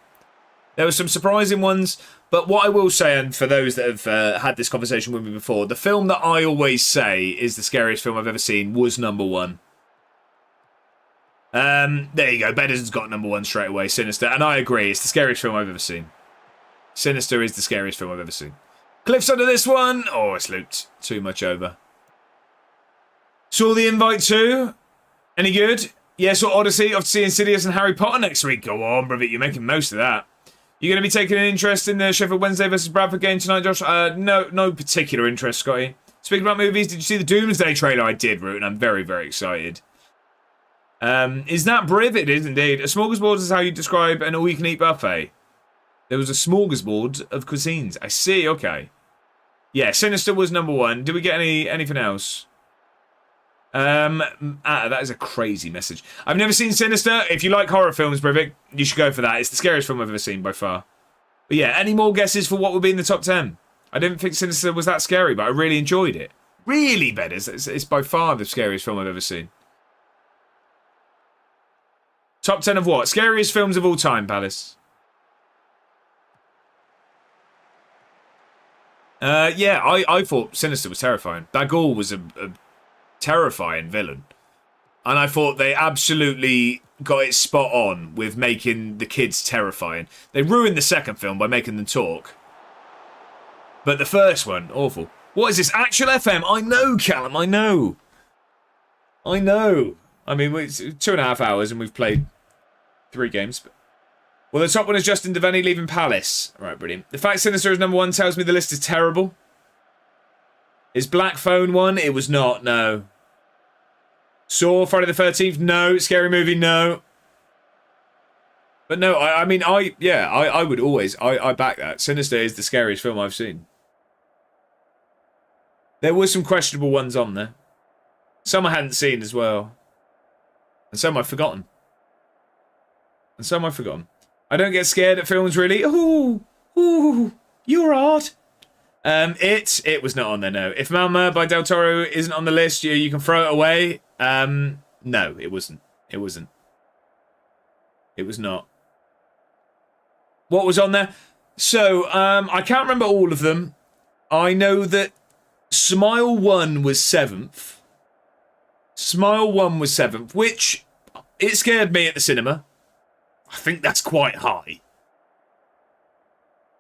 There were some surprising ones, but what I will say, and for those that have had this conversation with me before, the film that I always say is the scariest film I've ever seen was number one. There you go. Bedden's got number one straight away. Sinister. And I agree. It's the scariest film I've ever seen. Sinister is the scariest film I've ever seen. Cliff's under this one. Oh, it's looped too much over. Saw the invite too. Any good? Yeah, saw Odyssey. Off to see Insidious and Harry Potter next week. Go on, Brivit. You're making most of that. You going to be taking an interest in the Sheffield Wednesday versus Bradford game tonight, Josh? No particular interest, Scotty. Speaking about movies, did you see the Doomsday trailer? I did, Root, and I'm very, very excited. Is that Briv? It is indeed. A smorgasbord is how you describe an all-you-can-eat buffet. There was a smorgasbord of cuisines. I see, okay. Yeah, Sinister was number one. Did we get anything else? That is a crazy message. I've never seen Sinister. If you like horror films, Brivik, you should go for that. It's the scariest film I've ever seen by far. But yeah, any more guesses for what would be in the top 10? I didn't think Sinister was that scary, but I really enjoyed it. Really, Ben. It's by far the scariest film I've ever seen. Top 10 of what? Scariest films of all time, Palace. Yeah, I thought Sinister was terrifying. Bagul was a terrifying villain. And I thought they absolutely got it spot on with making the kids terrifying. They ruined the second film by making them talk. But the first one, awful. What is this? Actual FM? I know, Callum, I know. I know. I mean, it's 2.5 hours and we've played 3 games. Well, the top one is Justin Devaney leaving Palace. Right, brilliant. The fact Sinister is number 1 tells me the list is terrible. Is Black Phone one? It was not, no. Saw Friday the 13th? No. Scary Movie? No. But no, I mean, I would always, I back that. Sinister is the scariest film I've seen. There were some questionable ones on there. Some I hadn't seen as well. And some I've forgotten. I don't get scared at films, really. Ooh, you're odd. It was not on there, no. If Malma by Del Toro isn't on the list, you can throw it away. No, it wasn't. It was not. What was on there? So, I can't remember all of them. I know that Smile 1 was 7th. Smile 1 was 7th, which it scared me at the cinema. I think that's quite high.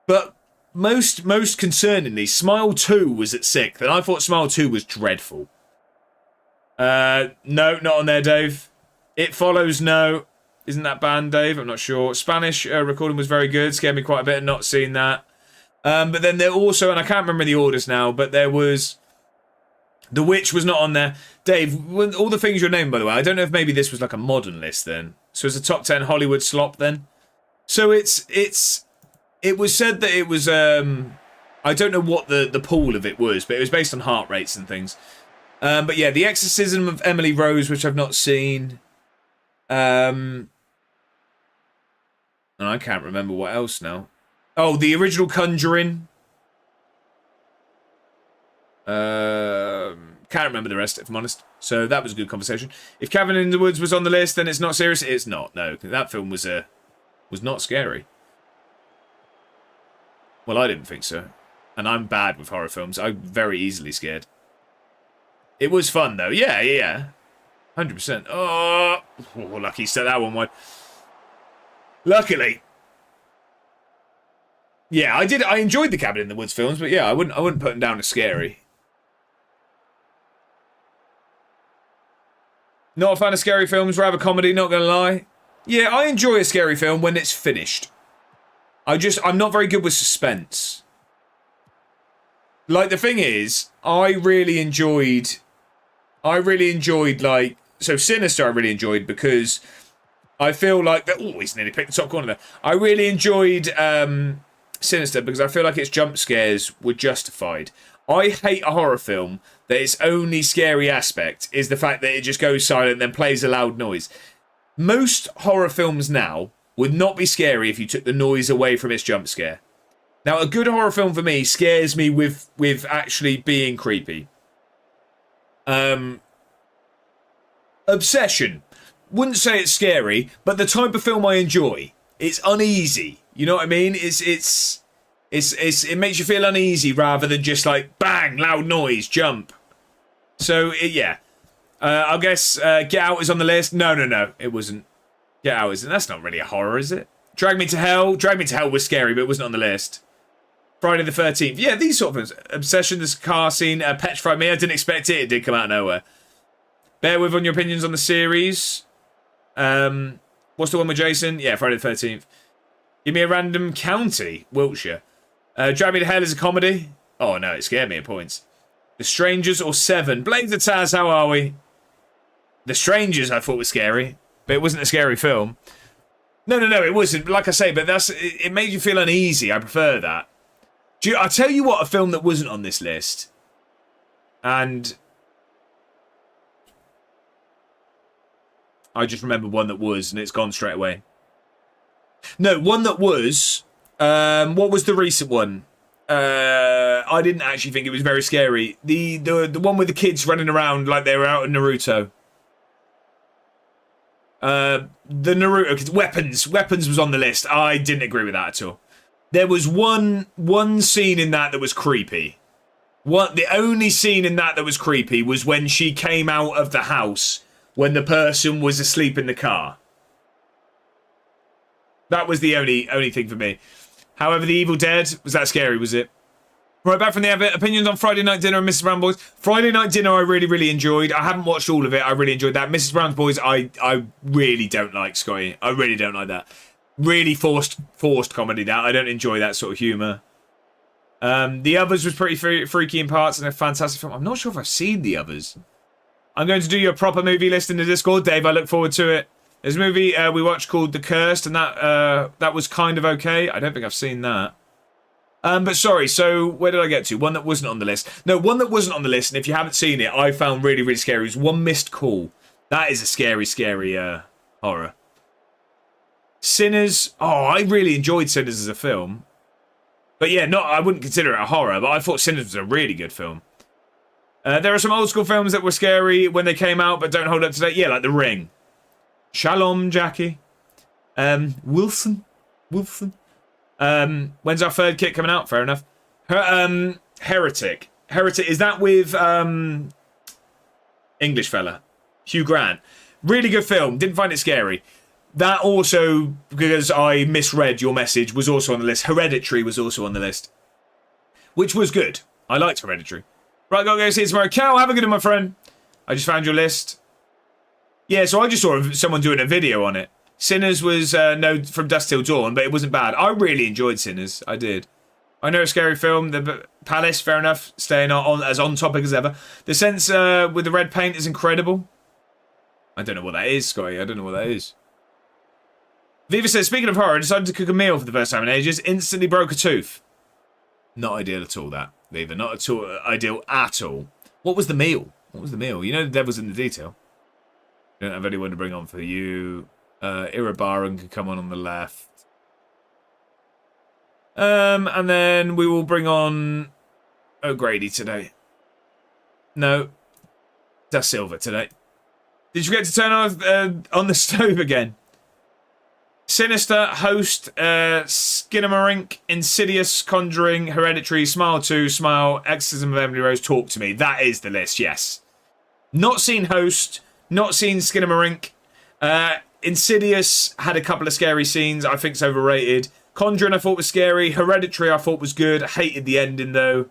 But most concerningly, Smile 2 was at 6th, and I thought Smile 2 was dreadful. No, not on there, Dave. It Follows, no. Isn't that banned, Dave? I'm not sure. Spanish recording was very good. Scared me quite a bit, not seeing that. But then there also, and I can't remember the orders now, but there was... The Witch was not on there. Dave, all the things you're naming, by the way, I don't know if maybe this was like a modern list then. So it's a top 10 Hollywood slop then. So it was said that it was, I don't know what the pool of it was, but it was based on heart rates and things. But yeah, The Exorcism of Emily Rose, which I've not seen. And I can't remember what else now. Oh, the original Conjuring. Can't remember the rest, if I'm honest. So that was a good conversation. If Cabin in the Woods was on the list, then it's not serious. It's not. No, that film was not scary. Well, I didn't think so. And I'm bad with horror films. I'm very easily scared. It was fun, though. Yeah. 100%. Oh, lucky set that one wide. Luckily. Yeah, I enjoyed the Cabin in the Woods films, but yeah, I wouldn't put them down as scary. Not a fan of scary films, rather comedy, not gonna lie. Yeah, I enjoy a scary film when it's finished. I'm not very good with suspense. Like, the thing is, I really enjoyed, like, so Sinister I really enjoyed because I feel like that. Oh, he's nearly picked the top corner there. I really enjoyed Sinister because I feel like its jump scares were justified. I hate a horror film that its only scary aspect is the fact that it just goes silent and then plays a loud noise. Most horror films now would not be scary if you took the noise away from its jump scare. Now, a good horror film for me scares me with actually being creepy. Obsession. Wouldn't say it's scary, but the type of film I enjoy. It's uneasy. You know what I mean? It makes you feel uneasy rather than just like bang, loud noise, jump. So yeah, I guess Get Out is on the list. No, it wasn't. Get Out isn't. That's not really a horror, is it? Drag Me to Hell. Drag Me to Hell was scary, but it wasn't on the list. Friday the 13th. Yeah, these sort of things. Obsession, this car scene, petrified me. I didn't expect it. It did come out of nowhere. Bear with on your opinions on the series. What's the one with Jason? Yeah, Friday the 13th. Give me a random county. Wiltshire. Drag Me to Hell is a comedy. Oh no, it scared me at points. The Strangers or Seven. Blades of Taz, how are we? The Strangers I thought was scary, but it wasn't a scary film. No, it wasn't. Like I say, but it made you feel uneasy. I prefer that. I'll tell you what, a film that wasn't on this list. And I just remember one that was, and it's gone straight away. No, one that was. What was the recent one? I didn't actually think it was very scary. The one with the kids running around like they were out in Naruto. The Naruto kids. Weapons was on the list. I didn't agree with that at all. There was one scene in that was creepy. The only scene in that was creepy was when she came out of the house when the person was asleep in the car. That was the only thing for me. However, The Evil Dead, was that scary, was it? Right, back from the advert. Opinions on Friday Night Dinner and Mrs. Brown's Boys. Friday Night Dinner I really, really enjoyed. I haven't watched all of it. I really enjoyed that. Mrs. Brown's Boys, I really don't like, Scotty. I really don't like that. Really forced comedy, that. I don't enjoy that sort of humour. The Others was pretty freaky in parts and a fantastic film. I'm not sure if I've seen The Others. I'm going to do you a proper movie list in the Discord, Dave. I look forward to it. There's a movie we watched called The Cursed, and that was kind of okay. I don't think I've seen that. But sorry, so where did I get to? One that wasn't on the list. No, one that wasn't on the list, and if you haven't seen it, I found really, really scary. It was One Missed Call. That is a scary, scary horror. Sinners. Oh, I really enjoyed Sinners as a film. But yeah, I wouldn't consider it a horror, but I thought Sinners was a really good film. There are some old school films that were scary when they came out, but don't hold up today. Yeah, like The Ring. Shalom, Jackie. Wilson. When's our third kit coming out? Fair enough. Heretic. Is that with English fella? Hugh Grant. Really good film. Didn't find it scary. That also, because I misread your message, was also on the list. Hereditary was also on the list. Which was good. I liked Hereditary. Right, gotta go see it tomorrow. Cal, have a good one, my friend. I just found your list. Yeah, so I just saw someone doing a video on it. Sinners was no From Dusk Till Dawn, but it wasn't bad. I really enjoyed Sinners. I did. I know a scary film. The Palace, fair enough. Staying on topic as ever. The Sense with the red paint is incredible. I don't know what that is, Scotty. I don't know what that is. Viva says, speaking of horror, I decided to cook a meal for the first time in ages. Instantly broke a tooth. Not ideal at all, that. Viva, not at all ideal at all. What was the meal? You know the devil's in the detail. Don't have anyone to bring on for you. Irabaran can come on the left. And then we will bring on O'Grady today. No. Da Silva today. Did you forget to turn on the stove again? Sinister, Host, Skinamarink, Insidious, Conjuring, Hereditary, Smile 2, Smile, Exorcism of Emily Rose, Talk to Me. That is the list, yes. Not seen Host, not seen Skinamarink. Insidious had a couple of scary scenes. I think it's overrated. Conjuring I thought was scary. Hereditary I thought was good. I hated the ending though.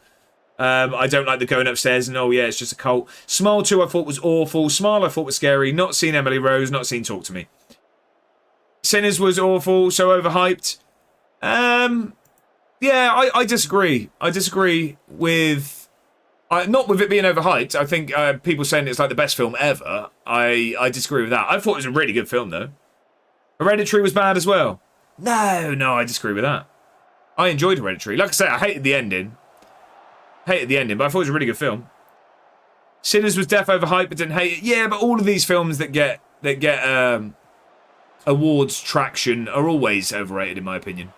I don't like the going upstairs and oh yeah, it's just a cult. Smile 2 I thought was awful. Smile I thought was scary. Not seen Emily Rose, not seen Talk to Me. Sinners was awful, so overhyped. Yeah, I disagree. I disagree with... not with it being overhyped. I think people saying it's like the best film ever. I disagree with that. I thought it was a really good film, though. Hereditary was bad as well. No, I disagree with that. I enjoyed Hereditary. Like I said, I hated the ending. But I thought it was a really good film. Sinners was def overhyped, but didn't hate it. Yeah, but all of these films that get awards traction are always overrated, in my opinion.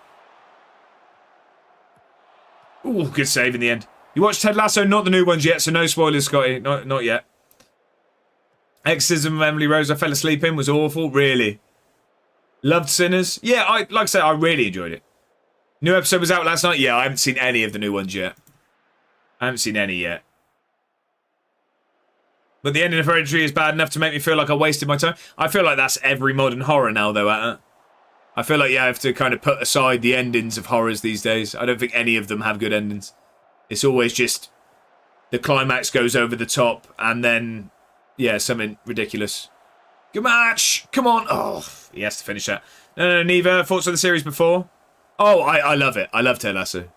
Ooh, good save in the end. You watched Ted Lasso, not the new ones yet, so no spoilers, Scotty. Not yet. Exorcism of Emily Rose, I fell asleep in, was awful. Really. Loved Sinners. Yeah, like I said, I really enjoyed it. New episode was out last night. Yeah, I haven't seen any of the new ones yet. But the ending of Hereditary is bad enough to make me feel like I wasted my time. I feel like that's every modern horror now, though, I feel like you have to kind of put aside the endings of horrors these days. I don't think any of them have good endings. It's always just the climax goes over the top and then, yeah, something ridiculous. Good match! Come on! Oh, he has to finish that. No, Neva, thoughts on the series before? Oh, I love it. I love Ted Lasso.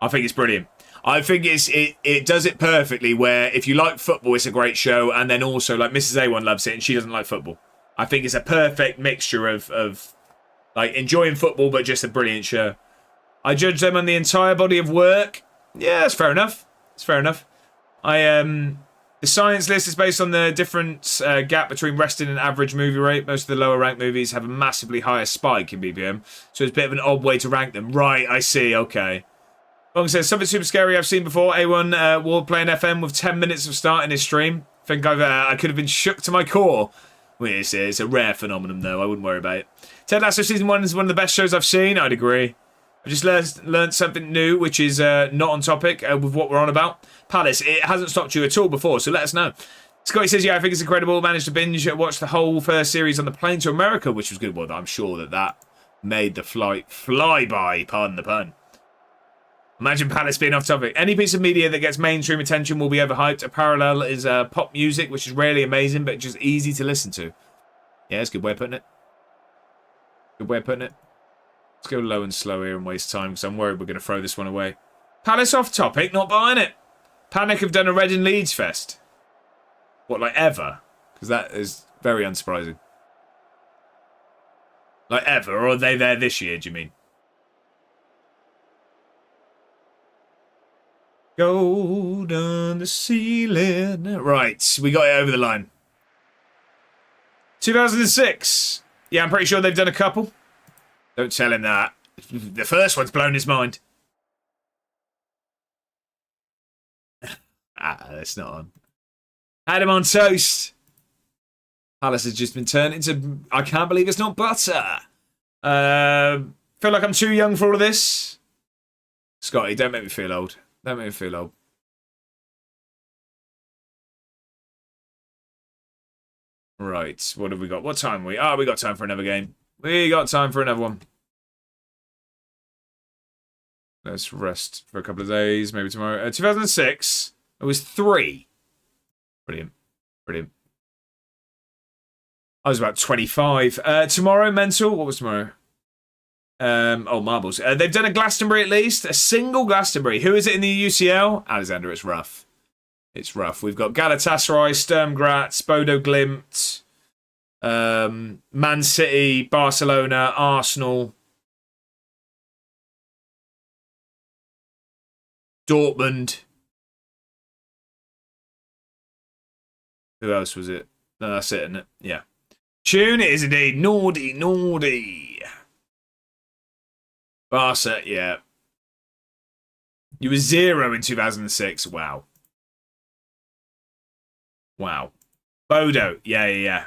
I think it's brilliant. I think it does it perfectly where if you like football, it's a great show, and then also, like, Mrs. A1 loves it and she doesn't like football. I think it's a perfect mixture of like, enjoying football, but just a brilliant show. I judge them on the entire body of work. Yeah, that's fair enough. It's fair enough. The science list is based on the different gap between resting and average movie rate. Most of the lower ranked movies have a massively higher spike in BPM, so it's a bit of an odd way to rank them. Right, I see, okay. Long says, something super scary I've seen before. A1 Ward playing FM with 10 minutes of starting his stream. Think I could have been shook to my core. Well, it's a rare phenomenon, though. I wouldn't worry about it. Ted Lasso Season 1 is one of the best shows I've seen. I'd agree. I just learned something new, which is not on topic with what we're on about. Palace, it hasn't stopped you at all before, so let us know. Scotty says, yeah, I think it's incredible. Managed to binge watch the whole first series on the plane to America, which was good. Well, I'm sure that made the flight fly by, pardon the pun. Imagine Palace being off topic. Any piece of media that gets mainstream attention will be overhyped. A parallel is pop music, which is rarely amazing, but just easy to listen to. Yeah, it's a good way of putting it. Good way of putting it. Let's go low and slow here and waste time, because I'm worried we're going to throw this one away. Palace off topic, not buying it. Panic have done a Reading Leeds fest. What, like ever? Because that is very unsurprising. Like ever, or are they there this year, do you mean? Gold on the ceiling. Right, we got it over the line. 2006. Yeah, I'm pretty sure they've done a couple. Don't tell him that. The first one's blown his mind. That's not on. Had him on toast. Palace has just been turned into... I can't believe it's not butter. Feel like I'm too young for all of this. Scotty, don't make me feel old. Don't make me feel old. Right, what have we got? What time are we? Oh, we got time for another game. We got time for another one. Let's rest for a couple of days, maybe tomorrow. 2006, it was 3. Brilliant. Brilliant. I was about 25. Tomorrow, mental. What was tomorrow? Oh, marbles. They've done a Glastonbury at least. A single Glastonbury. Who is it in the UCL? Alexander, it's rough. It's rough. We've got Galatasaray, Sturm Graz, Bodo Glimt, Man City, Barcelona, Arsenal, Dortmund. Who else was it? No, that's it, isn't it? Yeah. Tune, it is indeed. Naughty, naughty. Barca, yeah. You were 0 in 2006. Wow. Wow. Bodo. Yeah.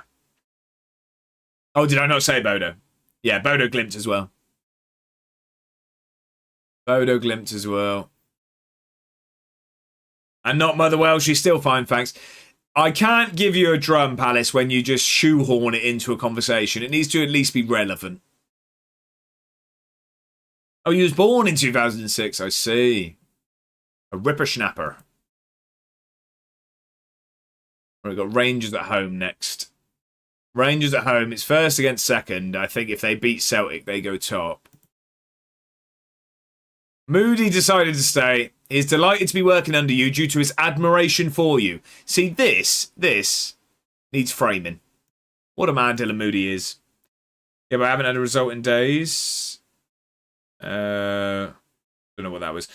Oh, did I not say Bodo? Yeah, Bodo Glimt as well. Bodo Glimt as well. And not Motherwell. She's still fine, thanks. I can't give you a drum, Palace, when you just shoehorn it into a conversation. It needs to at least be relevant. Oh, you was born in 2006. I see. A ripper-schnapper. We've got Rangers at home next. Rangers at home. It's first against second. I think if they beat Celtic, they go top. Moody decided to stay. He's delighted to be working under you due to his admiration for you. See, this needs framing. What a man Dylan Moody is. Yeah, but I haven't had a result in days. Don't know what that was.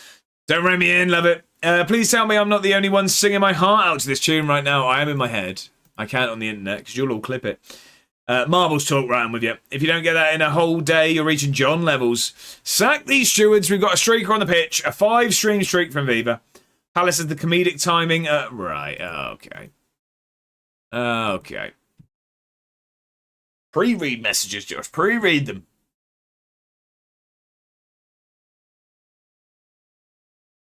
Don't rein me in, love it. Please tell me I'm not the only one singing my heart out to this tune right now. I am in my head. I can't on the internet because you'll all clip it. Marbles talk round with you. If you don't get that in a whole day, you're reaching John levels. Sack these stewards. We've got a streaker on the pitch. A 5-stream streak from Viva. Palace has the comedic timing. Right. Okay. Okay. Pre-read messages, Josh. Pre-read them.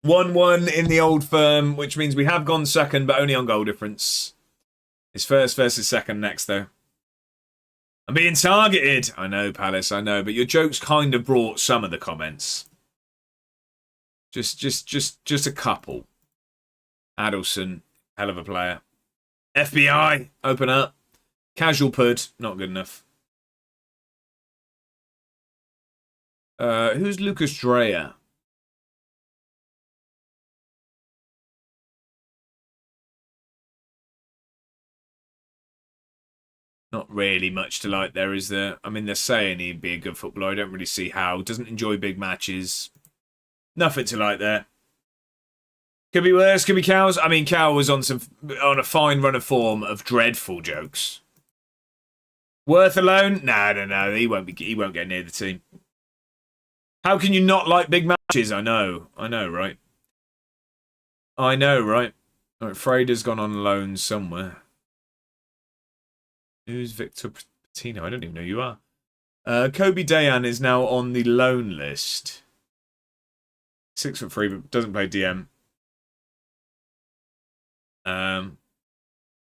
One in the old firm, which means we have gone second, but only on goal difference. It's first versus second next, though. I'm being targeted. I know, Palace, I know, but your jokes kind of brought some of the comments. Just a couple. Adelson, hell of a player. FBI, open up. Casual pud, not good enough. Who's Lucas Dreyer? Not really much to like there, is there? I mean, they're saying he'd be a good footballer. I don't really see how. Doesn't enjoy big matches. Nothing to like there. Could be worse. Could be Cows. I mean, Cow was on a fine run of form of dreadful jokes. Worth alone? No. He won't get near the team. How can you not like big matches? I know, right? I know, right? All right, Freder's gone on loan somewhere. Who's Victor Patino? I don't even know who you are. Kobe Dayan is now on the loan list. 6'3", but doesn't play DM.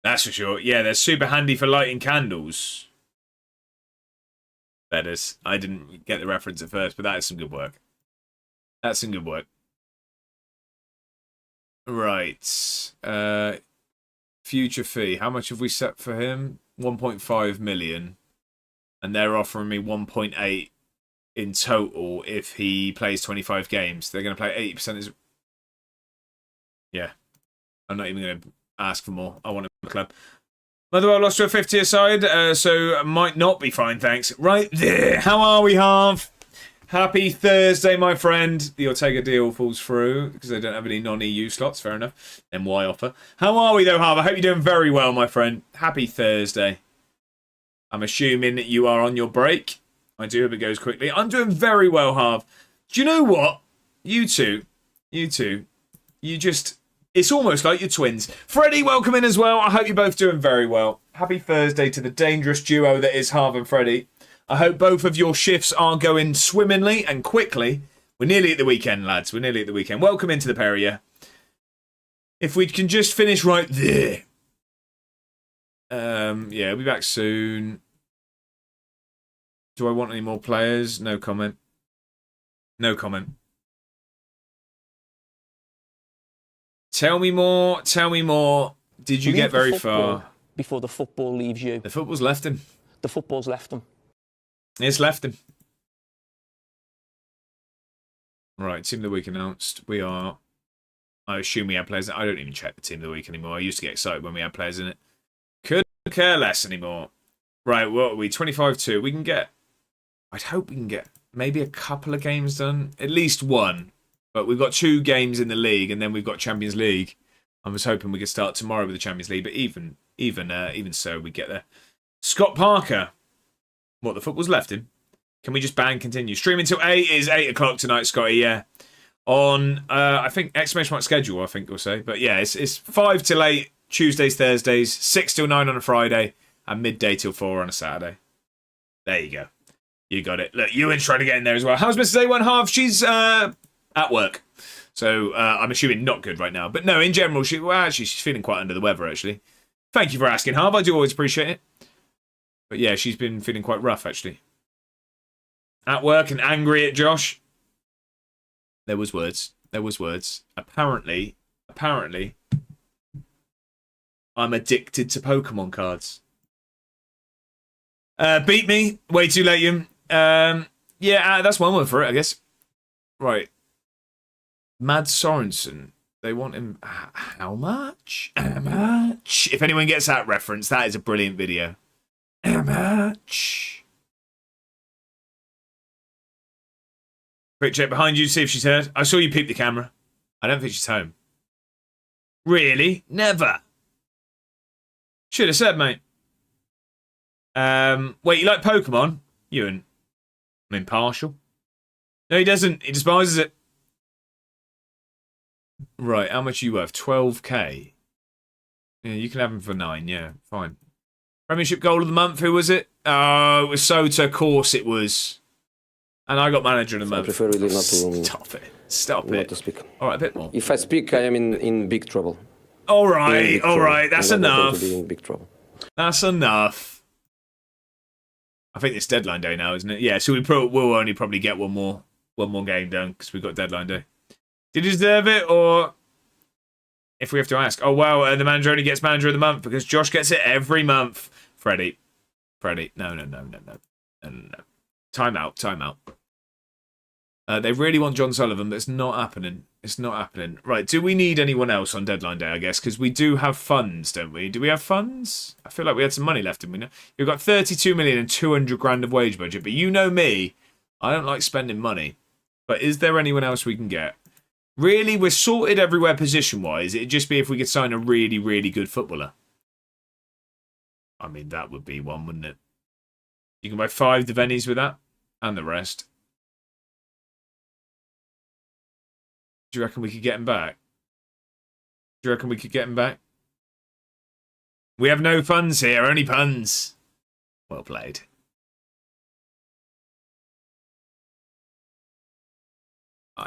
That's for sure. Yeah, they're super handy for lighting candles. That is. I didn't get the reference at first, but that is some good work. That's some good work. Right. Future fee. How much have we set for him? 1.5 million. And they're offering me 1.8 in total if he plays 25 games. They're going to play 80%. Yeah. I'm not even going to ask for more. I want a club. Motherwell lost to a 50 side, so might not be fine, thanks. Right there. How are we, Harv? Happy Thursday, my friend. The Ortega deal falls through because they don't have any non-EU slots. Fair enough. NY offer. How are we, though, Harv? I hope you're doing very well, my friend. Happy Thursday. I'm assuming that you are on your break. I do hope it goes quickly. I'm doing very well, Harv. Do you know what? You two, you just... It's almost like you're twins. Freddie, welcome in as well. I hope you're both doing very well. Happy Thursday to the dangerous duo that is Harv and Freddie. I hope both of your shifts are going swimmingly and quickly. We're nearly at the weekend, lads. We're nearly at the weekend. Welcome into the pair of you. If we can just finish right there. Yeah, we'll be back soon. Do I want any more players? No comment. No comment. Tell me more. Tell me more. Did you get very far? Before the football leaves you. The football's left him. The football's left him. It's left him. Right, Team of the Week announced. We are... I assume we had players... I don't even check the Team of the Week anymore. I used to get excited when we had players in it. Couldn't care less anymore. Right, what are we? 25-2. We can get... I'd hope we can get maybe a couple of games done. At least one. But we've got 2 games in the league, and then we've got Champions League. I was hoping we could start tomorrow with the Champions League, but even so, we get there. Scott Parker. What, the football's left him? Can we just bang continue? Streaming till 8 is 8 o'clock tonight, Scotty, yeah. On, I think, exclamation mark schedule, I think we'll say. But yeah, it's 5 till 8, Tuesdays, Thursdays, 6 till 9 on a Friday, and midday till 4 on a Saturday. There you go. You got it. Look, Ewan's trying to get in there as well. How's Mrs. A1 She's, at work. So I'm assuming not good right now. But no, in general, she's feeling quite under the weather, actually. Thank you for asking, Harv. I do always appreciate it. But yeah, she's been feeling quite rough, actually. At work and angry at Josh. There was words. There was words. Apparently, I'm addicted to Pokemon cards. Beat me. Way too late, you. Yeah, that's one word for it, I guess. Right. Mad Sorensen. They want him... How much? How much? If anyone gets that reference, that is a brilliant video. How much? Quick check behind you to see if she's heard. I saw you peep the camera. I don't think she's home. Really? Never. Should have said, mate. Wait, you like Pokemon? Ewan. I'm impartial. No, he doesn't. He despises it. Right, how much are you worth? 12k. Yeah, you can have him for 9. Yeah, fine. Premiership goal of the month. Who was it? Oh, it was Sota. Of course it was. And I got manager of the month. I prefer really not to... Stop it. Stop not it. to speak. All right, a bit more. If I speak, I am in big trouble. All right, all right. That's enough. Be in big trouble. That's enough. I think it's deadline day now, isn't it? Yeah, so we'll only probably get one more game done because we've got deadline day. Did he deserve it, or if we have to ask? Oh, wow, the manager only gets manager of the month because Josh gets it every month. Freddie. No. Time out. They really want John Sullivan, but it's not happening. It's not happening. Right, do we need anyone else on deadline day, I guess? Because we do have funds, don't we? Do we have funds? I feel like we had some money left, didn't we? We've got 32 million and 200 grand of wage budget, but you know me, I don't like spending money. But is there anyone else we can get? Really, we're sorted everywhere position-wise. It'd just be if we could sign a really, really good footballer. I mean, that would be one, wouldn't it? You can buy 5 Devenis with that, and the rest. Do you reckon we could get him back? We have no funds here, only puns. Well played.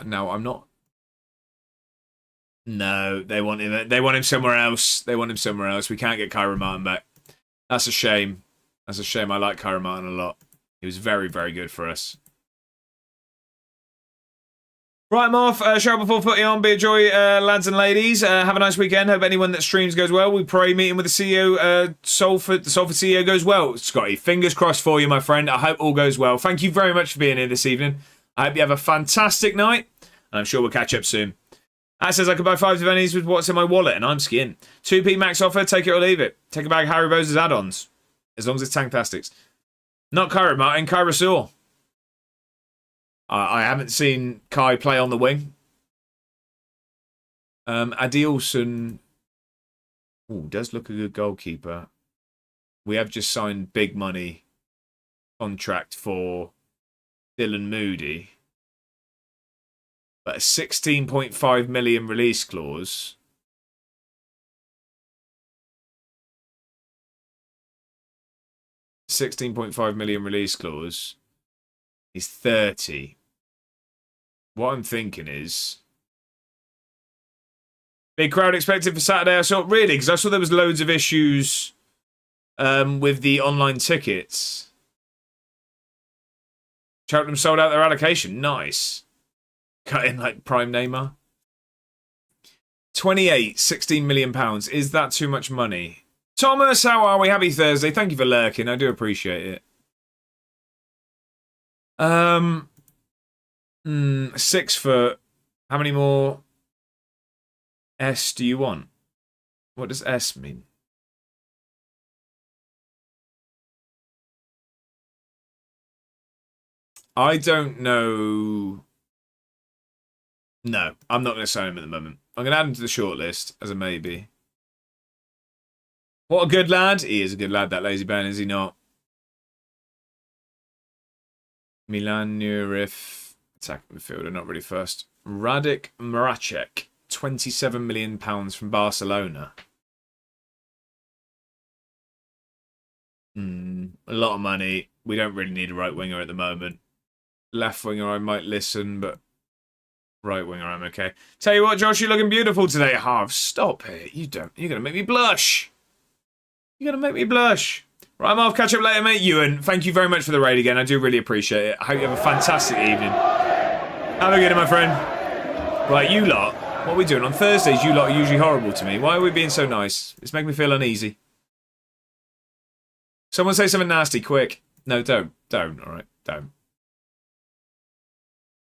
No, I'm not No, they want him. They want him somewhere else. They want him somewhere else. We can't get Kyra Martin back. That's a shame. That's a shame. I like Kyra Martin a lot. He was very, very good for us. Right, I'm off. Shout before footy on. Be a joy, lads and ladies. Have a nice weekend. Hope anyone that streams goes well. We pray meeting with the CEO, Salford. The Salford CEO goes well. Scotty, fingers crossed for you, my friend. I hope all goes well. Thank you very much for being here this evening. I hope you have a fantastic night. And I'm sure we'll catch up soon. That says I could buy 5 Devaney's with what's in my wallet, and I'm skinned. 2p max offer, take it or leave it. Take a bag of Haribo's add-ons. As long as it's tank plastics. Not Kyra Martin, Kyra Saw. I haven't seen Kai play on the wing. Adilson does look a good goalkeeper. We have just signed big money contract for Dylan Moody. But a 16.5 million release clause. $16.5 million release clause. He's 30. What I'm thinking is... Big crowd expected for Saturday. I saw... Really? Because I saw there was loads of issues with the online tickets. Cheltenham sold out their allocation. Nice. Cut in like prime Neymar. 28, 16 million pounds. Is that too much money? Thomas, how are we? Happy Thursday. Thank you for lurking. I do appreciate it. 6 foot. How many more S do you want? What does S mean? I don't know. No, I'm not going to sign him at the moment. I'm going to add him to the shortlist as a maybe. What a good lad. He is a good lad, that lazy Ben, is he not? Milan Nurif, attack midfielder, not really first. Radik Mracek, £27 million from Barcelona. A lot of money. We don't really need a right winger at the moment. Left winger, I might listen, but right winger, I'm okay. Tell you what, Josh, you're looking beautiful today. Harv, stop it. You're going to make me blush. You're going to make me blush. Right, I'm off. Catch up later, mate. Ewan, thank you very much for the raid again. I do really appreciate it. I hope you have a fantastic evening. Have a good one, my friend. Right, you lot. What are we doing? On Thursdays, you lot are usually horrible to me. Why are we being so nice? It's making me feel uneasy. Someone say something nasty, quick. No, don't. Don't, all right? Don't.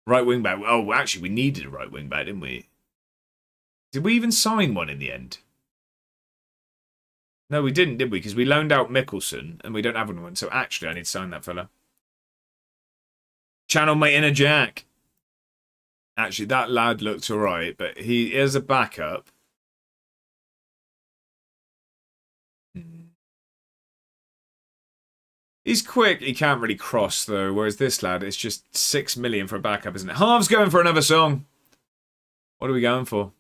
Right wing back. Oh, actually, we needed a right wing back, didn't we? Did we even sign one in the end? No, we didn't, did we? Because we loaned out Mickelson, and we don't have one. So actually, I need to sign that fella. Channel mate inner Jack. Actually, that lad looked alright, but he is a backup. He's quick. He can't really cross, though. Whereas this lad, it's just 6 million for a backup, isn't it? Harv's going for another song. What are we going for?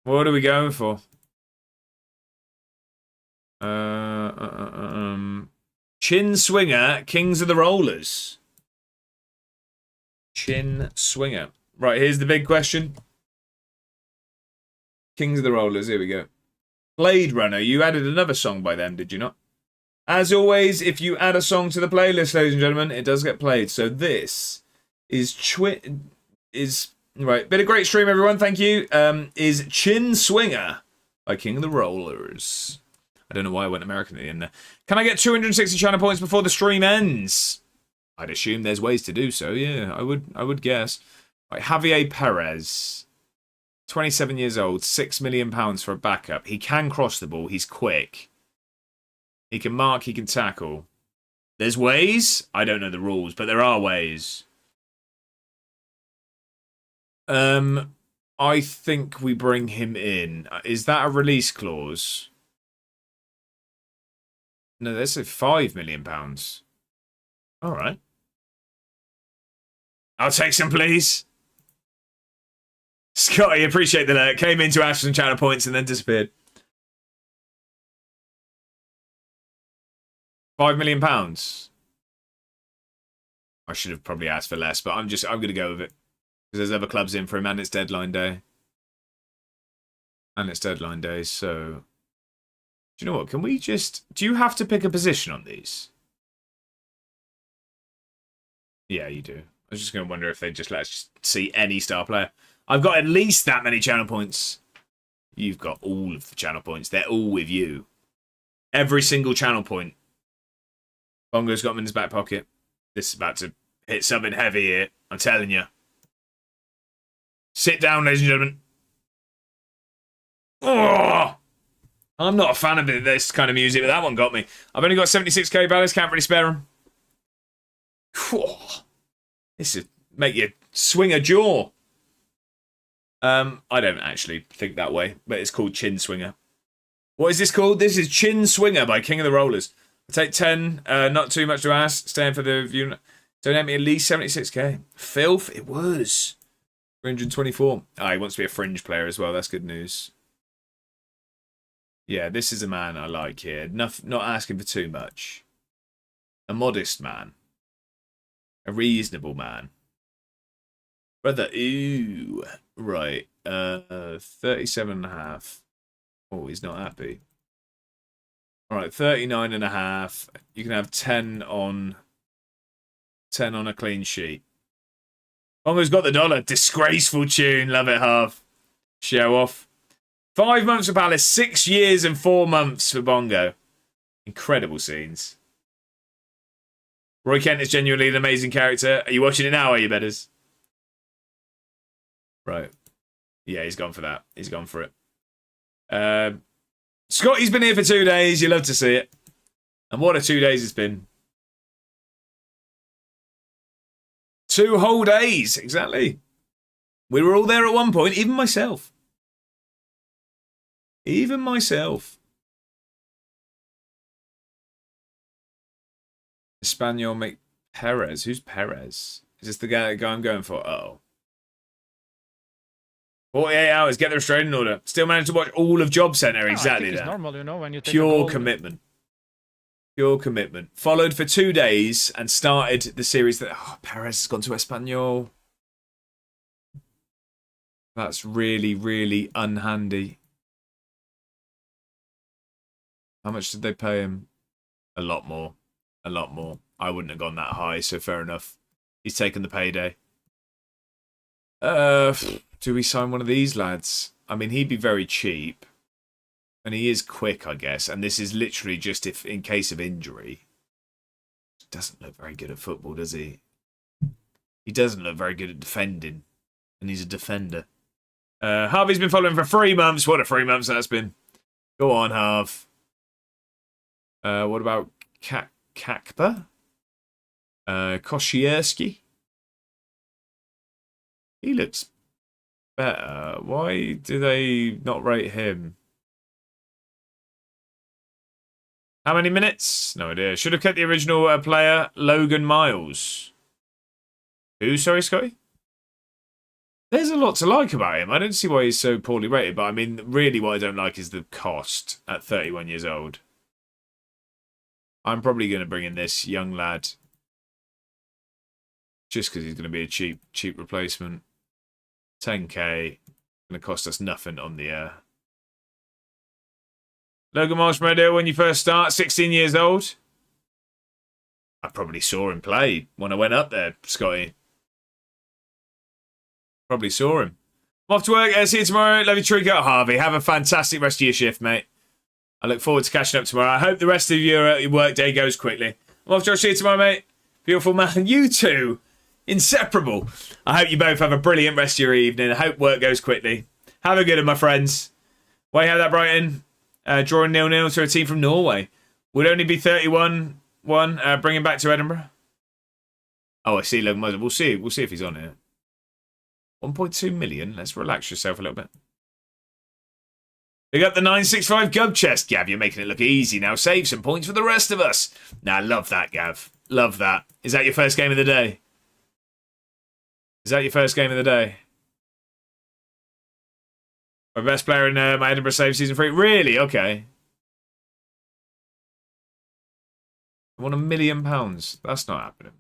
What are we going for? Chin Swinger, Kings of the Rollers. Chin Swinger. Right, here's the big question. Kings of the Rollers, here we go. Blade Runner, you added another song by them, did you not? As always, if you add a song to the playlist, ladies and gentlemen, it does get played. So this is right, been a great stream, everyone. Thank you. Is Chin Swinger by King of the Rollers. I don't know why I went American at the end there. Can I get 260 China points before the stream ends? I'd assume there's ways to do so. Yeah, I would guess. Right, Javier Perez, 27 years old, £6 million for a backup. He can cross the ball. He's quick. He can mark. He can tackle. There's ways. I don't know the rules, but there are ways. I think we bring him in. Is that a release clause? No, that's a £5 million. All right. I'll take some, please. Scotty, appreciate the alert. Came into Ashton channel points and then disappeared. £5 million. I should have probably asked for less, but I'm going to go with it. Because there's other clubs in for him, and it's deadline day. And it's deadline day, so... Do you know what? Can we just... Do you have to pick a position on these? Yeah, you do. I was just going to wonder if they just let us see any star player. I've got at least that many channel points. You've got all of the channel points. They're all with you. Every single channel point. Bongo's got them in his back pocket. This is about to hit something heavy here. I'm telling you. Sit down, ladies and gentlemen. Oh! I'm not a fan of this kind of music, but that one got me. I've only got 76k balance. Can't really spare them. This would make you swing a jaw. I don't actually think that way, but it's called Chin Swinger. What is this called? This is Chin Swinger by King of the Rollers. I take 10, not too much to ask. Staying for the view. Donate me at least 76k. Filth, it was. 324. He wants to be a fringe player as well. That's good news. Yeah, this is a man I like here. Not asking for too much. A modest man. A reasonable man. Brother, ooh. Right. 37.5. Oh, he's not happy. Alright, 39.5. You can have 10 on a clean sheet. Bongo's got the dollar. Disgraceful tune. Love it, Harv. Show off. 5 months for Palace. 6 years and 4 months for Bongo. Incredible scenes. Roy Kent is genuinely an amazing character. Are you watching it now, are you, Bedders? Right. Yeah, he's gone for that. He's gone for it. Scotty's been here for 2 days. You love to see it. And what a 2 days it's been. 2 whole days, exactly. We were all there at one point, even myself. Even myself. Espanol make Perez. Who's Perez? Is this the guy I'm going for? Uh-oh. 48 hours, get the restraining order. Still managed to watch all of Job Centre. Exactly I think that. it's normal, you know, when you take a Pure goal. commitment. Pure commitment. Followed for 2 days and started the series that... Oh, Perez has gone to Espanyol. That's really, really unhandy. How much did they pay him? A lot more. A lot more. I wouldn't have gone that high, so fair enough. He's taken the payday. Do we sign one of these lads? I mean, he'd be very cheap. And he is quick, I guess. And this is literally just if in case of injury. Doesn't look very good at football, does he? He doesn't look very good at defending. And he's a defender. Harvey's been following for 3 months. What a 3 months that's been. Go on, Harv. What about Kakba? Koshierski? He looks better. Why do they not rate him? How many minutes? No idea. Should have kept the original player, Logan Miles. Who, sorry, Scotty? There's a lot to like about him. I don't see why he's so poorly rated, but I mean, really what I don't like is the cost at 31 years old. I'm probably going to bring in this young lad just because he's going to be a cheap replacement. 10k. Going to cost us nothing on the air. Logan Marshmallow, when you first start, 16 years old. I probably saw him play when I went up there, Scotty. Probably saw him. I'm off to work. See you tomorrow. Love you, Trico. Harvey, have a fantastic rest of your shift, mate. I look forward to catching up tomorrow. I hope the rest of your work day goes quickly. I'm off to see you tomorrow, mate. Beautiful man. You two. Inseparable. I hope you both have a brilliant rest of your evening. I hope work goes quickly. Have a good one, my friends. Way how that Brighton. Drawing 0-0 to a team from Norway. Would only be 31-1. Bringing back to Edinburgh. Oh, I see. We'll see if he's on here. 1.2 million. Let's relax yourself a little bit. Pick up the 965 Gub chest. Gav, you're making it look easy now. Save some points for the rest of us. Nah, love that, Gav. Love that. Is that your first game of the day? Is that your first game of the day? My best player in my Edinburgh Save Season 3. Really? Okay. I want £1 million. That's not happening.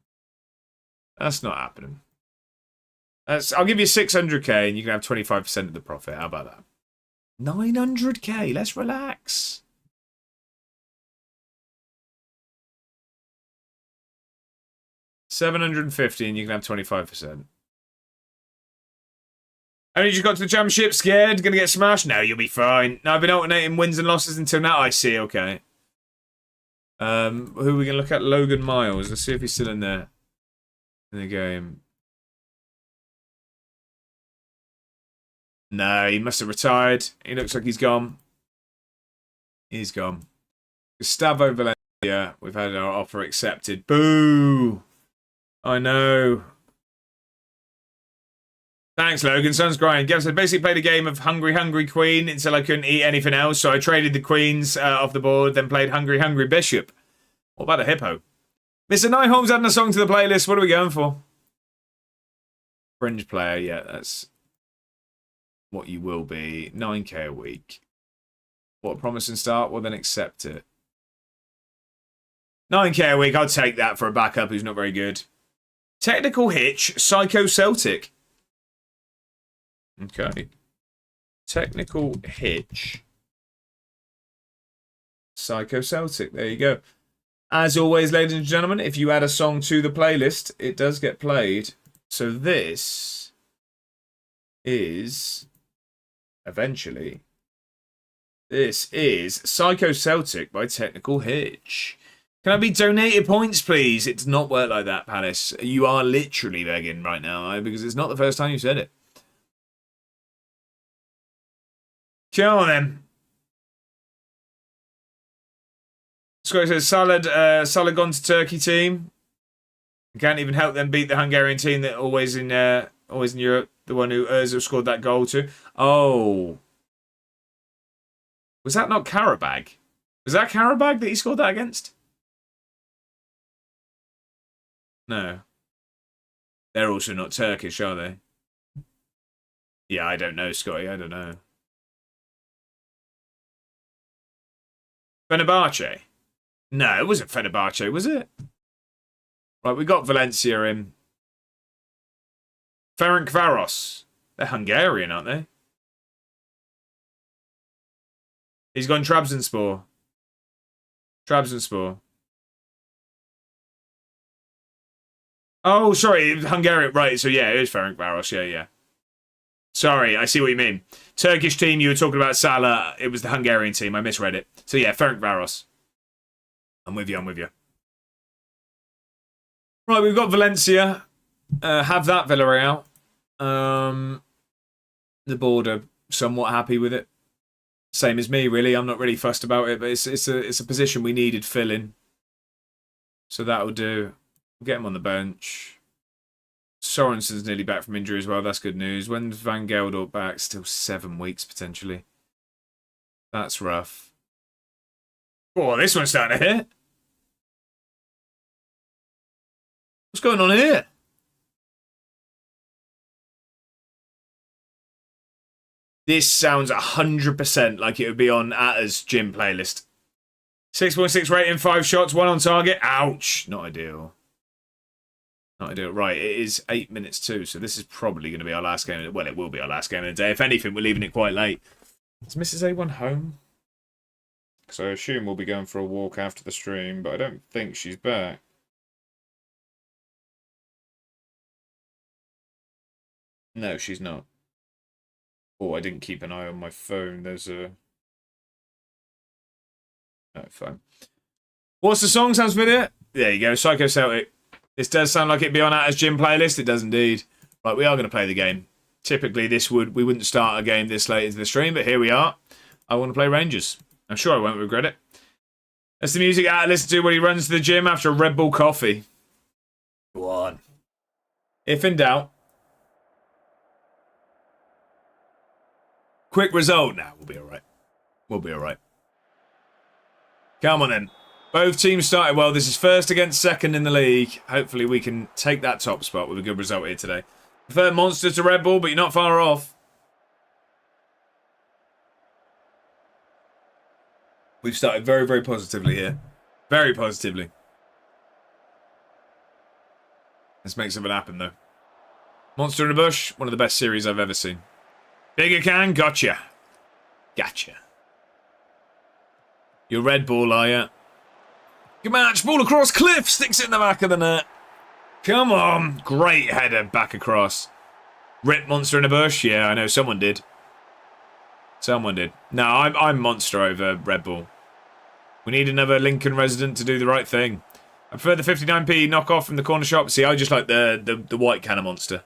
That's not happening. I'll give you 600k and you can have 25% of the profit. How about that? 900k. Let's relax. $750 and you can have 25%. Only just got to the championship, scared, gonna get smashed? No, you'll be fine. No, I've been alternating wins and losses until now. I see, okay. Who are we gonna look at? Logan Miles. Let's see if he's still in there. In the game. No, he must have retired. He looks like he's gone. He's gone. Gustavo Valencia. We've had our offer accepted. Boo! I know. Thanks, Logan. Sun's crying. Gavs, I basically played a game of Hungry Hungry Queen until I couldn't eat anything else, so I traded the queens off the board, then played Hungry Hungry Bishop. What about a hippo? Mr. Nyholm's adding a song to the playlist. What are we going for? Fringe player, yeah, that's what you will be. 9k a week. What, a promising start? Well, then accept it. 9k a week, I'll take that for a backup who's not very good. Technical hitch, Psycho Celtic. Okay. Technical hitch. Psycho Celtic. There you go. As always, ladies and gentlemen, if you add a song to the playlist, it does get played. So this is eventually. This is Psycho Celtic by Technical Hitch. Can I be donated points, please? It does not work like that, Palace. You are literally begging right now, because it's not the first time you said it. Come on, then. Scott says, Salah gone to Turkey team. Can't even help them beat the Hungarian team that always in Europe. The one who Özil scored that goal to. Oh. Was that not Karabag? Was that Karabag that he scored that against? No. They're also not Turkish, are they? Yeah, I don't know, Scotty. I don't know. Fenerbahce? No, it wasn't Fenerbahce, was it? Right, we got Valencia in. Ferencvaros. They're Hungarian, aren't they? He's gone Trabzonspor. Trabzonspor. Oh, sorry, Hungarian. Right, so yeah, it is Ferencvaros. Yeah, yeah. Sorry, I see what you mean. Turkish team, you were talking about Salah. It was the Hungarian team. I misread it. So yeah, Ferencvaros. I'm with you, I'm with you. Right, we've got Valencia. Have that, Villarreal. The board are somewhat happy with it. Same as me, really. I'm not really fussed about it, but it's a position we needed filling. So that'll do. We'll get him on the bench. Sorensen's nearly back from injury as well. That's good news. When's Van Gelder back? Still 7 weeks, potentially. That's rough. Oh, this one's starting to hit. What's going on here? This sounds 100% like it would be on Atta's gym playlist. 6.6 rating, 5 shots, 1 on target. Ouch. Not ideal. Not ideal. Right, it is 8 minutes too, so this is probably going to be our last game. Well, it will be our last game of the day. If anything, we're leaving it quite late. Is Mrs. A1 home? Because I assume we'll be going for a walk after the stream, but I don't think she's back. No, she's not. Oh, I didn't keep an eye on my phone. There's a... Oh, fine. What's the song? Sounds familiar? There you go, Psycho Celtic. This does sound like it'd be on Atta's gym playlist. It does indeed. Right, we are going to play the game. Typically, we wouldn't start a game this late into the stream, but here we are. I want to play Rangers. I'm sure I won't regret it. That's the music Atta listens to when he runs to the gym after a Red Bull coffee. Go on. If in doubt. Quick result. Nah, we'll be alright. We'll be alright. Come on then. Both teams started well. This is first against second in the league. Hopefully we can take that top spot with a good result here today. Prefer Monster to Red Bull, but you're not far off. We've started very, very positively here. Very positively. Let's make something happen, though. Monster in a Bush, one of the best series I've ever seen. Bigger can, gotcha. Gotcha. You're Red Bull, are you? Good match, ball across Cliff, sticks it in the back of the net. Come on, great header back across. Rip Monster in a Bush, yeah, I know, someone did. Someone did. No, I'm Monster over Red Bull. We need another Lincoln resident to do the right thing. I prefer the 59p knockoff from the corner shop. See, I just like the white can of Monster.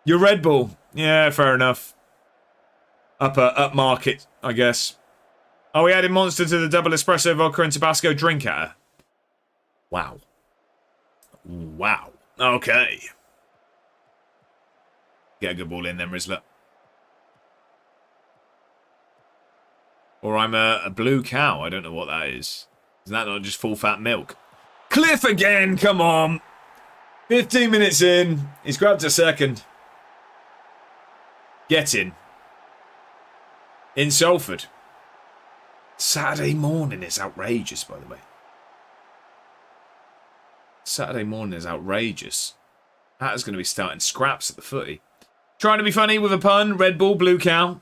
You're Red Bull. Yeah, fair enough. Up market, I guess. Oh, we added Monster to the double espresso vodka and Tabasco drink at her. Wow. Wow. Okay. Get a good ball in then, Rizzler. Or I'm a blue cow. I don't know what that is. Is that not just full fat milk? Cliff again, come on. 15 minutes in. He's grabbed a second. Get in Salford. Saturday morning is outrageous, by the way. Saturday morning is outrageous. That is going to be starting scraps at the footy. Trying to be funny with a pun. Red Bull, blue cow.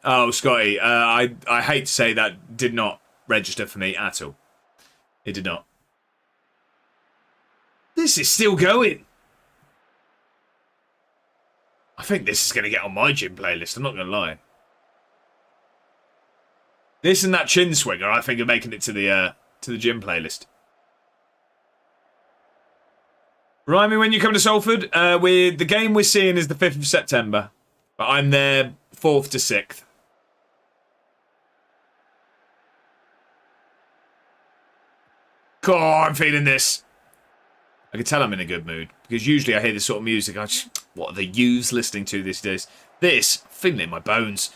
Oh, Scotty, I hate to say that did not register for me at all. It did not. This is still going. I think this is going to get on my gym playlist. I'm not going to lie. This and that chin swinger, I think, are making it to the gym playlist. Remind me when you come to Salford. The game we're seeing is the 5th of September. But I'm there 4th to 6th. Oh, I'm feeling this. I can tell I'm in a good mood. Because usually I hear this sort of music. What are the youths listening to these days? This, feeling it in my bones.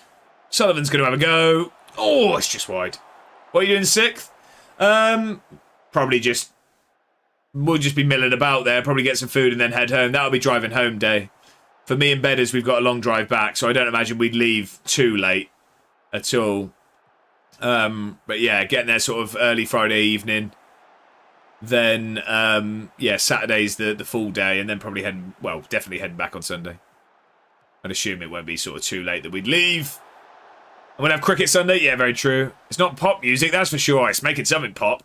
Sullivan's going to have a go. Oh, it's just wide. What are you doing 6th? Probably just... We'll just be milling about there. Probably get some food and then head home. That'll be driving home day. For me and Bedders, we've got a long drive back. So I don't imagine we'd leave too late at all. But yeah, getting there sort of early Friday evening. Then, yeah, Saturday's the full day, and then probably definitely heading back on Sunday. I'd assume it won't be sort of too late that we'd leave. And we'll have cricket Sunday. Yeah, very true. It's not pop music, that's for sure. It's making something pop.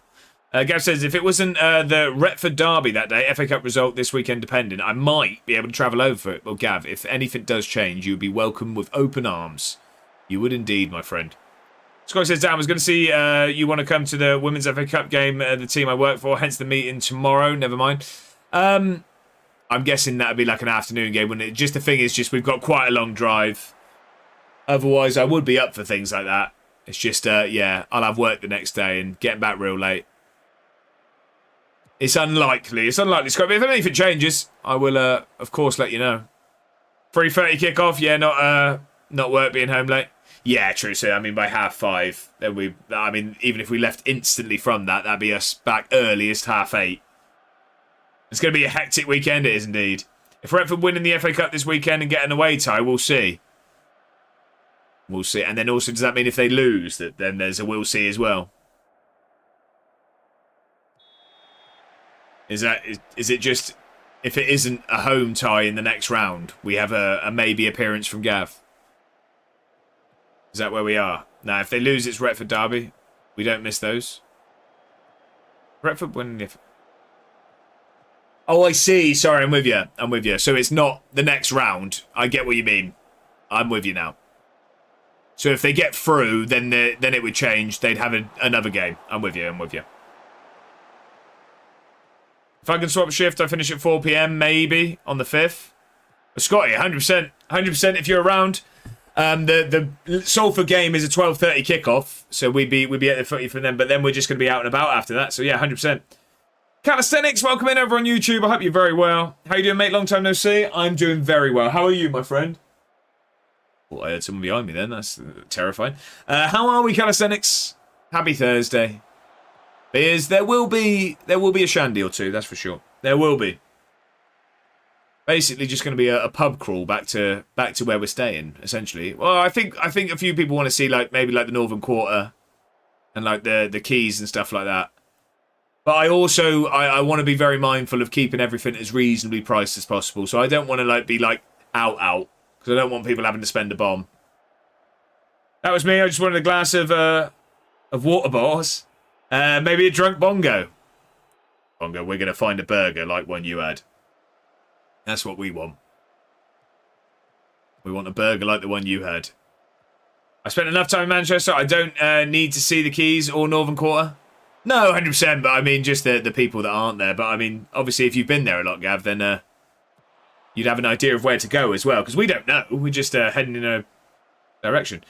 Gav says, if it wasn't the Retford Derby that day, FA Cup result this weekend depending, I might be able to travel over for it. Well, Gav, if anything does change, you'd be welcome with open arms. You would indeed, my friend. Scott says, Dan, I was going to see you want to come to the Women's FA Cup game, the team I work for, hence the meeting tomorrow. Never mind. I'm guessing that would be like an afternoon game, wouldn't it? Just the thing is, just we've got quite a long drive. Otherwise, I would be up for things like that. It's just, yeah, I'll have work the next day and getting back real late. It's unlikely. It's unlikely, Scott. But if anything changes, I will, of course, let you know. 3:30 kickoff. Yeah, not work being home late. Yeah, true. So, I mean, by 5:30, then I mean, even if we left instantly from that, that'd be us back earliest 8:30. It's going to be a hectic weekend, it is indeed. If Retford winning the FA Cup this weekend and get an away tie, we'll see. We'll see. And then also, does that mean if they lose, that then there's a we'll see as well? Is it just, if it isn't a home tie in the next round, we have a maybe appearance from Gav? Is that where we are? Now, if they lose, it's Retford Derby. We don't miss those. Retford winning if... Oh, I see. Sorry, I'm with you. So it's not the next round. I get what you mean. I'm with you now. So if they get through, then it would change. They'd have another game. I'm with you. If I can swap shift, I finish at 4 PM, maybe, on the 5th. Scotty, 100%. 100% if you're around. The Salford game is a 12:30 kickoff, so we'd be at the footy for them, but then we're just going to be out and about after that. So yeah, 100%. Calisthenics, welcome in over on YouTube. I hope you're very well. How you doing, mate? Long time no see. I'm doing very well. How are you, my friend? Well, I heard someone behind me then. That's terrifying. How are we, Calisthenics? Happy Thursday. There will be a shandy or two, that's for sure. There will be. Basically, just going to be a pub crawl back to where we're staying, essentially. Well, I think a few people want to see maybe the Northern Quarter and the Keys and stuff like that. But I also I want to be very mindful of keeping everything as reasonably priced as possible. So I don't want to be out because I don't want people having to spend a bomb. That was me. I just wanted a glass of water, boss. Maybe a drunk bongo. Bongo, we're going to find a burger like one you had. That's what we want. We want a burger like the one you had. I spent enough time in Manchester. I don't need to see the Keys or Northern Quarter. No, 100%. But I mean, just the people that aren't there. But I mean, obviously, if you've been there a lot, Gav, then you'd have an idea of where to go as well. Because we don't know. We're just heading in a direction.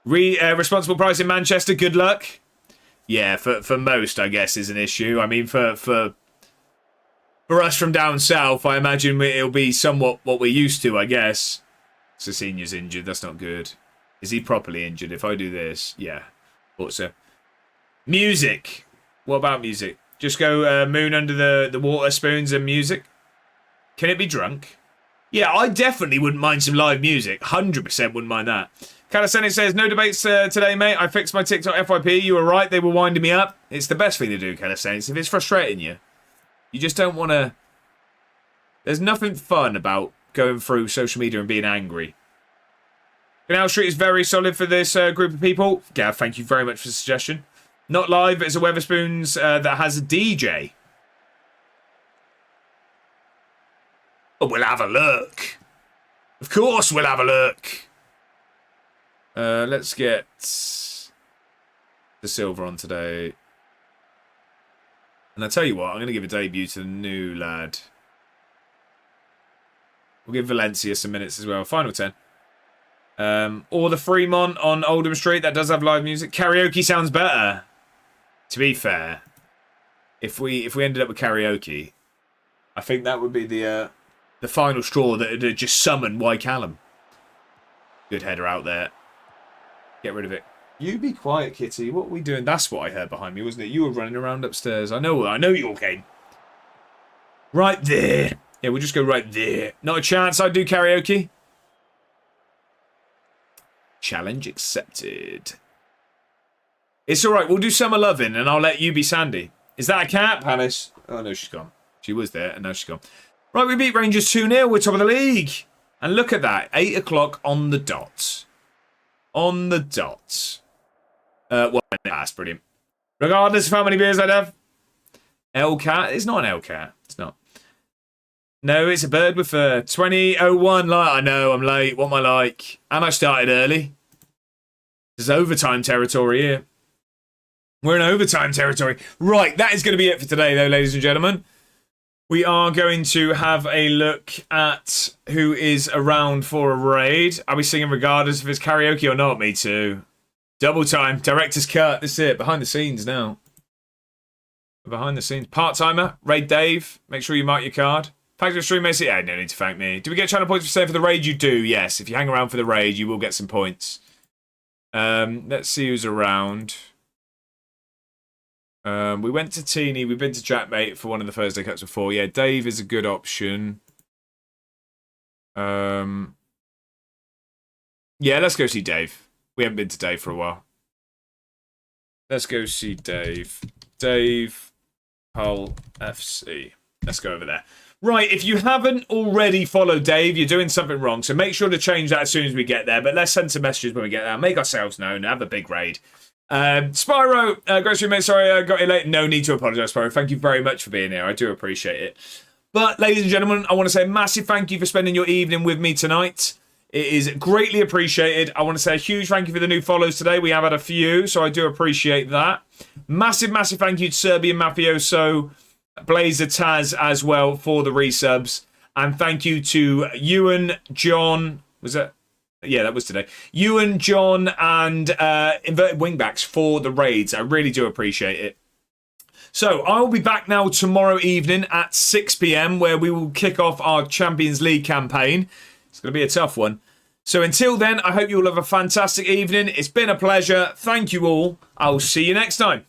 Responsible price in Manchester. Good luck. Yeah, for most, I guess, is an issue. I mean, for us from down south, I imagine it'll be somewhat what we're used to, I guess. So senior's injured. That's not good. Is he properly injured? If I do this, yeah. Thought so. Music. What about music? Just go moon under the water spoons and music. Can it be drunk? Yeah, I definitely wouldn't mind some live music. 100% wouldn't mind that. Calisthenic says, no debates today, mate. I fixed my TikTok FYP. You were right. They were winding me up. It's the best thing to do, Calisthenics. If it's frustrating you, you just don't want to... There's nothing fun about going through social media and being angry. Canal Street is very solid for this group of people. Gav, thank you very much for the suggestion. Not live, but it's a Weatherspoons that has a DJ. Oh, we'll have a look. Of course we'll have a look. Let's get the silver on today. And I tell you what, I'm going to give a debut to the new lad. We'll give Valencia some minutes as well. Final 10. Or the Fremont on Oldham Street. That does have live music. Karaoke sounds better. To be fair, if we ended up with karaoke, I think that would be the final straw that would just summon Y Callum. Good header out there. Get rid of it. You be quiet, Kitty. What are we doing? That's what I heard behind me, wasn't it? You were running around upstairs. I know you all came. Right there. Yeah, we'll just go right there. Not a chance I'd do karaoke. Challenge accepted. It's alright, we'll do Summer Lovin' and I'll let you be Sandy. Is that a cat, Palace? Oh no, she's gone. She was there and now she's gone. Right, we beat Rangers 2-0. We're top of the league. And look at that. 8 o'clock on the dot. On the dot. Well, that's brilliant. Regardless of how many beers I'd have. L-cat? It's not an L-cat. It's not. No, it's a bird with fur. 20:01. I know, I'm late. What am I like? And I started early. There's overtime territory here. We're in overtime territory. Right, that is going to be it for today, though, ladies and gentlemen. We are going to have a look at who is around for a raid. Are we singing regardless if it's karaoke or not? Me too. Double time. Director's cut. This is it. Behind the scenes now. Behind the scenes. Part-timer. Raid Dave. Make sure you mark your card. Thanks for the stream, Macy. Yeah, no need to thank me. Do we get channel points for staying for the raid? You do, yes. If you hang around for the raid, you will get some points. Let's see who's around. We went to Teeny. We've been to Jackmate for one of the Thursday Cups before. Yeah, Dave is a good option. Yeah, let's go see Dave. We haven't been to Dave for a while. Let's go see Dave. Dave Hull FC. Let's go over there. Right, if you haven't already followed Dave, you're doing something wrong. So make sure to change that as soon as we get there. But let's send some messages when we get there. Make ourselves known. Have a big raid. Spyro, grocery mate, sorry I got you late. No need to apologise, Spyro. Thank you very much for being here. I do appreciate it. But, ladies and gentlemen, I want to say a massive thank you for spending your evening with me tonight. It is greatly appreciated. I want to say a huge thank you for the new follows today. We have had a few, so I do appreciate that. Massive, massive thank you to Serbian Mafioso, Blazer Taz as well for the resubs. And thank you to Ewan, John, was that? Yeah, that was today. Ewan, John, and Inverted Wingbacks for the raids. I really do appreciate it. So, I'll be back now tomorrow evening at 6 p.m, where we will kick off our Champions League campaign. It's going to be a tough one. So, until then, I hope you all have a fantastic evening. It's been a pleasure. Thank you all. I'll see you next time.